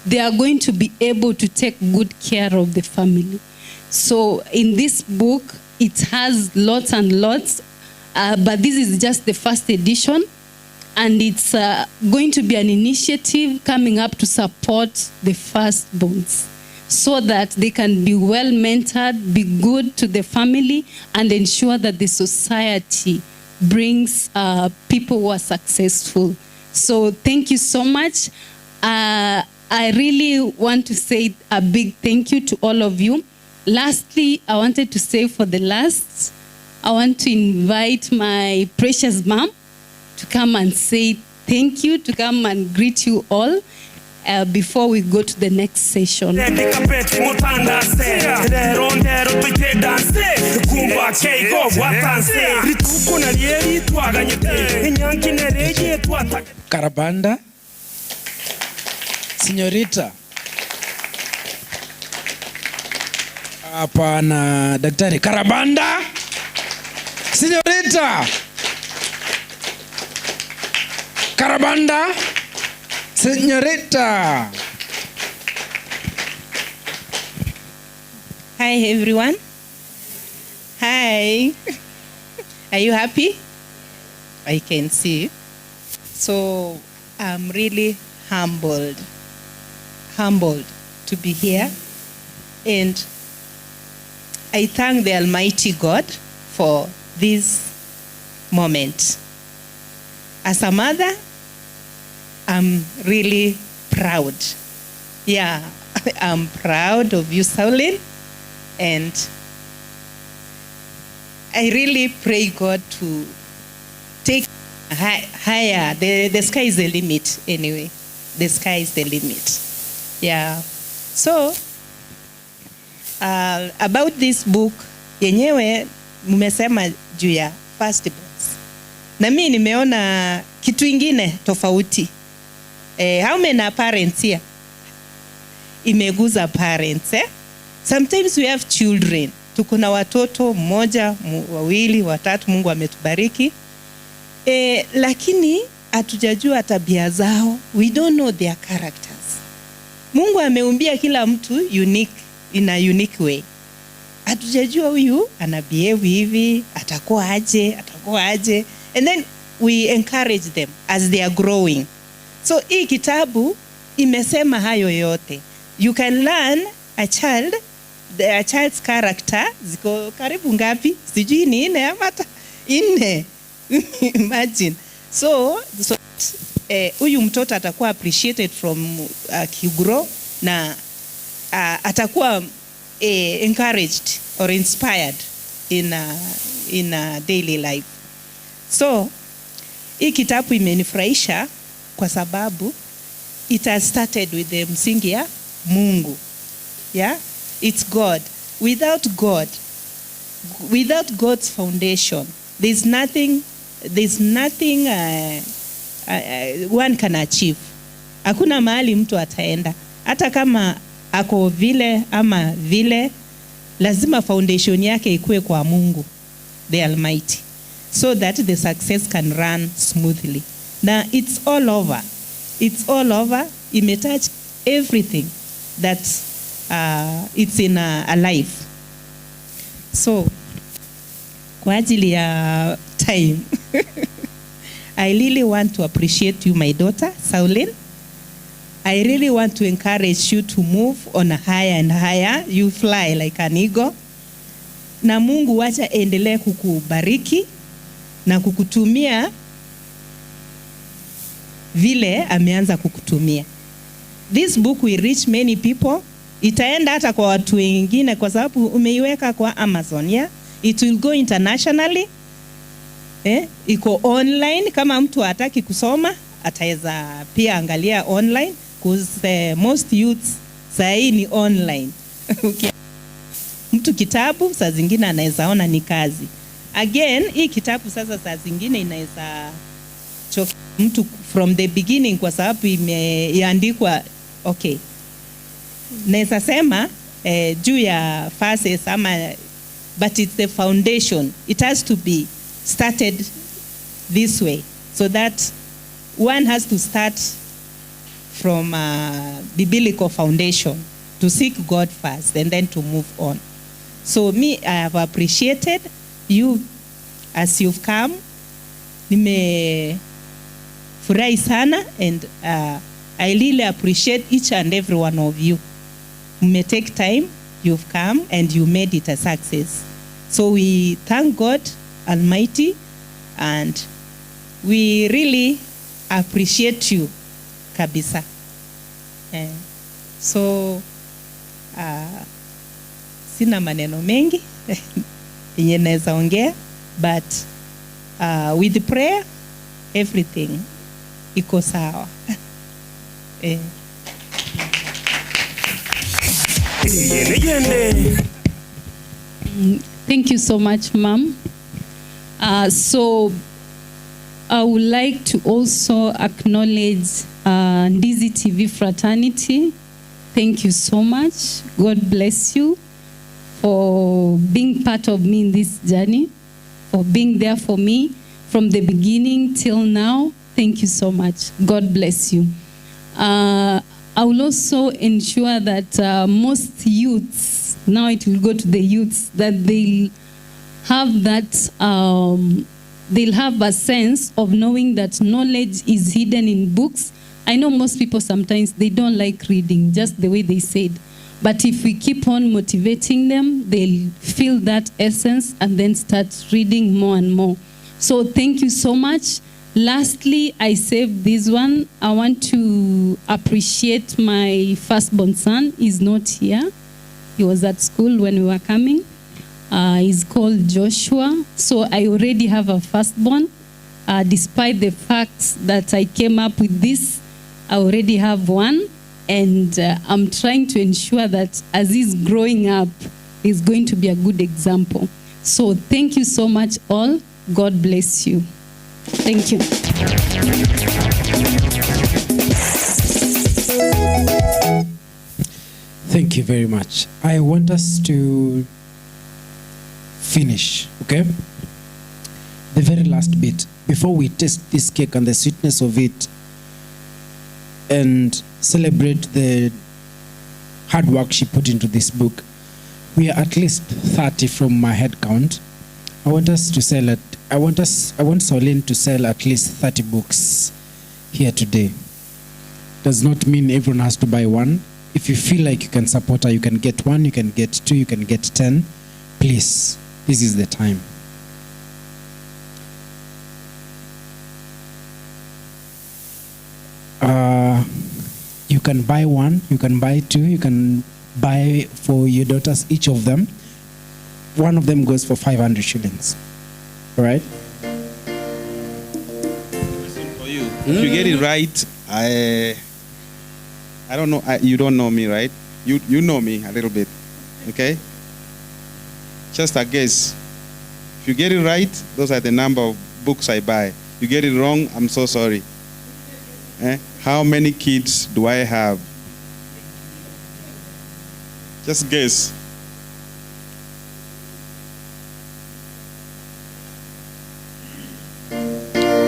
they are going to be able to take good care of the family. So in this book, it has lots and lots, but this is just the first edition. And it's going to be an initiative coming up to support the firstborns so that they can be well mentored, be good to the family, and ensure that the society brings people who are successful. So thank you so much. I really want to say a big thank you to all of you. Lastly, I wanted to say for the last, I want to invite my precious mom to come and say thank you, to come and greet you all before we go to the next session. Karabanda, Señorita. Hapana, daktari. Karabanda, Señorita. Karabanda, Señorita. Hi, everyone. Hi. Are you happy? I can see. So I'm really humbled to be here. And I thank the Almighty God for this moment. As a mother, I'm really proud. Yeah, I'm proud of you, SAULINE. And I really pray God to take higher. The sky is the limit anyway. The sky is the limit. Yeah. So, about this book, yenyewe mmesema juu ya firstborns. Na mimi nimeona kitu ingine tofauti. How many parents here? Imeguza parents, eh? Sometimes we have children. Tuko na watoto mmoja, wawili, watatu, Mungu ametubariki. Lakini hatujajua tabia zao. We don't know their characters. Mungu ameumbia kila mtu unique, in a unique way. Hatujajua huyu ana behave hivi, atakuwa aje. And then we encourage them as they are growing. So hii kitabu imesema hayo yote. You can learn a child's character. Ziko karibu ngapi? Sijui ni 4 ama hata 4. Imagine. So huyu mtoto atakuwa appreciated from kigrow na atakuwa encouraged or inspired in a daily life. So hii kitabu imenifurahisha kwa sababu it has started with the msingi ya Mungu. Yeah? It's God. Without God's foundation, there's nothing one can achieve. Hakuna mahali mtu ataenda. Hata kama ako vile ama vile, lazima foundation yake ikue kwa Mungu, the Almighty, so that the success can run smoothly. Now it's all over. Imetouch everything that it's in a life. So kwa ajili ya time I really want to appreciate you, my daughter SAULINE. I really want to encourage you to move on higher and higher. You fly like an eagle. na Mungu wacha endelee kukubariki na kukutumia vile ameanza kukutumia. This book will reach many people. Itaenda hata kwa watu wengine kwa sababu umeiweka kwa Amazon, yeah? It will go internationally. Iko online, kama mtu hataki kusoma ataweza pia angalia online, because most youths sahi ni online. Mtu kitabu saa zingine anaweza ona ni kazi. Again, hii kitabu sasa saa zingine inaweza choka mtu from the beginning kwa sababu imeandikwa okay. Naweza sema juu ya phases ama, but it's the foundation. It has to be started this way so that one has to start from a biblical foundation to seek God first and then to move on. So me, I have appreciated you as you've come. Nimefurahi sana, and I really appreciate each and every one of you. You may take time, you've come and you made it a success. So we thank God Almighty, and we really appreciate you kabisa. So sina maneno mengi yenye naweza ongea, but with prayer everything iko sawa. Thank you so much, Ma'am. So I would like to also acknowledge Ndizi TV fraternity. Thank you so much. God bless you for being part of me in this journey, for being there for me from the beginning till now. Thank you so much. God bless you. I will also ensure that most youths, now it will go to the youths, that they'll have that, they'll have a sense of knowing that knowledge is hidden in books. I know most people sometimes, they don't like reading, just the way they said. But if we keep on motivating them, they'll feel that essence and then start reading more and more. So thank you so much. Lastly, I saved this one. I want to appreciate my firstborn son. He's not here. He was at school when we were coming. He's called Joshua. So I already have a firstborn. Despite the fact that I came up with this, I already have one. And I'm trying to ensure that as he's growing up, he's going to be a good example. So thank you so much all. God bless you. Thank you. Thank you very much. I want us to finish, okay? The very last bit, before we taste this cake and the sweetness of it and celebrate the hard work she put into this book. We are at least 30 from my head count. I want us to sell it. I want SAULINE to sell at least 30 books here today. Does not mean everyone has to buy one. If you feel like you can support her, you can get one, you can get two, you can get 10. Please, this is the time. You can buy one, you can buy two, you can buy for your daughters, each of them. One of them goes for 500 shillings. All right? For you, if you get it right, I don't know, you don't know me, right? You know me a little bit, okay? Just a guess. If you get it right, those are the number of books I buy. You get it wrong, I'm so sorry. How many kids do I have? Just guess.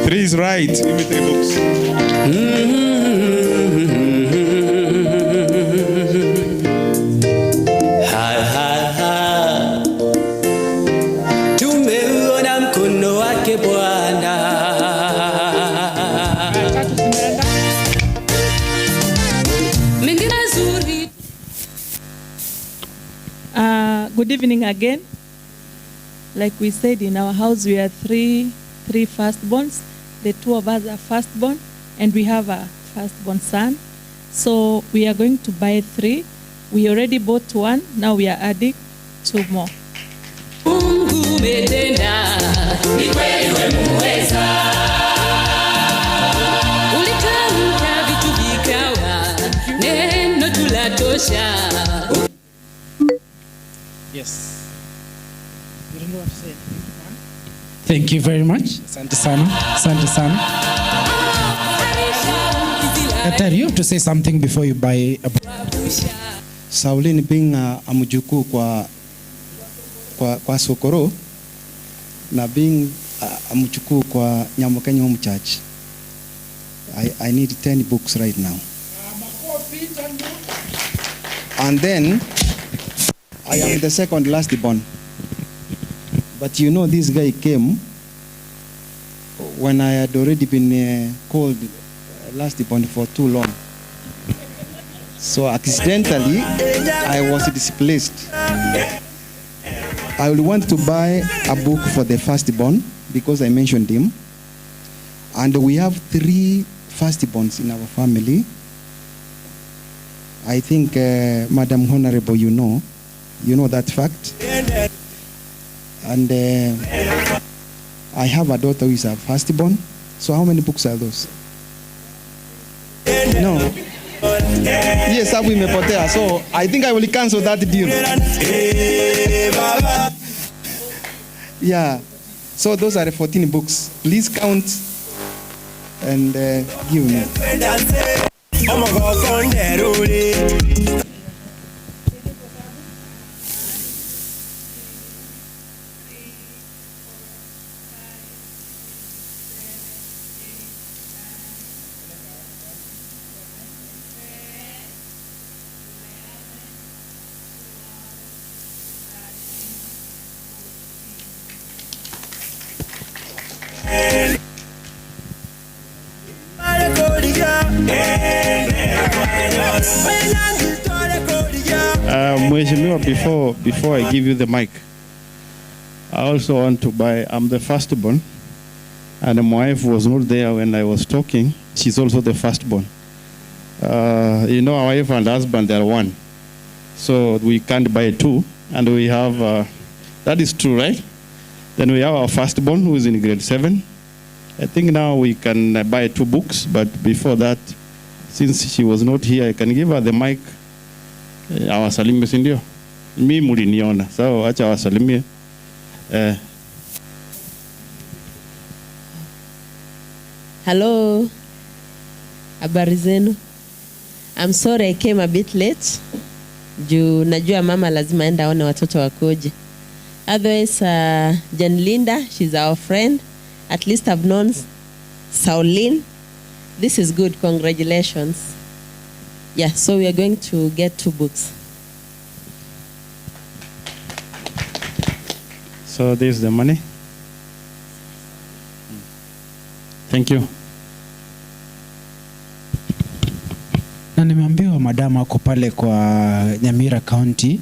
Three is right. Give me 3 books. Tumeona mkono wake Bwana. Good evening again. Like we said, in our house we are three firstborns. The two of us are firstborn, and we have a firstborn son. So we are going to buy 3. We already bought 1. Now we are adding 2 more. Mungu umetenda, ni kweli wewe muweza. Ulitamka vitu vikawa, neno tulatosha. Yes. You don't know what to say. Thank you very much. Asante sana. Asante sana. Tell you have to say something before you buy a book. SAULINE being a mjukuu kwa Sokoro na being a mjukuu kwa Nyamukenya Home Church. I need 10 books right now. And then I am the second last born. But you know, this guy came when I had already been called last born for too long. So accidentally, I was displaced. I will want to buy a book for the firstborn because I mentioned him. And we have 3 firstborns in our family. I think, Madam Honorable, you know that fact. And I have a daughter who is a firstborn. So how many books are those? No. Yes, sababu imepotea. So I think I will cancel that deal. Yeah. So those are the 14 books. Please count and give me. Mheshimiwa, before I give you the mic, I also want to buy. I'm the firstborn, and my wife was not there when I was talking. She's also the firstborn. You know, our wife and husband, they are one, so we can't buy 2, and we have. That is true, right? Then we have our firstborn who is in grade 7. I think now we can buy 2 books, but before that, since she was not here, I can give her the mic. Awasalimie, si ndio? Mimi muliniona. So acha awasalimie. Hello. Habari zenu. I'm sorry I came a bit late. Juu najua mama lazima enda aone watoto wakoje. Otherwise, Jen Linda, she's our friend. At least I've known SAULINE. This is good. Congratulations. Yeah, so we are going to get 2 books. So this is the money. Thank you. Na nimeambiwa madam ako pale kwa Nyamira County,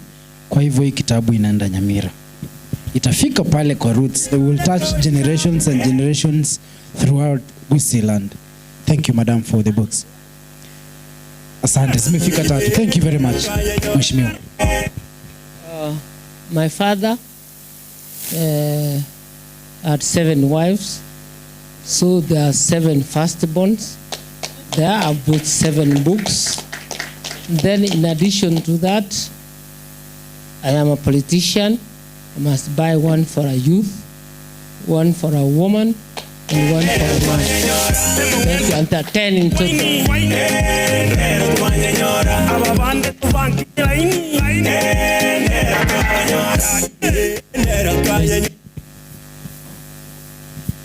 kwa hivyo hii kitabu inaenda Nyamira. Itafika pale kwa roots. They will touch generations and generations throughout Gusii land. Thank you, madam, for the books. Asante, zimefika 3. Thank you very much, Mheshimiwa. My father had 7 wives, so there are 7 firstborns. There are about 7 books. Then in addition to that, I am a politician. I must buy 1 for a youth, 1 for a woman, and 1 for a man. Thank you. And 10 in total.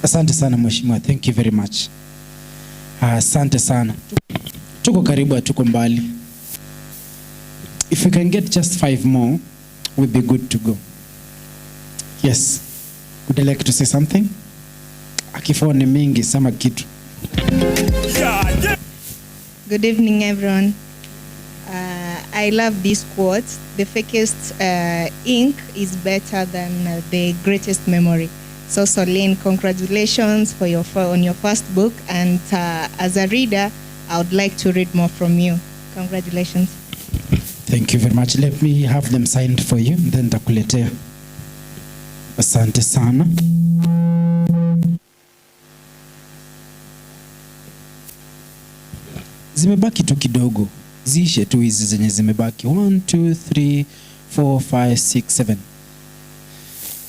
Asante sana Mheshimiwa. Thank you very much. Asante sana. Tuko karibu, tuko mbali. If we can get just 5 more, we'll be good to go. Yes. Would you like to say something? Akifoni mingi sama kitu. Good evening, everyone. I love this quote: "The fakest ink is better than the greatest memory." So, Sauline, congratulations for on your first book, and as a reader, I would like to read more from you. Congratulations. Thank you very much. Let me have them signed for you, then takuletea. Asante sana. Zimebaki tu kidogo. Ziishe tu hizi zenye zimebaki. 1, 2, 3, 4, 5, 6, 7.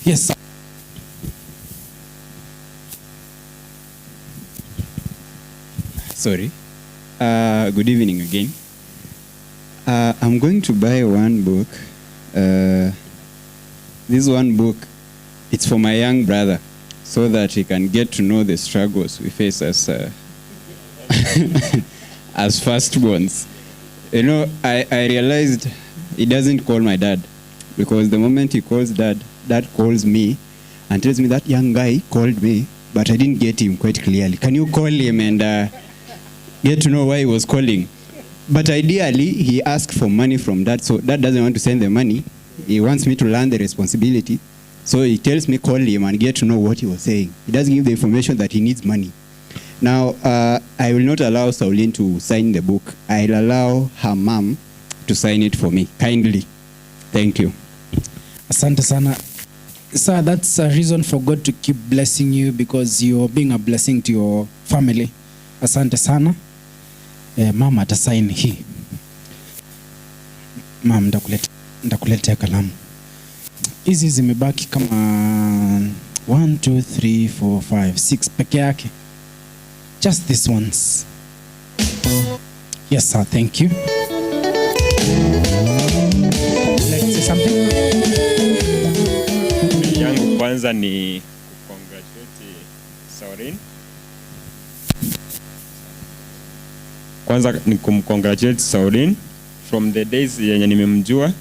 Yes, sir. Sorry. Good evening again. I'm going to buy one book. This one book, it's for my young brother, so that he can get to know the struggles we face as as firstborns. You know, I realized he doesn't call my dad, because the moment he calls dad, dad calls me and tells me that young guy called me, but I didn't get him quite clearly. Can you call him and get to know why he was calling? But ideally, he asked for money from dad, so dad doesn't want to send the money. He wants me to learn the responsibility. So he tells me call him and get to know what he was saying. He doesn't give the information that he needs money. Now, I will not allow Sauline to sign the book. I'll allow her mom to sign it for me, kindly. Thank you. Asante sana. Sir, that's a reason for God to keep blessing you, because you're being a blessing to your family. Asante sana. Mama atasign hii. Mama, ndakuletea kalamu. Hizi zimebaki kama 1, 2, 3, 4, 5, 6 peke yake. Just these ones. Yes, sir. Thank you. Let's say something. Yangu kwanza ni congratulate Sauline. Kwanza ni kumcongratulate Sauline from the days yenye nimemjua.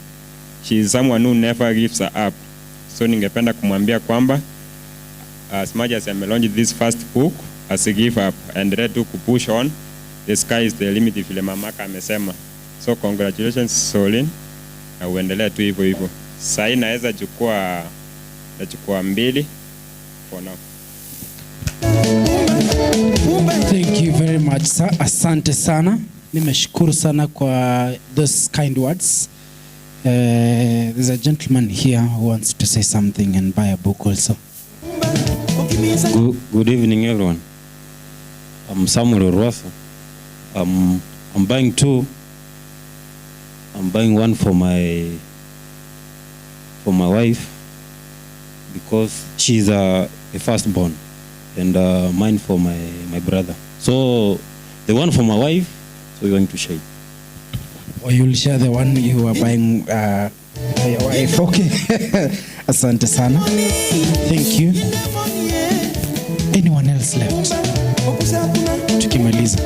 She is someone who never gives up. So ningependa kumwambia kwamba as much as I launched this first book, as a give up and ready to push on, the sky is the limit vile mamaka amesema. So congratulations Sauline, na uendelee tu hivyo hivyo. Sasa naweza chukua 2 for now. Thank you very much, sir. Asante sana. Nimeshukuru sana kwa those kind words. There's a gentleman here who wants to say something and buy a book also. Good evening, everyone. I'm Samuel Orwasa. I'm buying 2. I'm buying one for my wife, because she's a firstborn, and mine for my brother. So the one for my wife, so we're going to share. Or you'll share the one you are buying for your wife. Okay. Asante sana. Thank you. Anyone else left? Tukimaliza.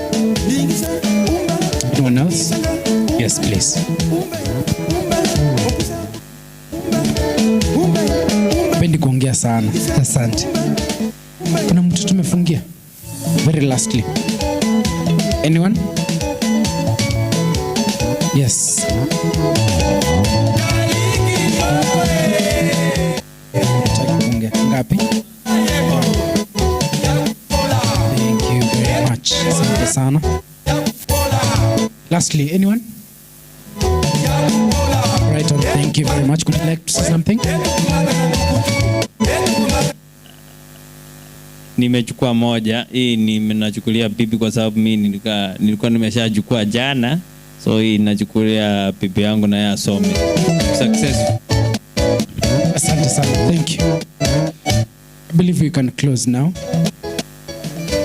Anyone else? Yes, please. Pendi kuongea sana. Asante. Kuna mtu tumefungia? Very lastly. Anyone? Yes. Ngapi? Thank you very much. Asante sana. Lastly, anyone? Right on. Thank you very much. Would you like to say something? Nimechukua moja. Hii nimechukulia bibi kwa sababu mimi nilikuwa nimeshachukua jana. So hii nachukulia bibi yangu na yeye asome. Success. Asante sana. Thank you. I believe we can close now.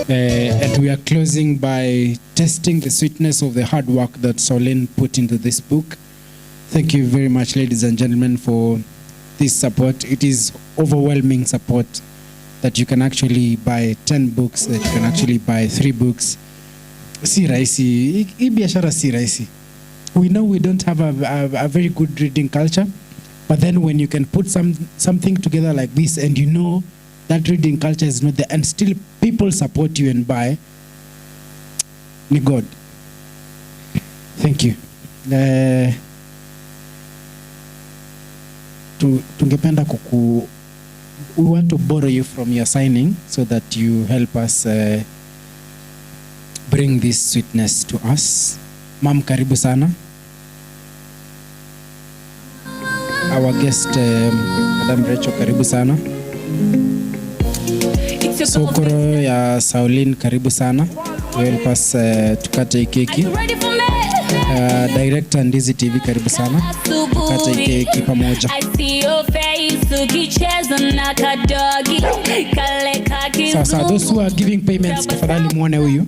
And we are closing by testing the sweetness of the hard work that Sauline put into this book. Thank you very much, ladies and gentlemen, for this support. It is overwhelming support that you can actually buy 10 books, that you can actually buy 3 books. Si rahisi. Hii biashara si rahisi. We know we don't have a very good reading culture, but then when you can put something together like this, and you know that reading culture is not there, and still people support you and buy, ni God. Thank you. tungependa we want to borrow you from your signing so that you help us bring this sweetness to us. Ma'am, karibu sana. Our guest, Madam Rachel, karibu sana. Sokoro ya SAULINE, karibu sana. To help us tukate hii keki. Director Ndizi TV, karibu sana. Tukate hii keki pamoja. Sasa, those who are giving payments, tafadhali muone huyu.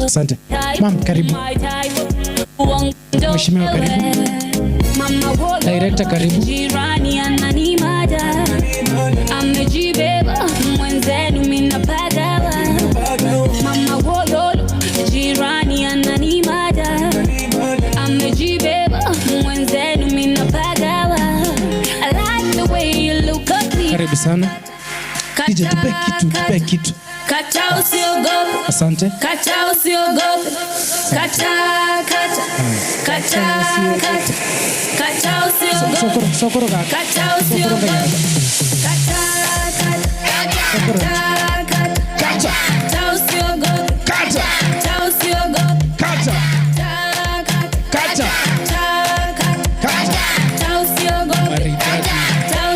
Asante. Ma'am, karibu. Mheshimiwa, karibu. Director, karibu. Jirani ananimada, amejibeba mwenzenu minapagawa. Mama woyolo, jirani ananimada, amejibeba mwenzenu minapagawa. I like the way you look at me. Karibu sana. DJ, tupe kitu. Kata usiogope. Asante. Kata usiogope. Kata usiogope. Kata usiogope. Sokoro kaka. Kata usiogope. Kata usiogope. Kata usiogope. Kata usiogope. Kata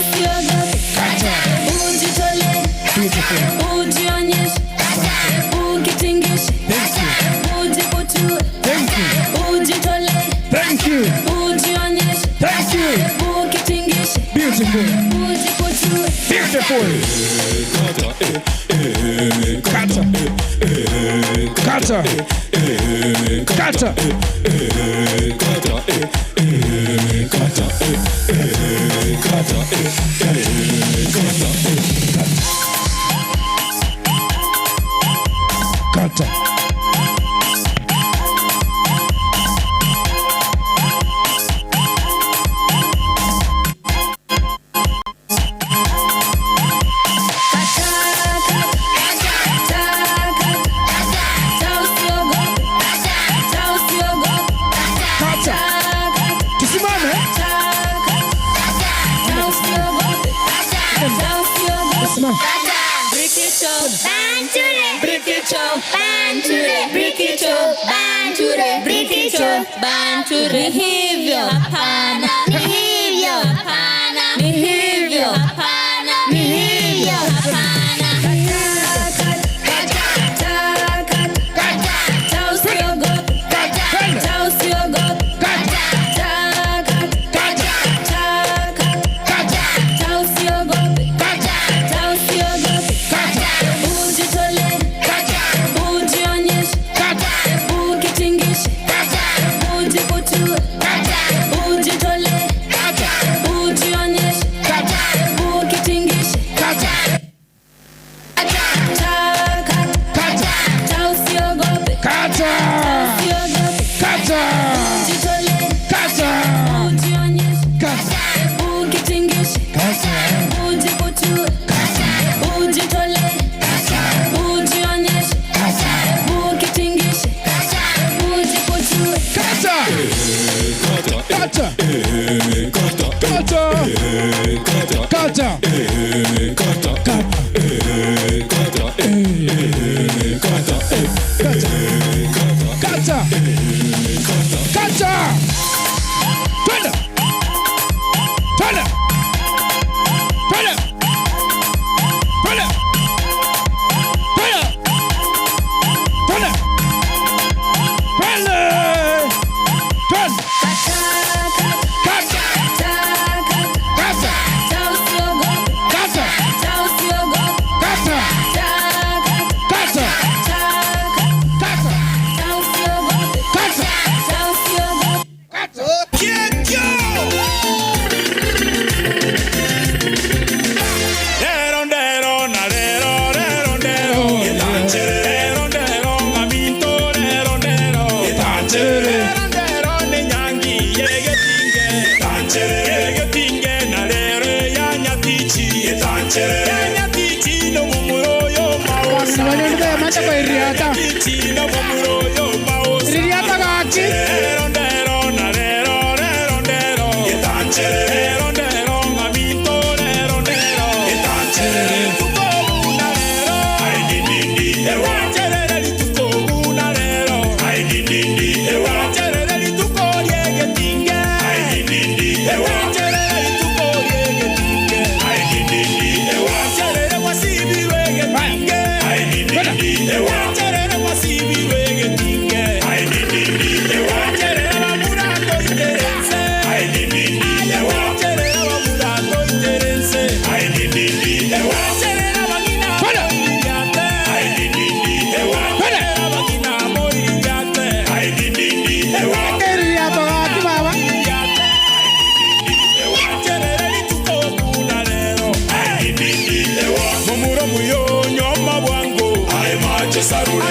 usiogope. Ujitole. Ujionyeshe. Ukitingishe. Ujiputue. Ujitole. Ujionyeshe. Ukitingishe. Beautiful. Ujiputue. Beautiful. Kata. Kata. Kata. Kata. Ni hivyo hapana, ni hivyo hapana, ni hivyo hapana, ni hivyo hapana. Kata usiogope. Kata usiogope. Kata usiogope. Ujitole. Ujionyeshe. Ukitingishe. Ujiputue. Ujitole. Ujionyeshe. Ukitingishe. Kata usiogope. Ujitole. Ujionyeshe. Ukitingishe. Ujiputue. Ujitole. Ujionyeshe. Ukitingishe. Ujiputue. mache sarure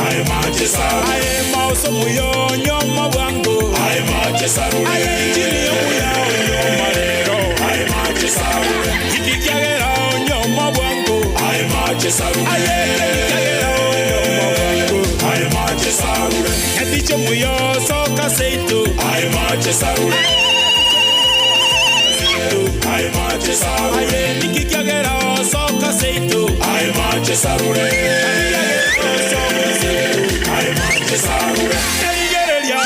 ay mache sarure ay mauso muyo nyoma wango ay mache sarure ay jini muya nyoma lero ay mache sarure ikikyagera nyoma wango ay mache sarure ay ikikyagera nyoma wango ay mache sarure edicho muyo soka seito ay mache sarure ay mache sarure ay ikikyagera soka seito ay mache sarure ay mache sarure eligerelia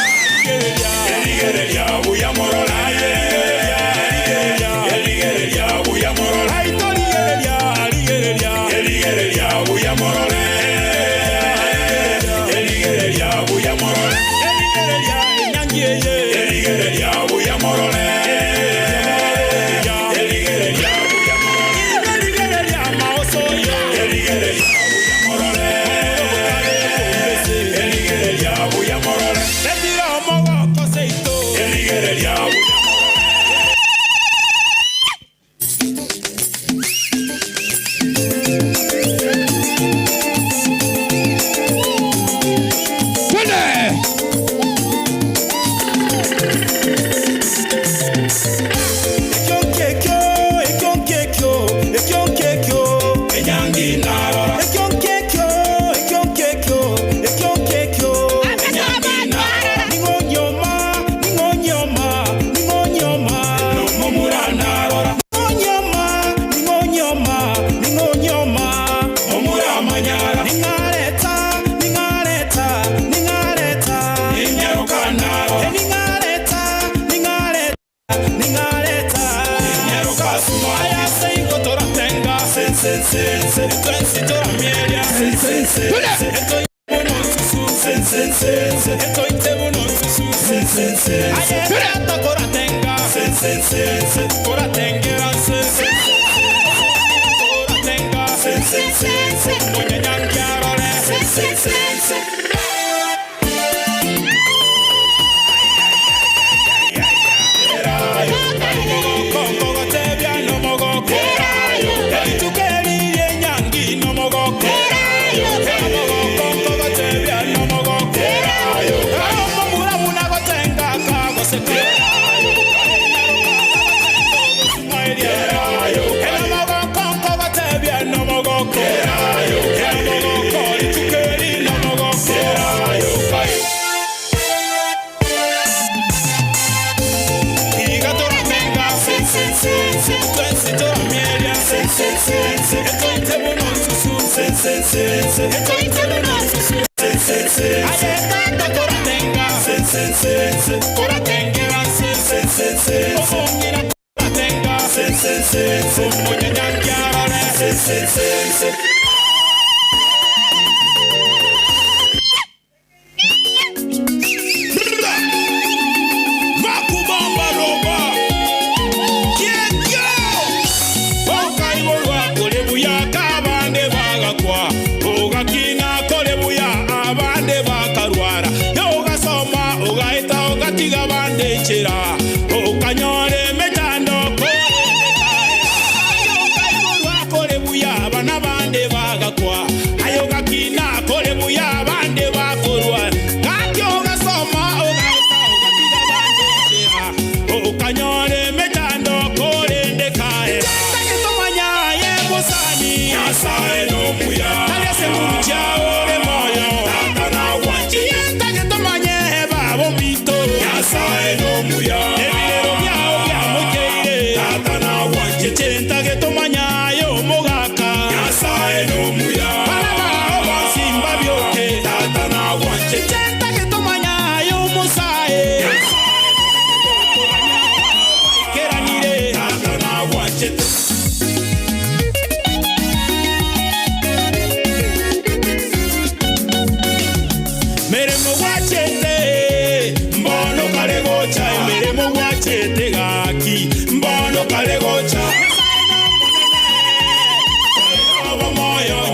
buya morola eligerelia buya morola ay eligerelia buya morola eligerelia buya morola eligerelia nyangiye eligerelia buya morola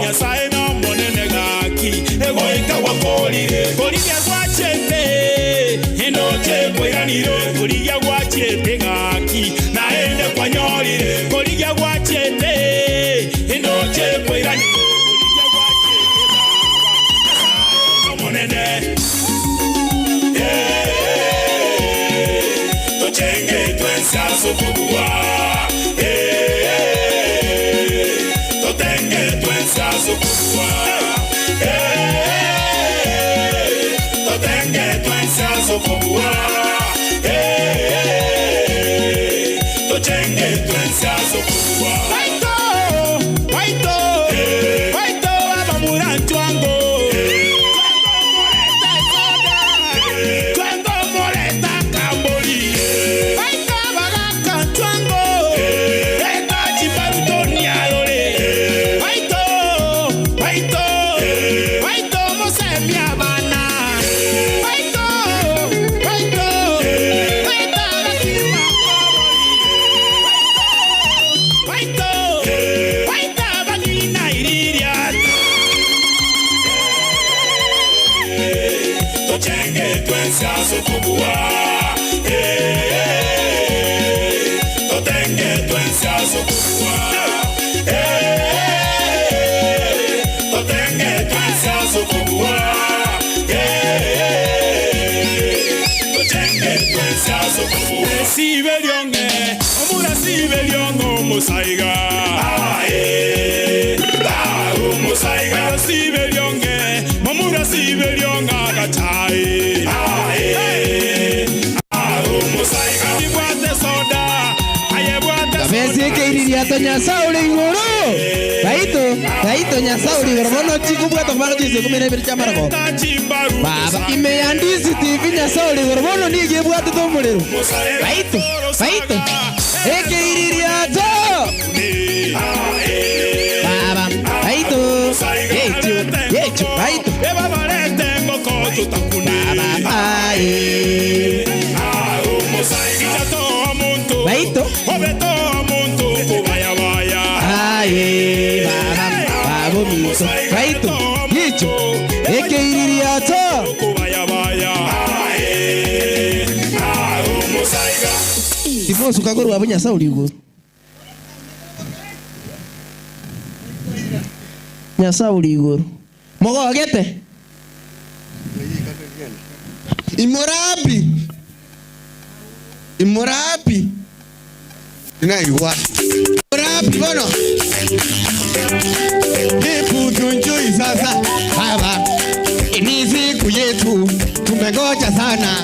Nyasaye sokubua. Totenge twensia sokubua. Totenge twensia sokubua. Totenge twensia sokubua. Waito, waito, waito abamura ntwango. Twango moreta kambori. Waito bagaka ntwango. Eta chiparuto nialore. Waito, waito, waito mosemia bana. Waito, waito, waita bakima waito, waita bagina iriria. Tochenge twensia sokubua. Totenge twensia sokubua. Totenge twensia sokubua. Tochenge twensia sokubua. Sibelionge, omura sibeliongo musaiga. Musaiga sibelionge, omura sibelionga gatai. Musaiga ibwate soda, ayebwate soda. Kabezi iriria tonya sauli ngoro. Baito nya sauli gorbono chikubwa tokmano jise kumene bircha marako. Baba imeandisi TV nya sauli gorbono ni gebwate tomulero. Baito. Iriria to. Baba, baito. Yecho, baito. Baba, baito. Babo mito. Baito. Yecho. Iriria to. Tifosu kagoro wabunya sauli ugo. Nyasauli iguru. Mogo agete. Imorapi. Inaiwa. Imorapi bono. Hebu tunjoi sasa. Baba. Ini siku yetu tumengoja sana.